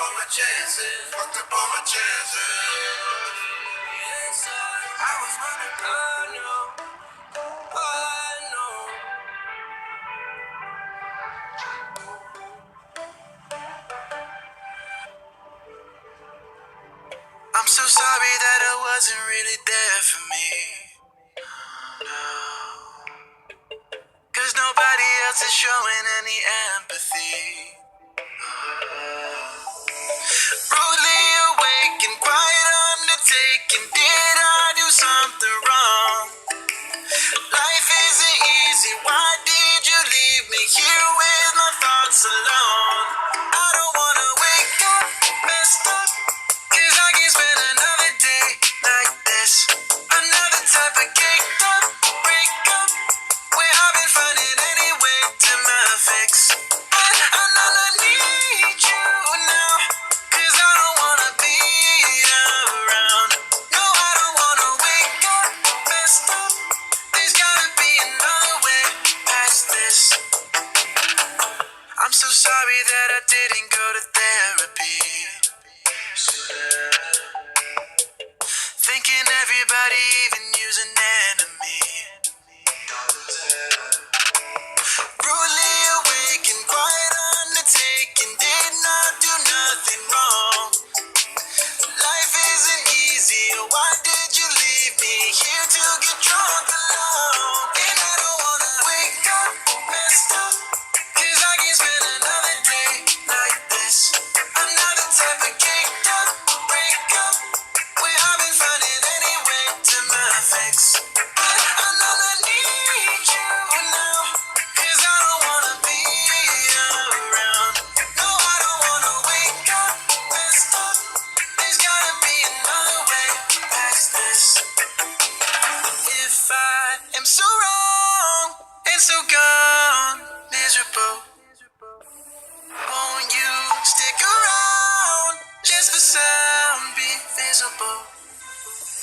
all my chances. Fucked up all my chances. I was running, I know. I'm so sorry that I wasn't really there for me. No. Cause nobody else is showing any empathy. Rudely awake and quite undertaken. Did I do something wrong? Life isn't easy. Why did you leave me here with my thoughts alone? I don't wanna wake up messed up, cause I can't spend another day like this. Another type of caked up breakup, where I've been finding any way to my fix. But I need you now, cause I don't wanna be around. No, I don't wanna wake up messed up. There's gotta be another way past this. I'm so sorry that I didn't go to therapy. Thinking everybody, even you's an enemy. Brutally awake and quite undertaken. Did not do nothing wrong. Life isn't easy. Why did you leave me here to get drunk alone? And I don't wanna wake up messed up, cause I can't spend another day like this. Another type of caked up breakup, where I've been finding any way to my fix. But I need you now, cause I don't wanna be around. No, I don't wanna wake up messed up. There's gotta be another way past this. If I am so wrong and so gone, miserable, won't you stick around just for some be visible?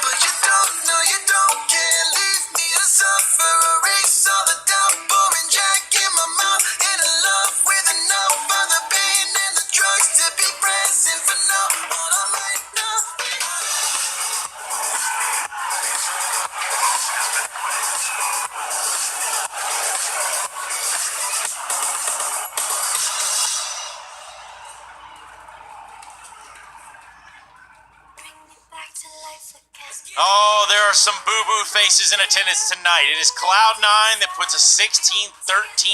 But you don't, no you don't, can't leave me to suffer. Erase all the doubt, pouring Jack in my mouth. In a love with enough of the pain and the drugs to be present for now. All I might know. Oh, there are some boo-boo faces in attendance tonight. It is Cloud9 that puts a 16-13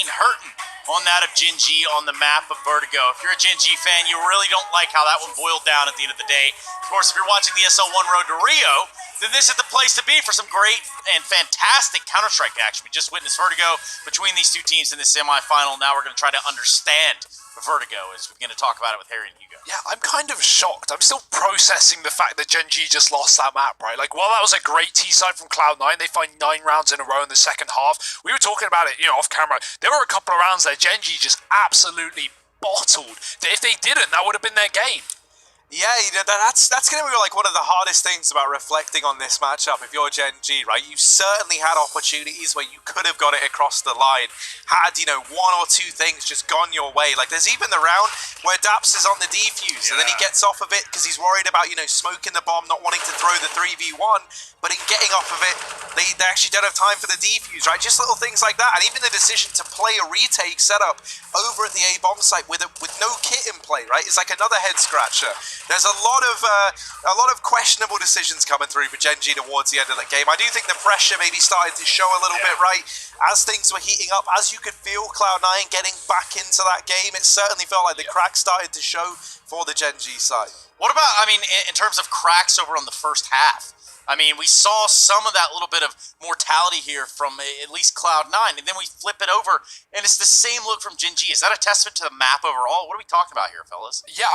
hurting on that of Gen G on the map of Vertigo. If you're a Gen G fan, you really don't like how that one boiled down at the end of the day. Of course, if you're watching the ESL 1 Road to Rio, then this is the place to be for some great and fantastic Counter-Strike action. We just witnessed Vertigo between these two teams in the semifinal. Now we're going to try to understand Vertigo as we're going to talk about it with Harry and Hugo. Yeah, I'm kind of shocked. I'm still processing the fact that Gen G just lost that map, right? Like, while that was a great T-side from Cloud9, they find 9 rounds in a row in the second half. We were talking about it, off camera. There were a couple of rounds there Gen G just absolutely bottled. If they didn't, that would have been their game. Yeah, that's going to be like one of the hardest things about reflecting on this matchup. If you're Gen G, right, you certainly had opportunities where you could have got it across the line. Had, 1 or 2 things just gone your way. Like, there's even the round where Daps is on the defuse, and then he gets off of it because he's worried about, smoking the bomb, not wanting to throw the 3v1. But in getting off of it, they actually don't have time for the defuse, right? Just little things like that. And even the decision to play a retake setup over at the A-bomb site with no kit in play, right? It's like another head scratcher. There's a lot of questionable decisions coming through for Gen G towards the end of the game. I do think the pressure maybe started to show a little bit, right? As things were heating up, as you could feel Cloud9 getting back into that game, it certainly felt like the cracks started to show for the Gen G side. What about, in terms of cracks over on the first half? We saw some of that little bit of mortality here from at least Cloud9, and then we flip it over, and it's the same look from Gen G. Is that a testament to the map overall? What are we talking about here, fellas? Yeah,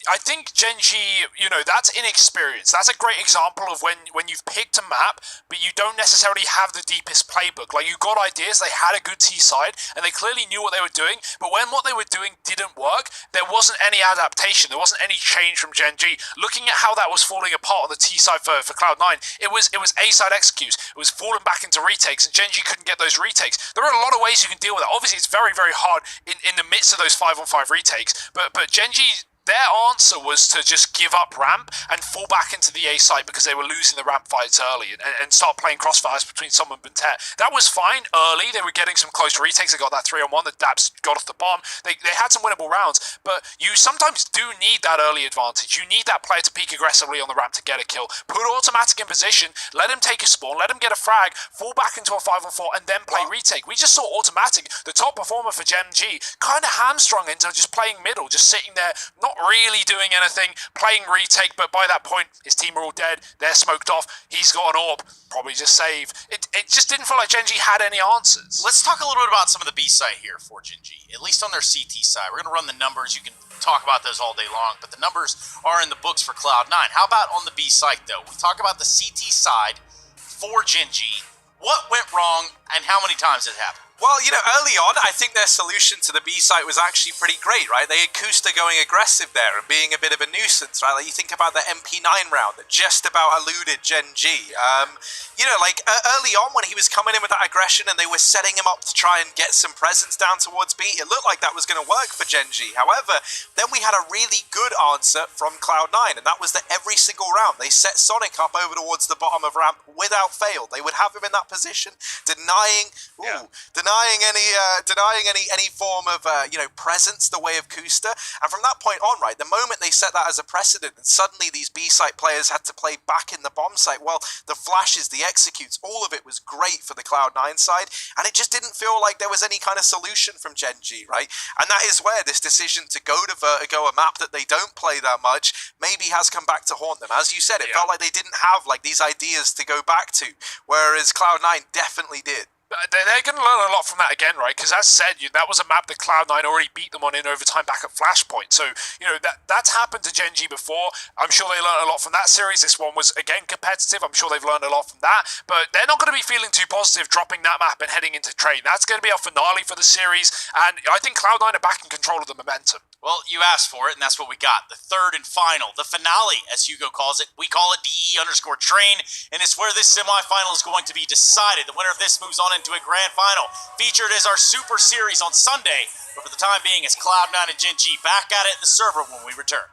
I think Gen G, that's inexperience. That's a great example of when you've picked a map, but you don't necessarily have the deepest playbook. Like, you got ideas, they had a good T-side, and they clearly knew what they were doing, but when what they were doing didn't work, there wasn't any adaptation, there wasn't any change from Gen G. Looking at how that was falling apart on the T-side for Cloud9, it was A-side executes. It was falling back into retakes, and Gen G couldn't get those retakes. There are a lot of ways you can deal with it. Obviously, it's very, very hard in the midst of those 5-on-5 retakes, but Gen G Their answer was to just give up ramp and fall back into the A site because they were losing the ramp fights early and start playing crossfires between someone and Bentet. That was fine early. They were getting some close retakes. They got that 3-on-1 that Daps got off the bomb. They had some winnable rounds, but you sometimes do need that early advantage. You need that player to peek aggressively on the ramp to get a kill. Put automatic in position, let him take a spawn, let him get a frag, fall back into a 5-on-4, and then play retake. We just saw automatic, the top performer for Gen G, kind of hamstrung into just playing middle, just sitting there, not really doing anything, playing retake, but by that point, his team are all dead, they're smoked off, he's got an orb, probably just save. It just didn't feel like Gen G had any answers. Let's talk a little bit about some of the B side here for Gen G, at least on their CT side. We're going to run the numbers. You can talk about those all day long, but the numbers are in the books for Cloud9. How about on the B side, though? We talk about the CT side for Gen G. What went wrong, and how many times did it happen? Well, you know, early on, I think their solution to the B site was actually pretty great, right? They had Kusta going aggressive there and being a bit of a nuisance, right? Like, you think about the MP9 round that just about eluded Gen G. You know, like, early on when he was coming in with that aggression and they were setting him up to try and get some presence down towards B, it looked like that was going to work for Gen G. However, then we had a really good answer from Cloud9, and that was that every single round they set Sonic up over towards the bottom of ramp without fail. They would have him in that position, denying any form of you know, presence the way of Kusta. And from that point on, right, the moment they set that as a precedent, and suddenly these B site players had to play back in the bomb site, well, the flashes, the executes, all of it was great for the Cloud9 side, and it just didn't feel like there was any kind of solution from Gen G, right? And that is where this decision to go to Vertigo, a map that they don't play that much, maybe has come back to haunt them. As you said, it felt like they didn't have like these ideas to go back to, whereas Cloud9 definitely did. They're going to learn a lot from that again, right? Because as said, that was a map that Cloud9 already beat them on in overtime back at Flashpoint. So, you know, that's happened to Gen G before. I'm sure they learned a lot from that series. This one was, again, competitive. I'm sure they've learned a lot from that. But they're not going to be feeling too positive dropping that map and heading into Train. That's going to be our finale for the series. And I think Cloud9 are back in control of the momentum. Well, you asked for it, and that's what we got. The third and final, the finale, as Hugo calls it. We call it DE_Train, and it's where this semifinal is going to be decided. The winner of this moves on into a grand final, featured as our Super Series on Sunday. But for the time being, it's Cloud9 and Gen G back at it in the server when we return.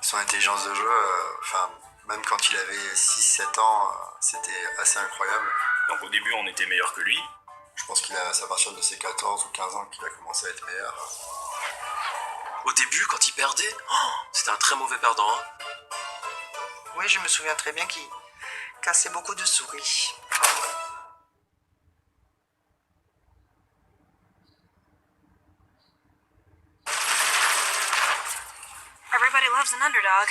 Son intelligence de jeu, même quand il avait 6-7 ans, c'était assez incroyable. Donc au début, on était meilleur que lui. Je pense qu'il a, c'est à partir de ses 14 ou 15 ans qu'il a commencé à être meilleur. Au début, quand il perdait, c'était un très mauvais perdant. Hein. Oui, je me souviens très bien qu'il cassait beaucoup de souris. Everybody loves an underdog.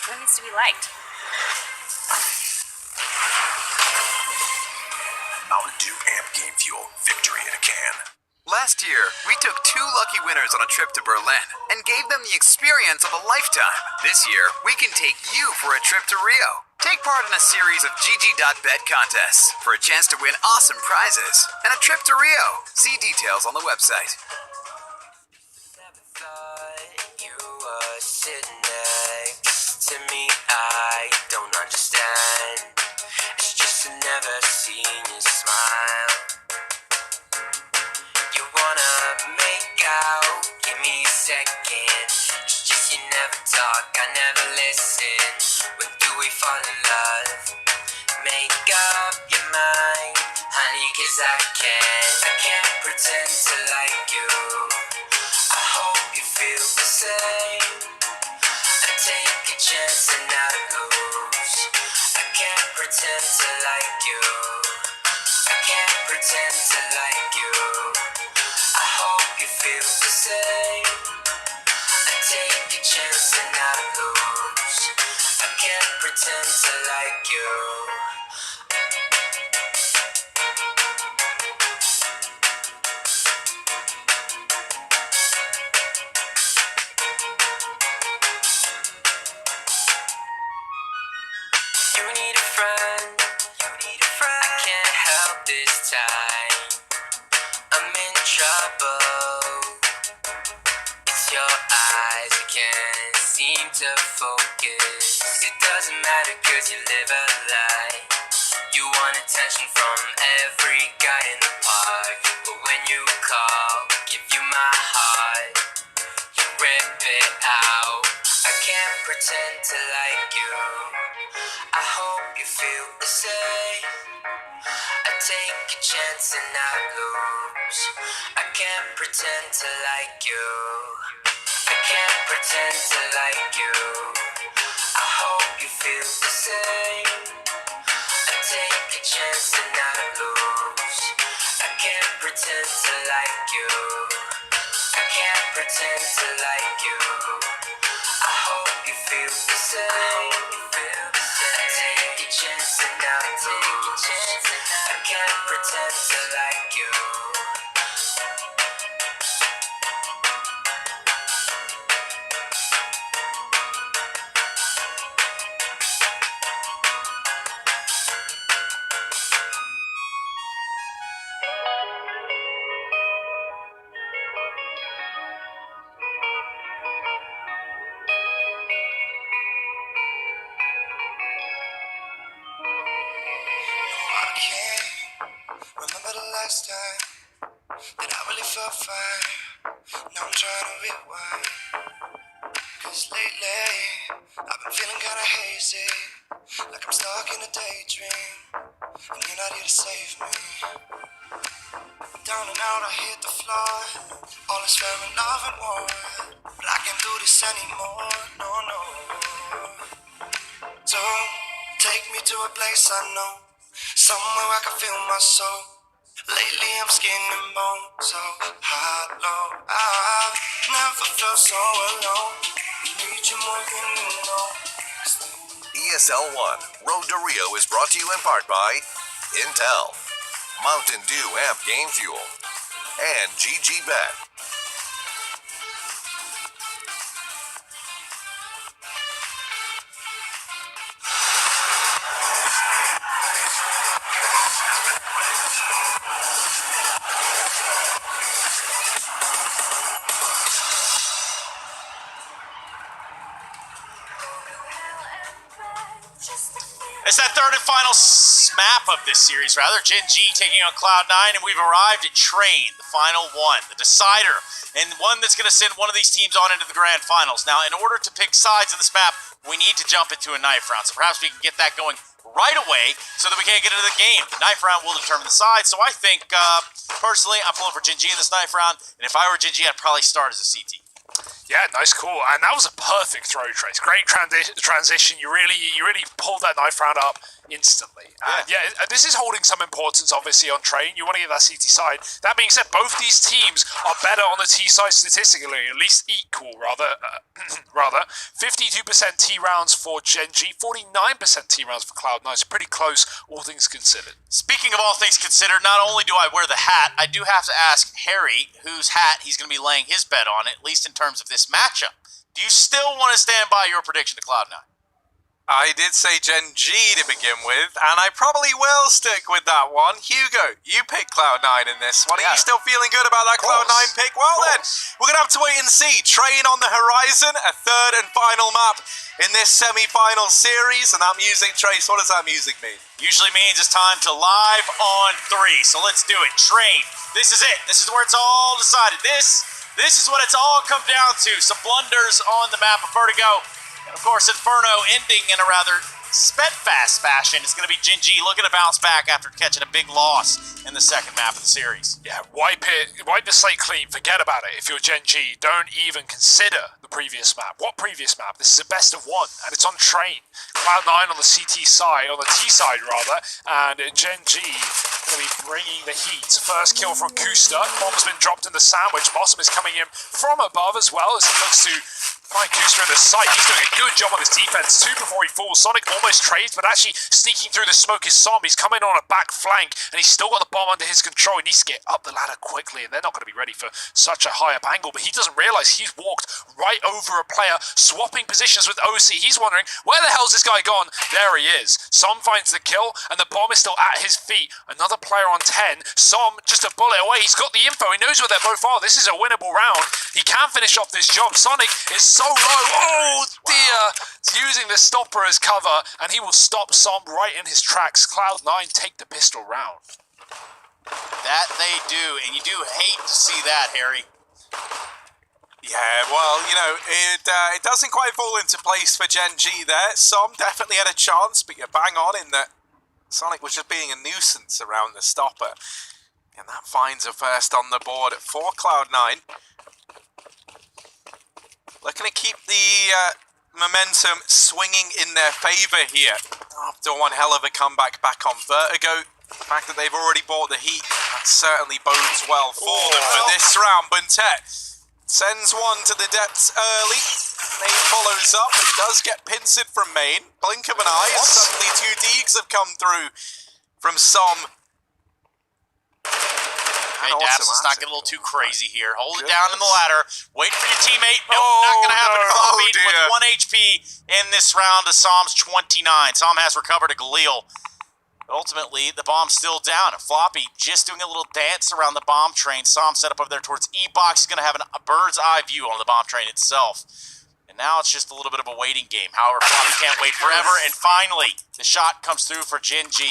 Who needs to be liked? Mountain Dew Amp Game Fuel. Victory in a can. Last year, we took 2 lucky winners on a trip to Berlin and gave them the experience of a lifetime. This year, we can take you for a trip to Rio. Take part in a series of GG.bet contests for a chance to win awesome prizes and a trip to Rio. See details on the website. You were sitting next to me, I don't understand. It's just I've never seen you smile. You wanna make out, give me second. It's just you never talk, I never listen. When do we fall in love? Make up your mind, honey, cause I can't pretend to like you. I hope you feel the same. I take a chance and not lose. I can't pretend to like you. I can't pretend to like you. I hope you feel the same. I take a chance and not lose. I can't pretend to like you. You need a friend. I can't help this time. I'm in trouble. It's your eyes, I can't seem to focus. It doesn't matter cause you live a lie. You want attention from every guy in the park, but when you call, give you my heart, you rip it out. I can't pretend to like you. I hope you feel the same. I take a chance and not lose. I can't pretend to like you. I can't pretend to like you. I hope you feel the same. I take a chance and not lose. I can't pretend to like you. I can't pretend to like you. I hope you feel the same. I take a chance and not lose. I can't pretend to like you. I can't remember the last time that I really felt fine. Now I'm trying to rewind. Cause lately I've been feeling kinda hazy, like I'm stuck in a daydream, and you're not here to save me. Down and out, I hit the floor. All is fair in love and war, but I can't do this anymore. No, no. So take me to a place I know, somewhere I can feel my soul. Lately I'm skin and bone, so hollow. I've never felt so alone. Need you more than you know. ESL 1 Road to Rio is brought to you in part by Intel, Mountain Dew Amp Game Fuel, and GG Bet. It's that third and final map of this series, rather. Gen G taking on Cloud9, and we've arrived at Train, the final one, the decider, and one that's going to send one of these teams on into the grand finals. Now, in order to pick sides in this map, we need to jump into a knife round, so perhaps we can get that going right away so that we can't get into the game. The knife round will determine the side, so I think, personally, I'm pulling for Gen G in this knife round, and if I were Gen G, I'd probably start as a CT. Yeah, nice call, and that was a perfect throw, Trace. Great transition. You really pulled that knife round up instantly. And this is holding some importance, obviously, on Train. You want to get that CT side. That being said, both these teams are better on the T side statistically, at least equal, rather. 52% T rounds for Gen G, 49% T rounds for Cloud9. It's pretty close, all things considered. Speaking of all things considered, not only do I wear the hat, I do have to ask Harry whose hat he's going to be laying his bet on, at least in terms of this matchup. Do you still want to stand by your prediction to Cloud9? I did say Gen G to begin with, and I probably will stick with that one. Hugo, you picked Cloud9 in this one. Are you still feeling good about that Cloud9 pick? Well then, we're going to have to wait and see. Train on the horizon, a third and final map in this semi-final series. And that music, Trace, what does that music mean? Usually means it's time to live on 3. So let's do it. Train. This is it. This is where it's all decided. This This is what it's all come down to. Some blunders on the map of Vertigo. And of course, Inferno ending in a rather sped-fast fashion. It's going to be Gen.G looking to bounce back after catching a big loss in the second map of the series. Yeah, wipe the slate clean, forget about it. If you're Gen.G, don't even consider the previous map. What previous map? This is a best of one, and it's on train. Cloud9 on the CT side, on the T side rather, and Gen.G going to be bringing the heat. First kill from Kusta. Bomb's been dropped in the sandwich. Blossom is coming in from above as well as he looks to find Kusta in the sight. He's doing a good job on his defense too before he falls. Sonic almost trades, but actually sneaking through the smoke is Som. He's coming on a back flank, and he's still got the bomb under his control. He needs to get up the ladder quickly, and they're not going to be ready for such a high up angle, but he doesn't realise he's walked right over a player, swapping positions with OC. He's wondering, where the hell's this guy gone? There he is. Som finds the kill, and the bomb is still at his feet. Another player on 10. Som just a bullet away. He's got the info. He knows where they both are. This is a winnable round. He can finish off this job. Sonic is so low. Oh dear. He's using the stopper as cover, and he will stop Som right in his tracks. Cloud9 take the pistol round. That they do, and you do hate to see that, Harry. Yeah, well, you know, it doesn't quite fall into place for Gen.G there. Som definitely had a chance, but you're bang on in that Sonic was just being a nuisance around the stopper. And that finds a first on the board for Cloud9. Looking to keep the momentum swinging in their favour here. After one hell of a comeback back on Vertigo. The fact that they've already bought the heat, that certainly bodes well for them for this round. Buntet sends one to the depths early. Main follows up, and he does get pincered from Main. Blink of an eye, suddenly two Deegs have come through from Som. Hey, Daps, let's not get a little too crazy here. Hold it down in the ladder. Wait for your teammate. Nope, not going to happen. Floppy with 1 HP in this round to Som's 29. Som has recovered a Galil. Ultimately, the bomb's still down. And Floppy just doing a little dance around the bomb train. Som set up over there towards E-Box. He's going to have a bird's eye view on the bomb train itself. And now it's just a little bit of a waiting game. However, Floppy can't wait forever. And finally, the shot comes through for Gen.G.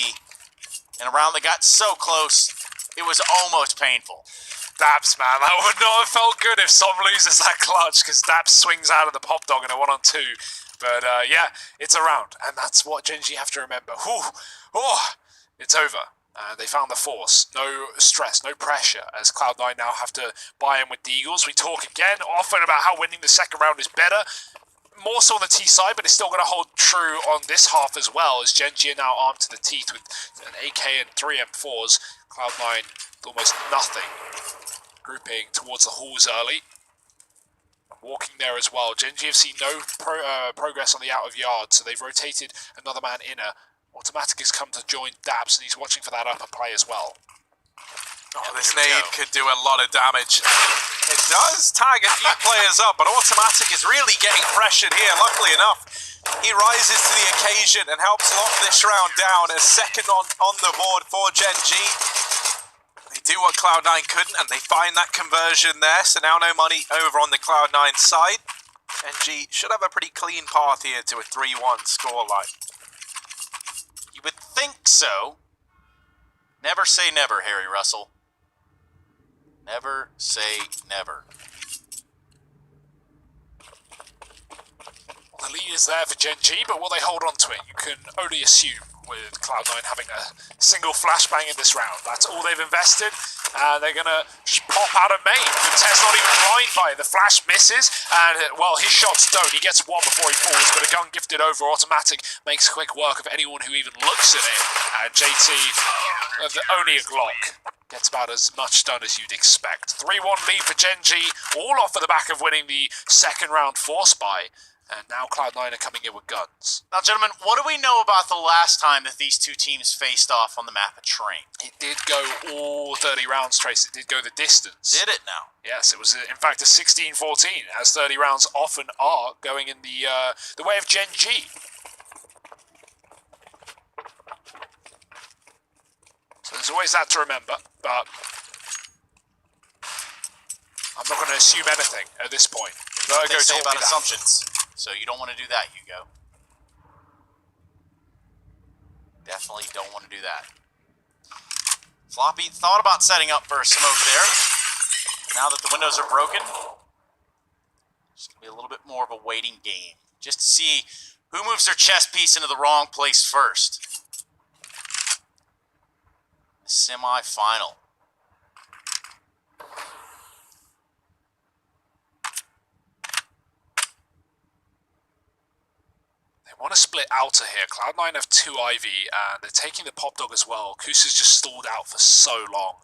And a round that got so close, it was almost painful. Daps, man, that would not have felt good if Som loses that clutch, because Daps swings out of the pop dog in a 1-on-2. But yeah, it's a round, and that's what Gen.G have to remember. Whew. Oh, it's over. They found the force. No stress, no pressure, as Cloud9 now have to buy in with the Eagles. We talk again often about how winning the second round is better. More so on the T side, but it's still going to hold true on this half as well, as Gen.G are now armed to the teeth with an AK and 3 M4s. Cloud9 with almost nothing. Grouping towards the halls early. Walking there as well. Gen.G have seen no progress on the out of yard, so they've rotated another man inner. Automatic has come to join Daps, and he's watching for that upper play as well. Oh, this nade could do a lot of damage. It does tag a few players up, but Automatic is really getting pressured here, luckily enough. He rises to the occasion and helps lock this round down. A second on the board for Gen.G. They do what Cloud9 couldn't, and they find that conversion there, so now no money over on the Cloud9 side. Gen.G should have a pretty clean path here to a 3-1 scoreline. You would think so. Never say never, Harry Russell. Never say never. Well, the lead is there for Gen.G, but will they hold on to it? You can only assume, with Cloud9 having a single flashbang in this round. That's all they've invested, and they're going to pop out of Main. Test not even blind by it. The flash misses, and, well, his shots don't. He gets one before he falls, but a gun gifted over. Automatic makes quick work of anyone who even looks at it. And JT, only a Glock, gets about as much done as you'd expect. 3-1 lead for Gen.G, all off of the back of winning the second round force buy. And now Cloud9 are coming in with guns. Now, gentlemen, what do we know about the last time that these two teams faced off on the map of Train? It did go all 30 rounds, Trace. It did go the distance. Did it now? Yes, it was, in fact, a 16-14, as 30 rounds often are, going in the way of Gen.G. So there's always that to remember, but I'm not going to assume anything at this point. What they say about assumptions. So you don't want to do that, Hugo. Definitely don't want to do that. Floppy thought about setting up for a smoke there. now that the windows are broken, it's going to be a little bit more of a waiting game. Just to see who moves their chess piece into the wrong place first. Semi-final. They want to split outer here. Cloud9 have 2 Ivy, and they're taking the Pop Dog as well. Kusa's just stalled out for so long.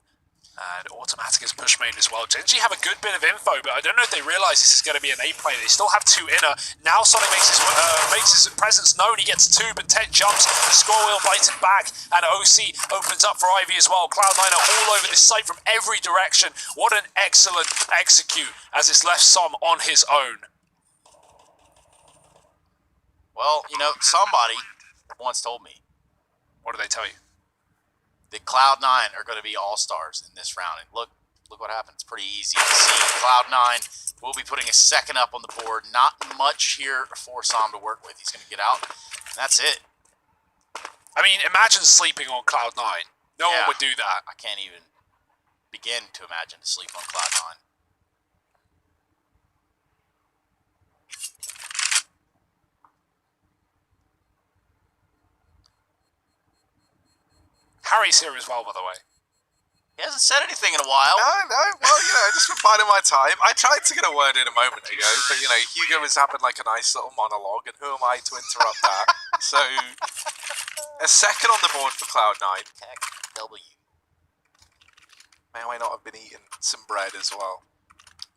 And Automatic is push main as well. Gen.G have a good bit of info, but I don't know if they realise this is going to be an A play. They still have 2 inner. Now Sonic makes his presence known. He gets 2, but Ted jumps. The score wheel bites him back, and OC opens up for Ivy as well. Cloud9 are all over this site from every direction. What an excellent execute as it's left Som on his own. Well, you know, somebody once told me. What did they tell you? That Cloud9 are going to be all-stars in this round. And look what happened. It's pretty easy to see. Cloud9 will be putting a second up on the board. Not much here for Som to work with. He's going to get out, and that's it. I mean, imagine sleeping on Cloud9. No one would do that. I can't even begin to imagine to sleep on Cloud9. Harry's here as well, by the way. He hasn't said anything in a while. No. Well, you know, just for biding my time. I tried to get a word in a moment ago, but, you know, Hugo was having like a nice little monologue, and who am I to interrupt that? So, a second on the board for Cloud9. W. May I not have been eating some bread as well?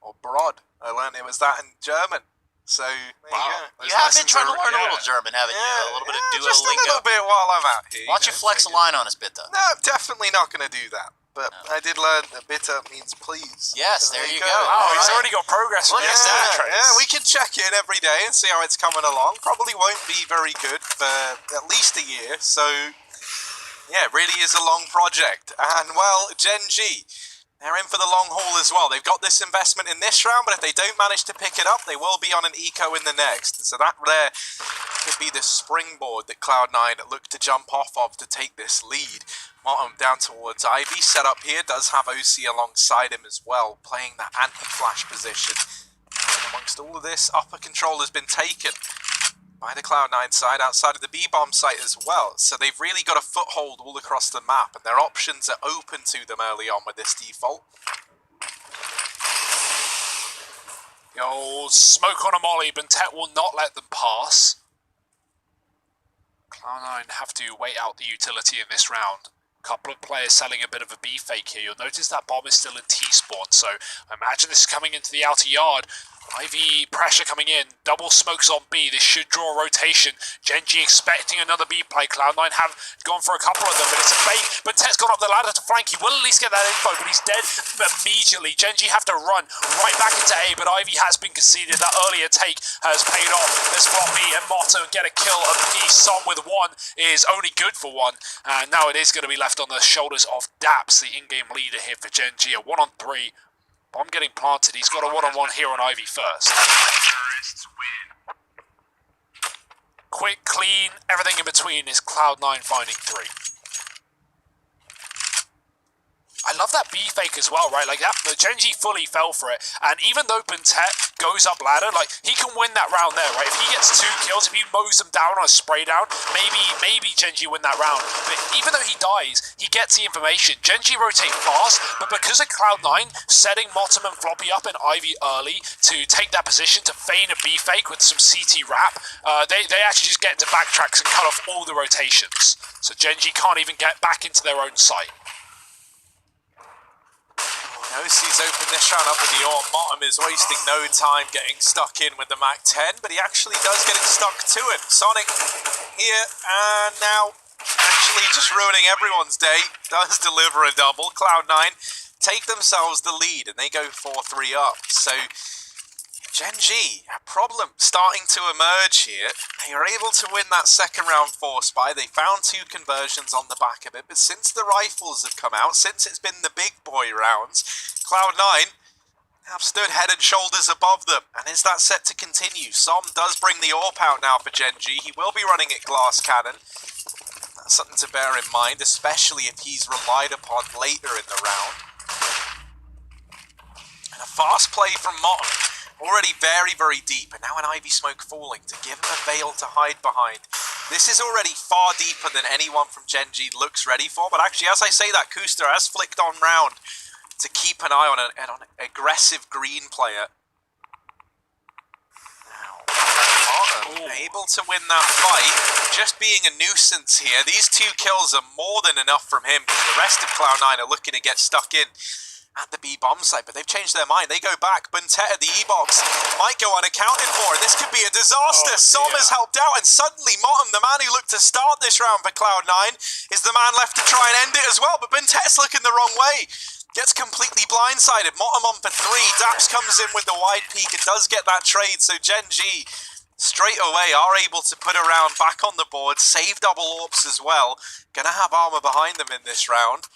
Or brod. I learned it was that in German. So, there you go. You have been trying to learn a little German, haven't you? A little bit of Duolingo. Just a little bit while I'm out here. Why don't you flex a line on us, Bitta? No, definitely not going to do that. But I did learn that Bitta means please. Yes, there you go. Oh, he's already got progress. Look at that. Yeah, we can check in every day and see how it's coming along. Probably won't be very good for at least a year. So, yeah, it really is a long project. And, well, Gen.G, they're in for the long haul as well. They've got this investment in this round, but if they don't manage to pick it up, they will be on an eco in the next. And so that there could be the springboard that Cloud9 look to jump off of to take this lead. Motem down towards Ivy. Set up here, does have OC alongside him as well, playing that anti-flash position. And amongst all of this, upper control has been taken by the Cloud9 side, outside of the B-bomb site as well. So they've really got a foothold all across the map, and their options are open to them early on with this default. Yo, smoke on a molly, Bentet will not let them pass. Cloud9 have to wait out the utility in this round. Couple of players selling a bit of a B fake here. You'll notice that bomb is still in T-spawn, so I imagine this is coming into the outer yard. Ivy pressure coming in, double smokes on B. This should draw a rotation. Gen.G expecting another B play. Cloud9 have gone for a couple of them, but it's a fake. But Tet's gone up the ladder to flank. He will at least get that info, but he's dead immediately. Gen.G have to run right back into A, but Ivy has been conceded. That earlier take has paid off as Floppy and Motto get a kill apiece. Som with 1 is only good for 1, and now it is going to be left on the shoulders of Daps, the in-game leader here for Gen.G. A 1-on-3. Bomb getting planted. He's got a 1-on-1 here on Ivy first. Quick, clean, everything in between is Cloud9 finding 3. I love that B fake as well, right? Like that, Gen.G fully fell for it, and even though Bentet goes up ladder, like he can win that round there, right? If he gets 2 kills, if he mows them down on a spray down, maybe Gen.G win that round. But even though he dies, he gets the information. Gen.G rotate fast, but because of Cloud9 setting Motem and Floppy up in Ivy early to take that position to feign a B fake with some CT wrap, they actually just get into backtracks and cut off all the rotations. So Gen.G can't even get back into their own site. OC's opened this round up with the AWP. Motem is wasting no time getting stuck in with the MAC-10, but he actually does get it stuck to him. Sonic here, and now actually just ruining everyone's day, does deliver a double. Cloud9 take themselves the lead, and they go 4-3 up. So Gen.G, a problem starting to emerge here. They are able to win that second round force buy. They found 2 conversions on the back of it, but since the rifles have come out, since it's been the big boy rounds, Cloud9 have stood head and shoulders above them. And is that set to continue? Som does bring the AWP out now for Gen.G. He will be running at glass cannon. That's something to bear in mind, especially if he's relied upon later in the round. Fast play from Motten. Already very, very deep. And now an Ivy Smoke falling to give him a veil to hide behind. This is already far deeper than anyone from Gen G looks ready for. But actually, as I say that, Kuster has flicked on round to keep an eye on an aggressive green player. Now, able to win that fight. Just being a nuisance here. These 2 kills are more than enough from him because the rest of Cloud9 are looking to get stuck in at the B bomb site, but they've changed their mind. They go back. Buntet at the E-box might go unaccounted for. This could be a disaster. Som has helped out, and suddenly Motten, the man who looked to start this round for Cloud9, is the man left to try and end it as well, but Buntet's looking the wrong way. Gets completely blindsided. Motten on for 3. Daps comes in with the wide peak and does get that trade, so Gen G straight away are able to put a round back on the board, save double AWPs as well. Gonna have armor behind them in this round.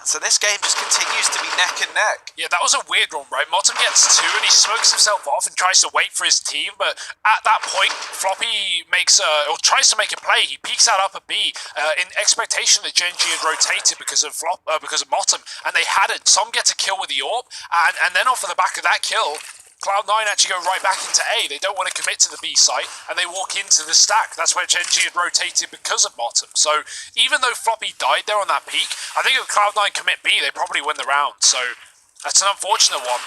So this game just continues to be neck and neck. Yeah, that was a weird one, right? Motten gets 2 and he smokes himself off and tries to wait for his team, but at that point, Floppy makes or tries to make a play. He peeks out up a B in expectation that Gen G had rotated because of Motten, and they hadn't. Som gets a kill with the AWP, and then off of the back of that kill, Cloud9 actually go right back into A. They don't want to commit to the B site, and they walk into the stack. That's where Gen G had rotated because of Motten. So even though Floppy died there on that peak, I think if Cloud9 commit B, they probably win the round. So that's an unfortunate one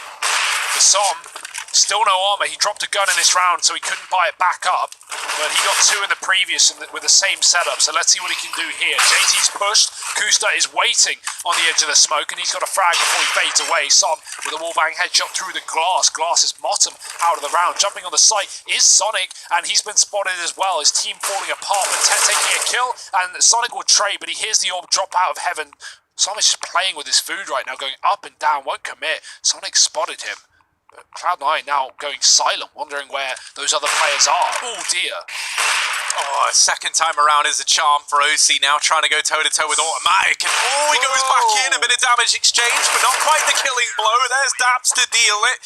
for Som. Still no armor. He dropped a gun in this round, so he couldn't buy it back up. But he got 2 in the previous with the same setup. So let's see what he can do here. JT's pushed. Kuster is waiting on the edge of the smoke, and he's got a frag before he fades away. Som with a wallbang headshot through the glass. Glass is Motten out of the round. Jumping on the site is Sonic, and he's been spotted as well. His team falling apart, but taking a kill, and Sonic will trade, but he hears the orb drop out of heaven. Sonic's just playing with his food right now, going up and down, won't commit. Sonic spotted him. But Cloud9 now going silent, wondering where those other players are. Oh dear. Oh, second time around is a charm for OC, now trying to go toe-to-toe with Automatic. And he goes back in, a bit of damage exchange, but not quite the killing blow. There's Daps to deal it.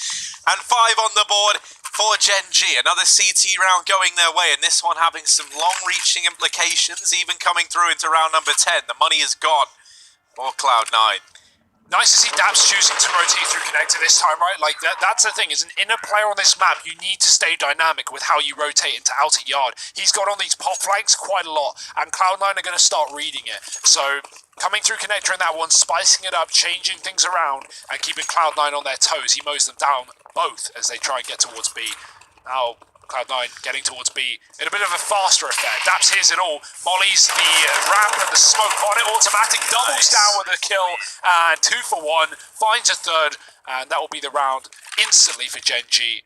And 5 on the board for Gen G. Another CT round going their way, and this one having some long-reaching implications, even coming through into round number 10. The money is gone for Cloud9. Nice to see Daps choosing to rotate through connector this time, right? Like, that's the thing. As an inner player on this map, you need to stay dynamic with how you rotate into outer yard. He's got on these pop flanks quite a lot, and Cloud9 are going to start reading it. So, coming through connector in that one, spicing it up, changing things around, and keeping Cloud9 on their toes. He mows them down both as they try and get towards B. Now, Cloud9 getting towards B in a bit of a faster affair. Daps hears it all. Molly's the ramp and the smoke on it. Automatic doubles down with a kill. And 2 for 1. Finds a third. And that will be the round instantly for Gen G.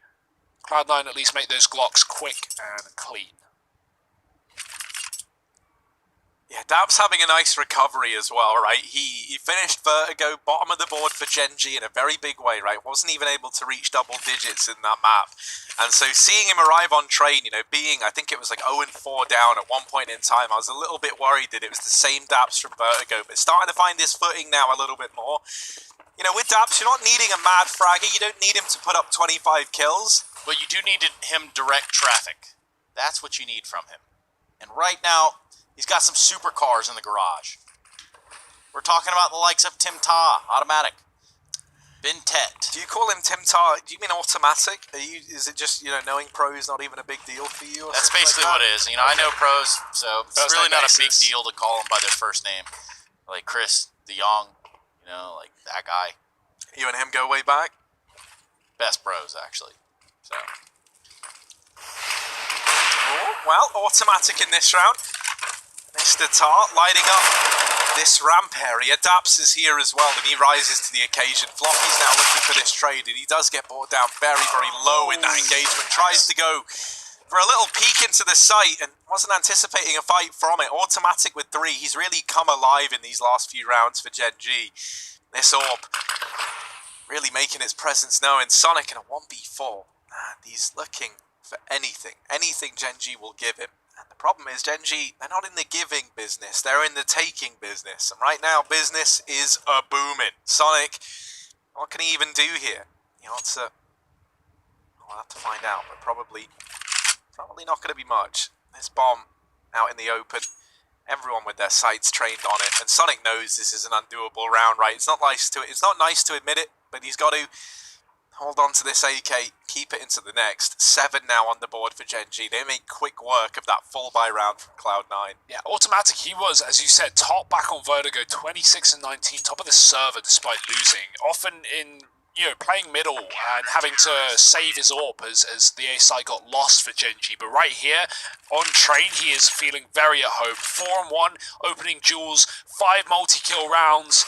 Cloud9 at least make those Glocks quick and clean. Yeah, Daps having a nice recovery as well, right? He finished Vertigo, bottom of the board for Gen G in a very big way, right? Wasn't even able to reach double digits in that map. And so seeing him arrive on train, you know, being, I think it was like 0-4 down at one point in time, I was a little bit worried that it was the same Daps from Vertigo, but starting to find his footing now a little bit more. You know, with Daps, you're not needing a mad fragger. You don't need him to put up 25 kills. But you do need him direct traffic. That's what you need from him. And right now, he's got some supercars in the garage. We're talking about the likes of Tim Ta, Automatic, Bintet. Do you call him Tim Ta? Do you mean Automatic? Is it just, you know, knowing pro is not even a big deal for you? Or That's basically like what it is. You know, I know pros, so it's First really name not a big basis. deal to call them by their first name. Like Chris De Jong, you know, like that guy. You and him go way back? Best bros, actually. So. Oh, well, Automatic in this round. Mr. Tart lighting up this ramp area. Daps is here as well, and he rises to the occasion. Floppy's now looking for this trade, and he does get brought down very, very low in that engagement. Tries to go for a little peek into the site and wasn't anticipating a fight from it. Automatic with 3. He's really come alive in these last few rounds for Gen G. This AWP really making its presence known. Sonic in a 1v4. And he's looking for anything. Anything Gen G will give him. And the problem is Gen G, they're not in the giving business. They're in the taking business. And right now, business is a booming. Sonic, what can he even do here? You know, I'll have to find out, but probably not going to be much. This bomb out in the open. Everyone with their sights trained on it. And Sonic knows this is an undoable round, right? It's not nice to admit it, but but he's got to hold on to this AK, keep it into the next. 7 now on the board for Gen G. They make quick work of that full buy round from Cloud9. Yeah, Automatic, he was, as you said, top back on Vertigo, 26 and 19, top of the server despite losing. Often in, playing middle and having to save his AWP as the A side got lost for Gen G. But right here, on train, he is feeling very at home. 4 and 1, opening duels, 5 multi-kill rounds,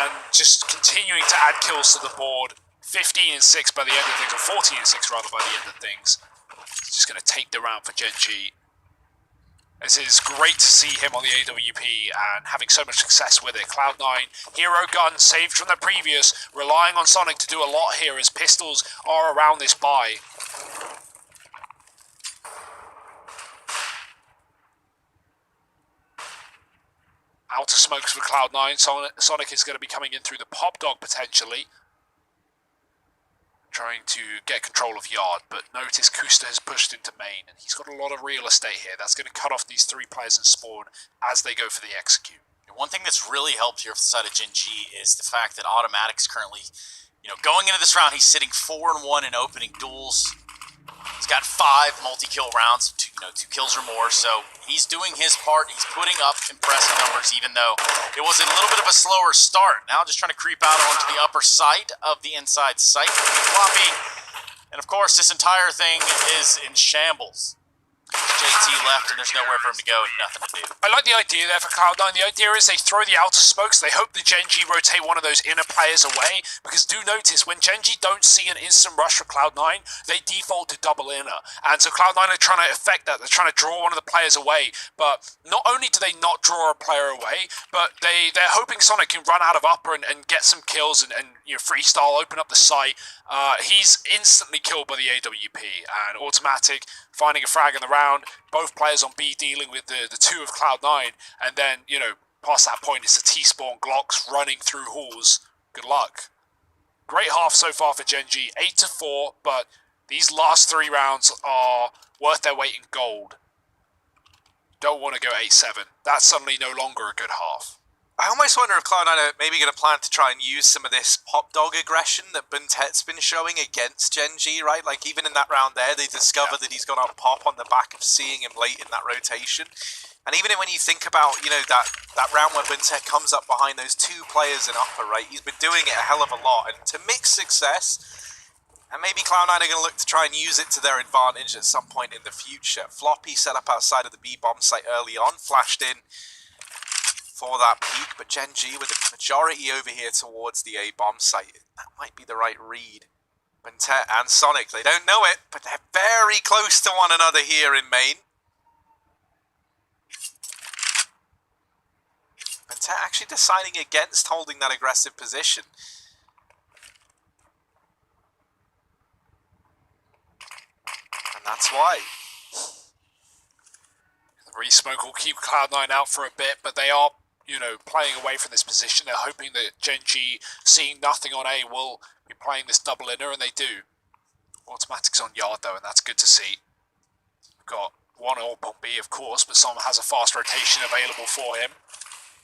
and just continuing to add kills to the board. 15 and 6 by the end of things, or 14 and 6 rather by the end of things. He's just going to take the round for Gen G. This is great to see him on the AWP and having so much success with it. Cloud9, hero gun saved from the previous, relying on Sonic to do a lot here as pistols are around this buy. Outer smokes for Cloud9. Sonic is going to be coming in through the pop dog potentially, trying to get control of Yard, but notice Kusta has pushed into main, and he's got a lot of real estate here. That's going to cut off these 3 players in spawn as they go for the execute. One thing that's really helped here for the side of Gen G is the fact that Automatic's currently, going into this round, he's sitting 4 and 1 in opening duels. He's got 5 multi-kill rounds, 2 kills or more, so he's doing his part. He's putting up impressive numbers, even though it was a little bit of a slower start. Now just trying to creep out onto the upper side of the inside site. Floppy, and of course, this entire thing is in shambles. JT left, and there's nowhere for him to go and nothing to do. I like the idea there for Cloud9. The idea is they throw the outer smokes. They hope the Gen G rotate one of those inner players away, because do notice, when Gen G don't see an instant rush for Cloud9, they default to double inner. And so Cloud9 are trying to affect that. They're trying to draw one of the players away. But not only do they not draw a player away, but they're hoping Sonic can run out of upper and get some kills and freestyle, open up the site. He's instantly killed by the AWP, and Automatic finding a frag in the round. Both players on B dealing with the 2 of Cloud9, and then, past that point, it's the T-spawn Glocks running through halls. Good luck. Great half so far for Gen G, 8-4, but these last 3 rounds are worth their weight in gold. Don't want to go 8-7. That's suddenly no longer a good half. I almost wonder if Cloud9 are maybe going to plan to try and use some of this pop dog aggression that Buntet's been showing against Gen G, right? Like, even in that round there, they discovered that he's gone up pop on the back of seeing him late in that rotation. And even when you think about, that round where Buntet comes up behind those 2 players in upper, right? He's been doing it a hell of a lot. And to mix success, and maybe Cloud9 are going to look to try and use it to their advantage at some point in the future. Floppy set up outside of the B bomb site early on, flashed in for that peak, but Gen G with the majority over here towards the A-bomb site. That might be the right read. Buntet and Sonic, they don't know it, but they're very close to one another here in main. Buntet actually deciding against holding that aggressive position. And that's why. The re-smoke will keep Cloud9 out for a bit, but they are playing away from this position. They're hoping that Gen G, seeing nothing on A, will be playing this double inner, and they do. Automatic's on Yard, though, and that's good to see. We've got 1 AWP on B, of course, but Som has a fast rotation available for him.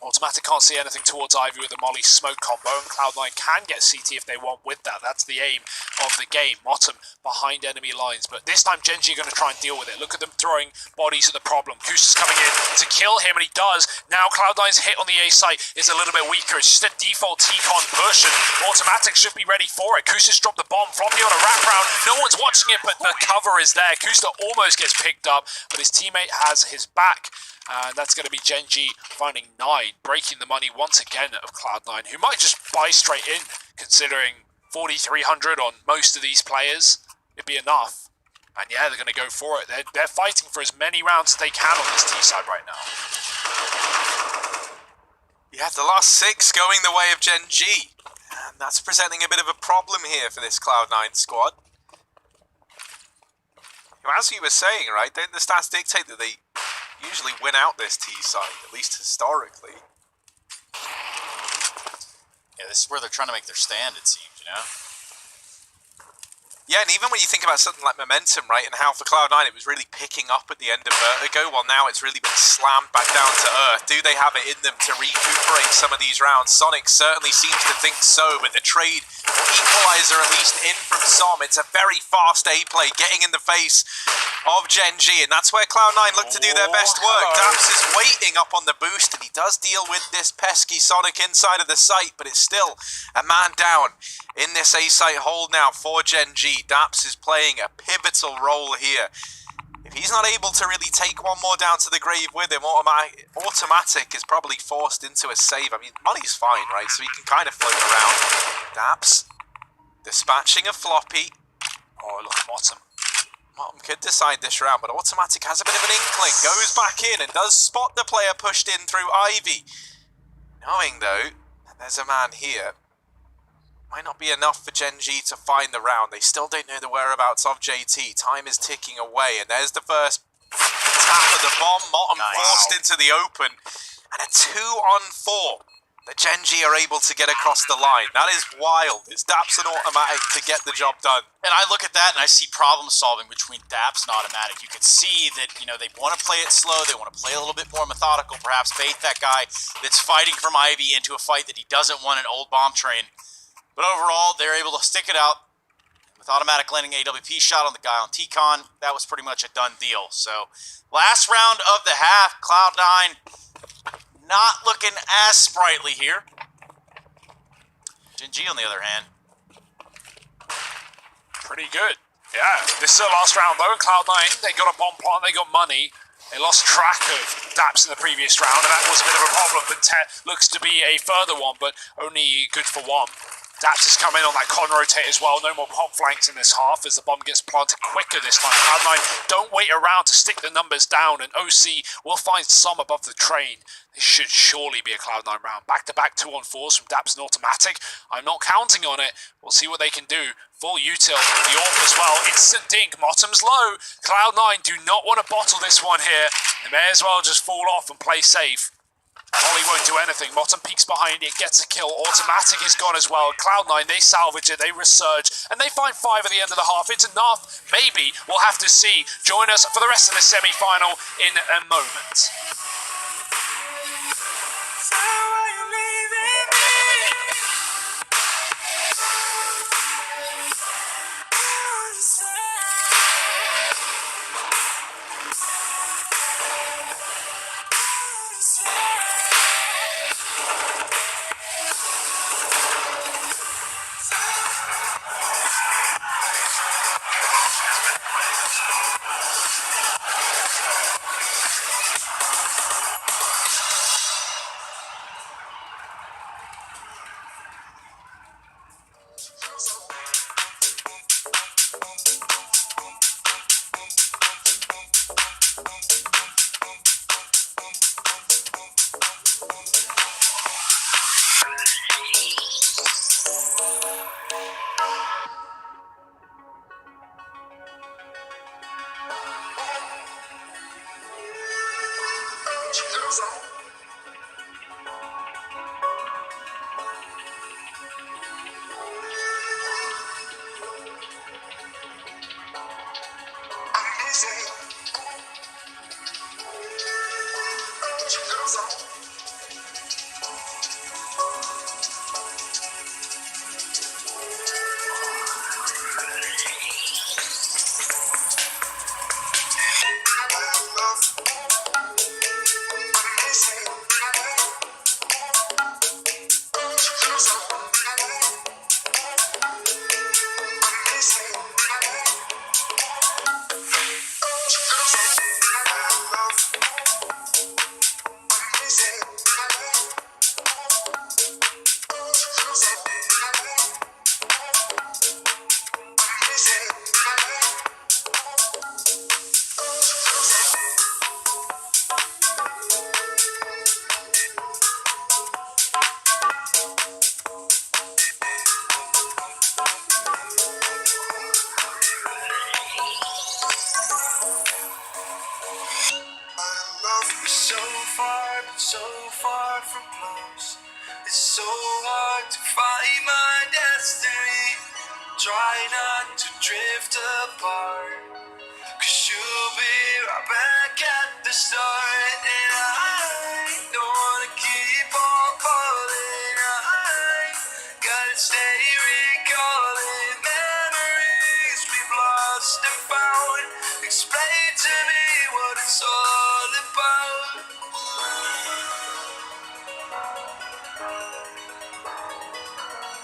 Automatic can't see anything towards Ivy with the Molly smoke combo, and Cloud9 can get CT if they want with that. That's the aim of the game. Motum behind enemy lines, but this time Gen G are going to try and deal with it. Look at them throwing bodies at the problem. Kusta's coming in to kill him, and he does. Now Cloud9's hit on the A site is a little bit weaker. It's just a default T-con push, and Automatic should be ready for it. Kusta's dropped the bomb. Floppy on a wraparound. No one's watching it, but the cover is there. Kusta almost gets picked up, but his teammate has his back. And that's going to be Gen G finding 9, breaking the money once again of Cloud9, who might just buy straight in, considering 4,300 on most of these players. It'd be enough. And yeah, they're going to go for it. They're fighting for as many rounds as they can on this T side right now. You have the last 6 going the way of Gen G. And that's presenting a bit of a problem here for this Cloud9 squad. As you were saying, right, the stats dictate that they usually win out this T side, at least historically. Yeah, this is where they're trying to make their stand, it seems, Yeah, and even when you think about something like momentum, right, and how for Cloud9 it was really picking up at the end of Vertigo, well now it's really been slammed back down to earth. Do they have it in them to recuperate some of these rounds? Sonic certainly seems to think so, but the trade equalizer at least in from Som. It's a very fast A-play, getting in the face of Gen G, and that's where Cloud9 look to do their best work. Daps is waiting up on the boost, and he does deal with this pesky Sonic inside of the site, but it's still a man down in this A-site hold now for Gen G. Daps is playing a pivotal role here. If he's not able to really take one more down to the grave with him, Automatic is probably forced into a save. I mean, money's fine, right? So he can kind of float around. Daps dispatching a floppy. Oh, look at Motten. Motten could decide this round, but Automatic has a bit of an inkling. Goes back in and does spot the player pushed in through Ivy. Knowing, though, that there's a man here. Might not be enough for Gen G to find the round. They still don't know the whereabouts of JT. Time is ticking away, and there's the first tap of the bomb. Motten forced into the open, and a 2-on-4 that Gen G are able to get across the line. That is wild. It's Daps and Automatic to get the job done. And I look at that and I see problem solving between Daps and Automatic. You can see that, you know, they want to play it slow. They want to play a little bit more methodical, perhaps bait that guy that's fighting from Ivy into a fight that he doesn't want, an old bomb train. But overall, they're able to stick it out with Automatic landing AWP shot on the guy on T-Con. That was pretty much a done deal. So, last round of the half, Cloud9 not looking as sprightly here. Gen G, on the other hand, pretty good. Yeah, this is the last round though, and Cloud9, they got a bomb plant, they got money. They lost track of Daps in the previous round, and that was a bit of a problem, but looks to be a further one, but only good for one. Daps has come in on that con rotate as well. No more pop flanks in this half as the bomb gets planted quicker this time. Cloud9 don't wait around to stick the numbers down, and OC will find some above the train. This should surely be a Cloud9 round. Back-to-back 2-on-4s from Daps and Automatic. I'm not counting on it. We'll see what they can do. Full util from the AWP as well. Instant dink. Mottom's low. Cloud9 do not want to bottle this one here. They may as well just fall off and play safe. Molly won't do anything. Motton peeks behind it, gets a kill. Automatic is gone as well. Cloud9, they salvage it, they resurge, and they find 5 at the end of the half. It's enough. Maybe. We'll have to see. Join us for the rest of the semi-final in a moment. try not to drift apart, 'cause you'll be right back at the start. And I don't wanna keep on falling. I gotta stay recalling memories we've lost and found. Explain to me what it's all about.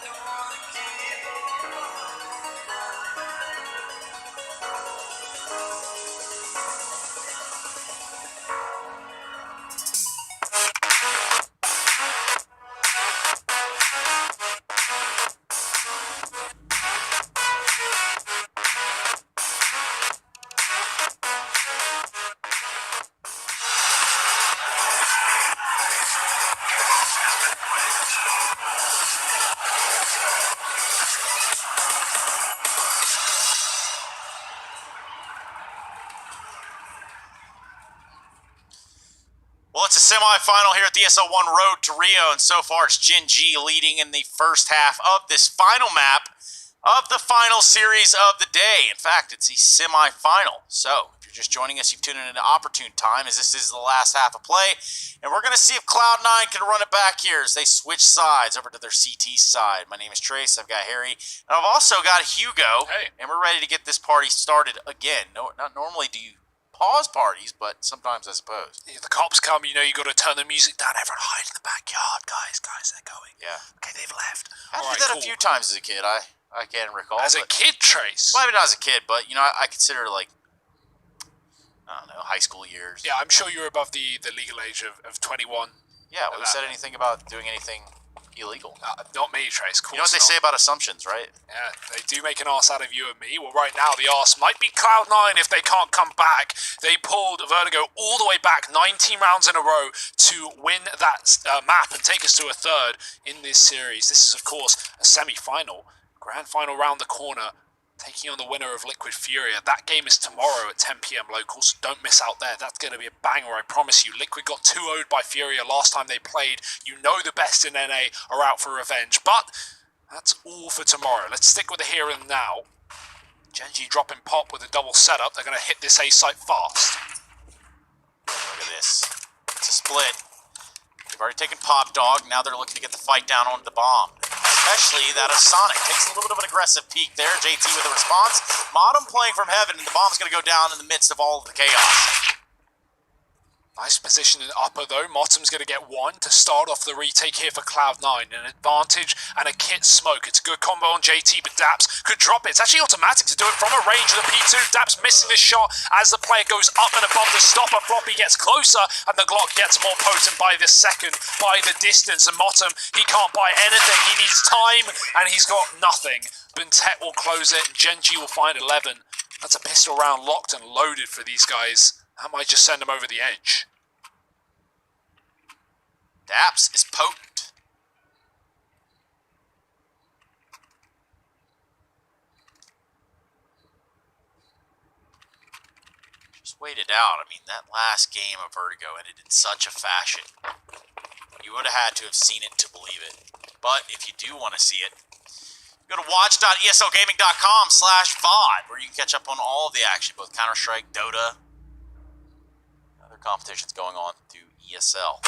Don't wanna keep on Well, it's a semifinal here at the ESL 1 Road to Rio, and so far it's Gen G leading in the first half of this final map of the final series of the day. In fact, it's the semifinal. So, if you're just joining us, you've tuned in at an opportune time, as this is the last half of play, and we're going to see if Cloud9 can run it back here as they switch sides over to their CT side. My name is Trace, I've got Harry, and I've also got Hugo, and we're ready to get this party started again. No, not normally do you pause parties, but sometimes I suppose. If the cops come, you know you got to turn the music down. Everyone hide in the backyard, guys, they're going. Yeah. Okay, they've left. I did that a few times as a kid. I can't recall. As a kid, Trace? Well, maybe not as a kid, but, you know, I consider, like, I don't know, high school years. Yeah, I'm sure you're above the legal age of 21. Yeah, who said anything about doing anything illegal? Not me, Trace. You know what they say about assumptions, right? Yeah, they do make an arse out of you and me. Well, right now, the arse might be Cloud9 if they can't come back. They pulled Vertigo all the way back 19 rounds in a row to win that map and take us to a third in this series. This is, of course, a semi-final. Grand final round the corner, taking on the winner of Liquid Furia. That game is tomorrow at 10 PM local, so don't miss out there. That's going to be a banger, I promise you. Liquid got 2-0'd by Furia last time they played. You know the best in NA are out for revenge, but that's all for tomorrow. Let's stick with the here and now. Gen G dropping pop with a double setup. They're going to hit this A site fast. Look at this. It's a split. They've already taken Pop Dog. Now they're looking to get the fight down on the bomb. Especially that of Sonic. Takes a little bit of an aggressive peek there. JT with a response. Modem playing from heaven, and the bomb's going to go down in the midst of all of the chaos. Nice position in upper though. Motom's going to get one to start off the retake here for Cloud9. An advantage and a kit smoke. It's a good combo on JT, but Daps could drop it. It's actually automatic to do it from a range of the P2. Daps missing this shot as the player goes up and above the stopper. Floppy gets closer and the Glock gets more potent by the second, by the distance. And Motom, he can't buy anything. He needs time and he's got nothing. Bentet will close it and Gen G will find 11. That's a pistol round locked and loaded for these guys. That might just send them over the edge. Daps is potent. Just wait it out. I mean, that last game of Vertigo ended in such a fashion. You would have had to have seen it to believe it. But if you do want to see it, go to watch.eslgaming.com/VOD, where you can catch up on all of the action, both Counter-Strike, Dota, other competitions going on through ESL.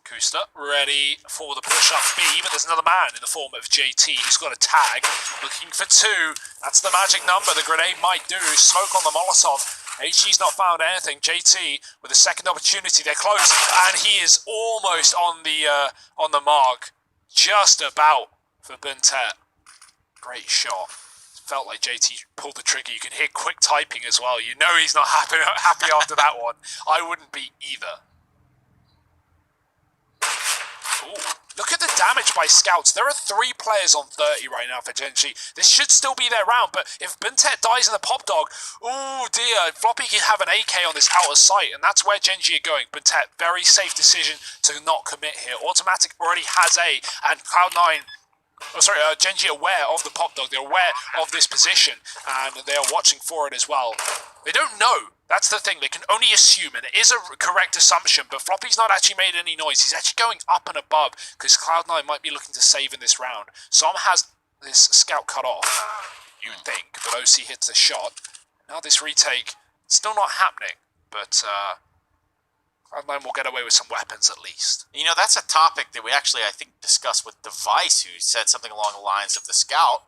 Kusta ready for the push-up B, but there's another man in the form of JT who's got a tag, looking for two. That's the magic number the grenade might do. Smoke on the Molotov. HG's not found anything. JT with a second opportunity. They're close, and he is almost on the mark. Just about for Bentet. Great shot. Felt like JT pulled the trigger. You can hear quick typing as well. You know he's not happy after that one. I wouldn't be either. Ooh, look at the damage by Scouts. There are 3 players on 30 right now for Gen G. This should still be their round, but if Bentet dies in the Pop Dog, ooh dear, Floppy can have an AK on this outer sight, and that's where Gen G are going. Bentet, very safe decision to not commit here. Automatic already has A, and Cloud9, Gen G aware of the Pop Dog. They're aware of this position, and they are watching for it as well. They don't know. That's the thing. They can only assume, and it is a correct assumption, but Floppy's not actually made any noise. He's actually going up and above, because Cloud9 might be looking to save in this round. Som has this scout cut off, you would think, but OC hits the shot. Now this retake, still not happening, but Cloud9 will get away with some weapons at least. You know, that's a topic that we actually, I think, discussed with Device, who said something along the lines of the scout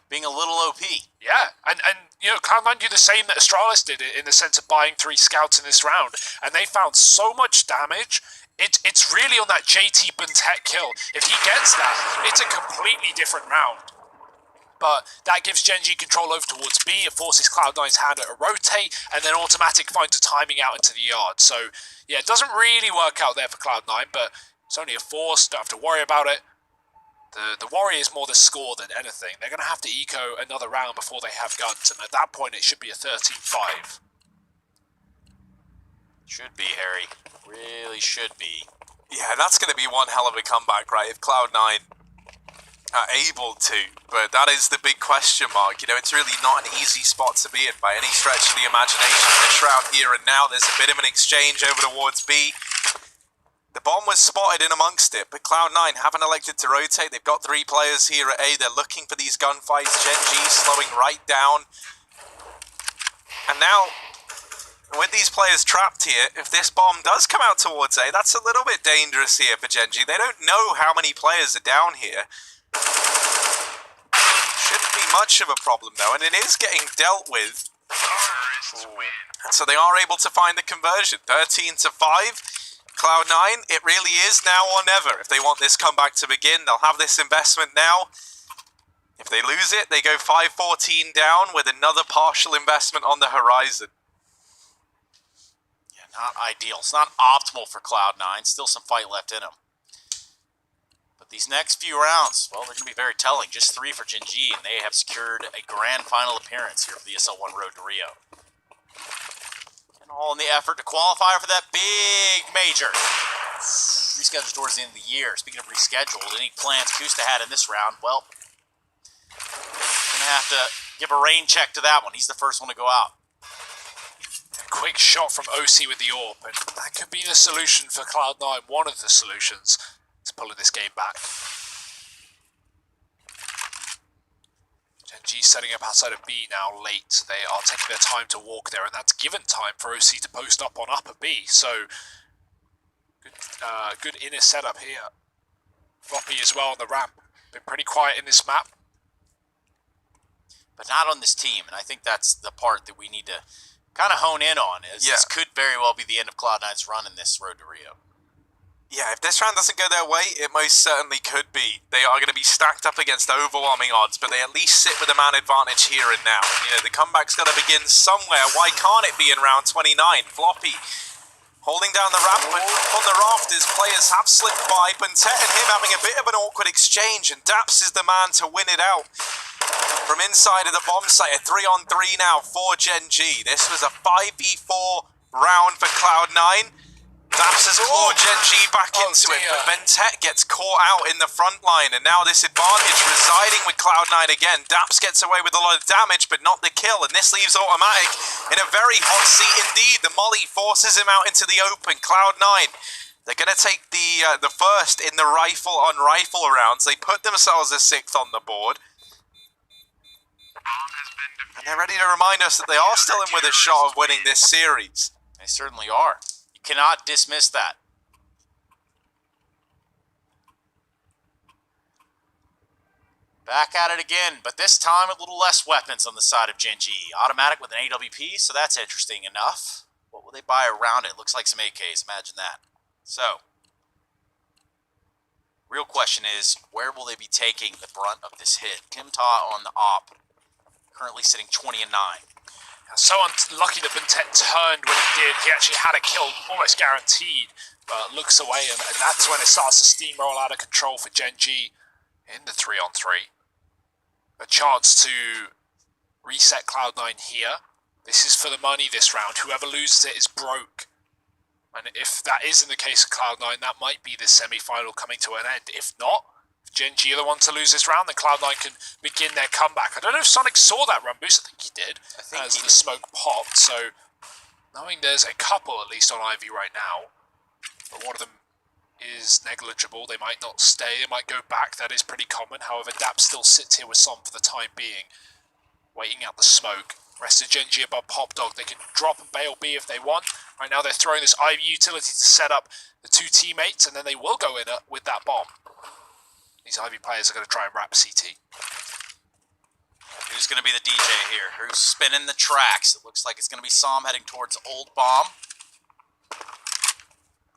being a little OP. Yeah, and you know, Cloud9 do the same that Astralis did in the sense of buying 3 scouts in this round, and they found so much damage. It's really on that JT Buntet kill. If he gets that, it's a completely different round. But that gives Gen G control over towards B, it forces Cloud9's hand at a rotate, and then Automatic finds a timing out into the yard. So, yeah, it doesn't really work out there for Cloud9, but it's only a force, don't have to worry about it. The worry is more the score than anything. They're going to have to eco another round before they have guns, and at that point it should be a 13-5. Should be, Harry. Really should be. Yeah, that's going to be one hell of a comeback, right, if Cloud9 are able to, but that is the big question mark. You know, it's really not an easy spot to be in by any stretch of the imagination. This round here and now, there's a bit of an exchange over towards B. The bomb was spotted in amongst it, but Cloud9 haven't elected to rotate. They've got 3 players here at A. They're looking for these gunfights. Gen G slowing right down. And now, with these players trapped here, if this bomb does come out towards A, that's a little bit dangerous here for Gen G. They don't know how many players are down here. Shouldn't be much of a problem though, and it is getting dealt with. And so they are able to find the conversion. 13-5. Cloud9, it really is now or never. If they want this comeback to begin, they'll have this investment now. If they lose it, they go 5-14 down with another partial investment on the horizon. Yeah, not ideal. It's not optimal for Cloud9. Still some fight left in them. These next few rounds, well, they're going to be very telling. Just 3 for Gen G, and they have secured a grand final appearance here for the ESL 1 Road to Rio. And all in the effort to qualify for that big major. Rescheduled towards the end of the year. Speaking of rescheduled, any plans Kusta had in this round? Well, going to have to give a rain check to that one. He's the first one to go out. A quick shot from OC with the AWP, and that could be the solution for Cloud9. One of the solutions. It's pulling this game back. Gen G setting up outside of B now late. They are taking their time to walk there, and that's given time for OC to post up on upper B. So, good inner setup here. Floppy as well on the ramp. Been pretty quiet in this map. But not on this team, and I think that's the part that we need to kind of hone in on. Is This could very well be the end of Cloud9's run in this Road to Rio. Yeah, if this round doesn't go their way, it most certainly could be. They are going to be stacked up against overwhelming odds, but they at least sit with a man advantage here and now. You know, the comeback's got to begin somewhere. Why can't it be in round 29? Floppy holding down the ramp, but on the rafters, players have slipped by. Buntet and him having a bit of an awkward exchange, and Daps is the man to win it out. From inside of the bomb site, a 3-on-3 now for Gen G. This was a 5v4 round for Cloud9. Daps has clawed Gen G back into it, but Buntet gets caught out in the front line, and now this advantage residing with Cloud9 again. Daps gets away with a lot of damage, but not the kill, and this leaves Automatic in a very hot seat indeed. The molly forces him out into the open. Cloud9, they're going to take the first in the rifle-on-rifle rounds. They put themselves as 6th on the board. And they're ready to remind us that they are still in with a shot of winning this series. They certainly are. Cannot dismiss that. Back at it again, but this time a little less weapons on the side of Gen G. Automatic with an AWP, so that's interesting enough. What will they buy around it? Looks like some AKs, imagine that. So, real question is, where will they be taking the brunt of this hit? Kim Ta on the op, currently sitting 20-9. So unlucky that Buntet turned when he did. He actually had a kill almost guaranteed, but looks away, and that's when it starts to steamroll out of control for Gen G in the 3-on-3. A chance to reset Cloud9 here. This is for the money this round. Whoever loses it is broke. And if that isn't the case of Cloud9, that might be the semi-final coming to an end. If not, if Gen G are the one to lose this round, then Cloud9 can begin their comeback. I don't know if Sonic saw that run boost. I think he did, as the smoke popped. So, knowing there's a couple at least on Ivy right now, but one of them is negligible. They might not stay, they might go back. That is pretty common. However, Dap still sits here with Som for the time being, waiting out the smoke. Rest of Genji above Pop Dog. They can drop and bail B if they want. Right now they're throwing this Ivy utility to set up the two teammates, and then they will go in with that bomb. These Ivy players are going to try and wrap CT. Who's going to be the DJ here? Who's spinning the tracks? It looks like it's going to be Som heading towards Old Bomb.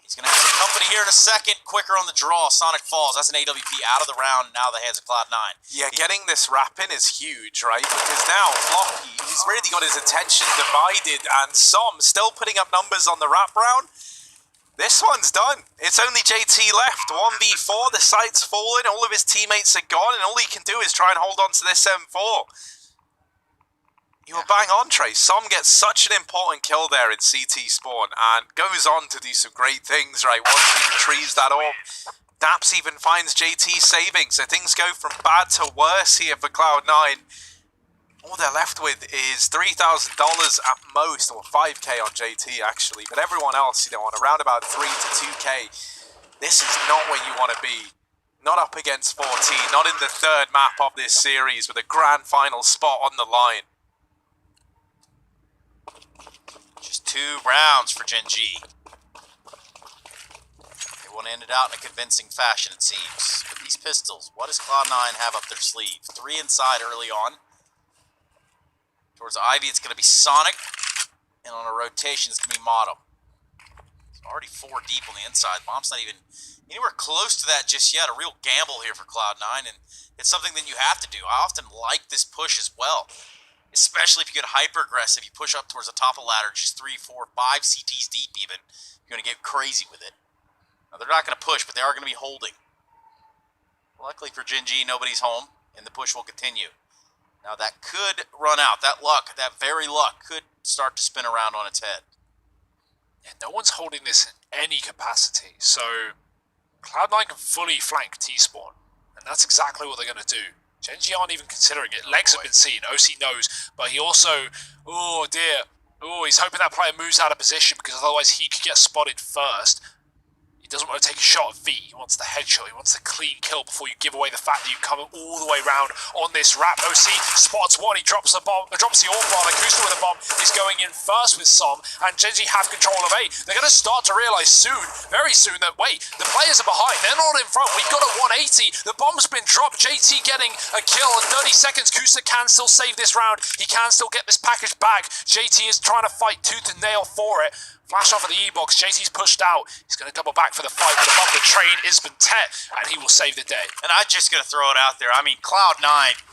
He's going to have some company here in a second. Quicker on the draw. Sonic falls. That's an AWP out of the round. Now the hands of Cloud9. Yeah, getting this wrap in is huge, right? Because now Floppy, he's really got his attention divided, and Som still putting up numbers on the wrap round. This one's done. It's only JT left. 1v4, the site's fallen, all of his teammates are gone, and all he can do is try and hold on to this M4. You were bang on, Trey. Som gets such an important kill there in CT spawn, and goes on to do some great things, right, once he retrieves that orb. Daps even finds JT saving, so things go from bad to worse here for Cloud9. All they're left with is $3,000 at most, or 5k on JT actually, but everyone else, you know, on around about 3 to 2k. This is not where you want to be. Not up against 14, not in the third map of this series with a grand final spot on the line. Just 2 rounds for Genji. They want to end it out in a convincing fashion, it seems. But these pistols, what does Cloud9 have up their sleeve? 3 inside early on. Towards Ivy, it's going to be Sonic, and on a rotation, it's going to be Modem. It's already 4 deep on the inside. Bomb's not even anywhere close to that just yet. A real gamble here for Cloud9, and it's something that you have to do. I often like this push as well, especially if you get hyper-aggressive. You push up towards the top of the ladder, just 3, 4, 5 CTs deep even. You're going to get crazy with it. Now, they're not going to push, but they are going to be holding. Luckily for Genji, nobody's home, and the push will continue. Now that could run out. That luck, that very luck, could start to spin around on its head. Yeah, no one's holding this in any capacity, so Cloud9 can fully flank T-spawn, and that's exactly what they're going to do. Genji aren't even considering it. Legs have been seen, OC knows, but he also, oh dear, he's hoping that player moves out of position because otherwise he could get spotted first. He doesn't want to take a shot at V. He wants the headshot. He wants the clean kill before you give away the fact that you come all the way around on this wrap. OC spots one. He drops the bomb. Drops the orb bomb. Akusta with a bomb is going in first with Som, and Genji have control of A. They're going to start to realize soon, very soon, that wait, the players are behind. They're not in front. We've got a 180. The bomb's been dropped. JT getting a kill in 30 seconds. Kusta can still save this round. He can still get this package back. JT is trying to fight tooth and nail for it. Flash off of the E-box, JT's pushed out. He's going to double back for the fight, but above the train is Bentet, and he will save the day. And I'm just going to throw it out there. I mean, Cloud9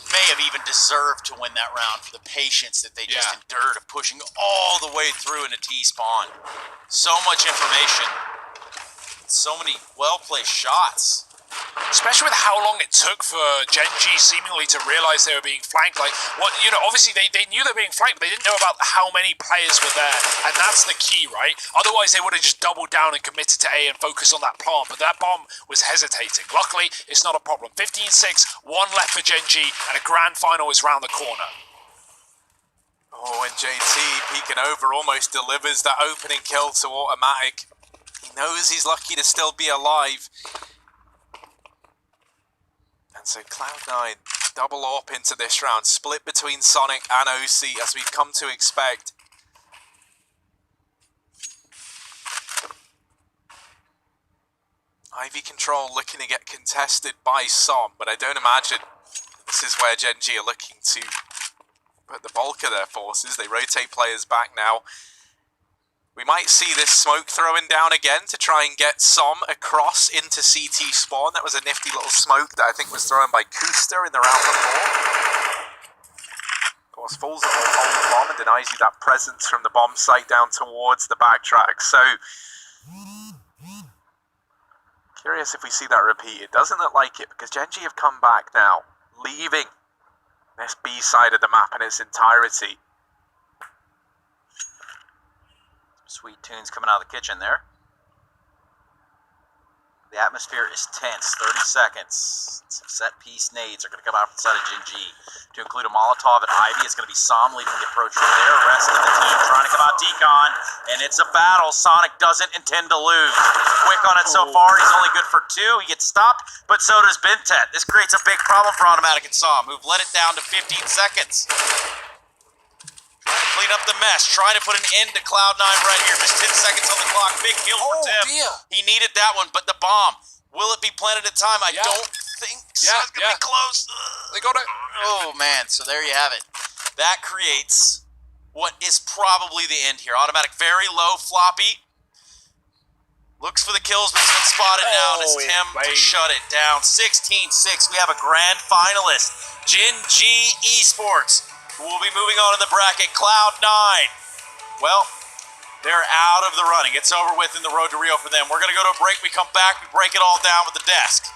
may have even deserved to win that round for the patience that they just endured of pushing all the way through into T-spawn. So much information. So many well-placed shots. Especially with how long it took for Genji seemingly to realize they were being flanked. Like, what, you know, obviously they knew they were being flanked, but they didn't know about how many players were there. And that's the key, right? Otherwise, they would have just doubled down and committed to A and focused on that plant. But that bomb was hesitating. Luckily, it's not a problem. 15-6, 1 left for Genji, and a grand final is round the corner. Oh, and JT peeking over almost delivers that opening kill to Automatic. He knows he's lucky to still be alive. And so Cloud9 double AWP into this round, split between Sonic and OC as we've come to expect. Ivy control looking to get contested by Som, but I don't imagine this is where Genji are looking to put the bulk of their forces. They rotate players back now. We might see this smoke throwing down again to try and get Som across into CT spawn. That was a nifty little smoke that I think was thrown by Kusta in the round before. Of course, falls the whole bomb and denies you that presence from the bomb site down towards the backtrack. So, curious if we see that repeat. It doesn't look like it because Genji have come back now, leaving this B side of the map in its entirety. Sweet tunes coming out of the kitchen there. The atmosphere is tense. 30 seconds. Some set-piece nades are going to come out from the side of Gen G. To include a Molotov at Ivy, it's going to be Som leading the approach from there. Rest of the team trying to come out Decon. And it's a battle. Sonic doesn't intend to lose. Quick on it so far. He's only good for 2. He gets stopped, but so does Bintet. This creates a big problem for Automatic and Som, who've let it down to 15 seconds. Trying to clean up the mess, trying to put an end to Cloud9 right here. Just 10 seconds on the clock. Big kill for Tim. He needed that one, but the bomb. Will it be planted in time? I don't think so. It's going to be close. They got it. Oh, man. So there you have it. That creates what is probably the end here. Automatic very low, floppy. Looks for the kills, but he's been spotted now, and it's Tim to shut it down. 16-6. We have a grand finalist. Gen G Esports, who will be moving on in the bracket. Cloud9. Well, they're out of the running. It's over with in the road to Rio for them. We're going to go to a break. We come back. We break it all down with the desk.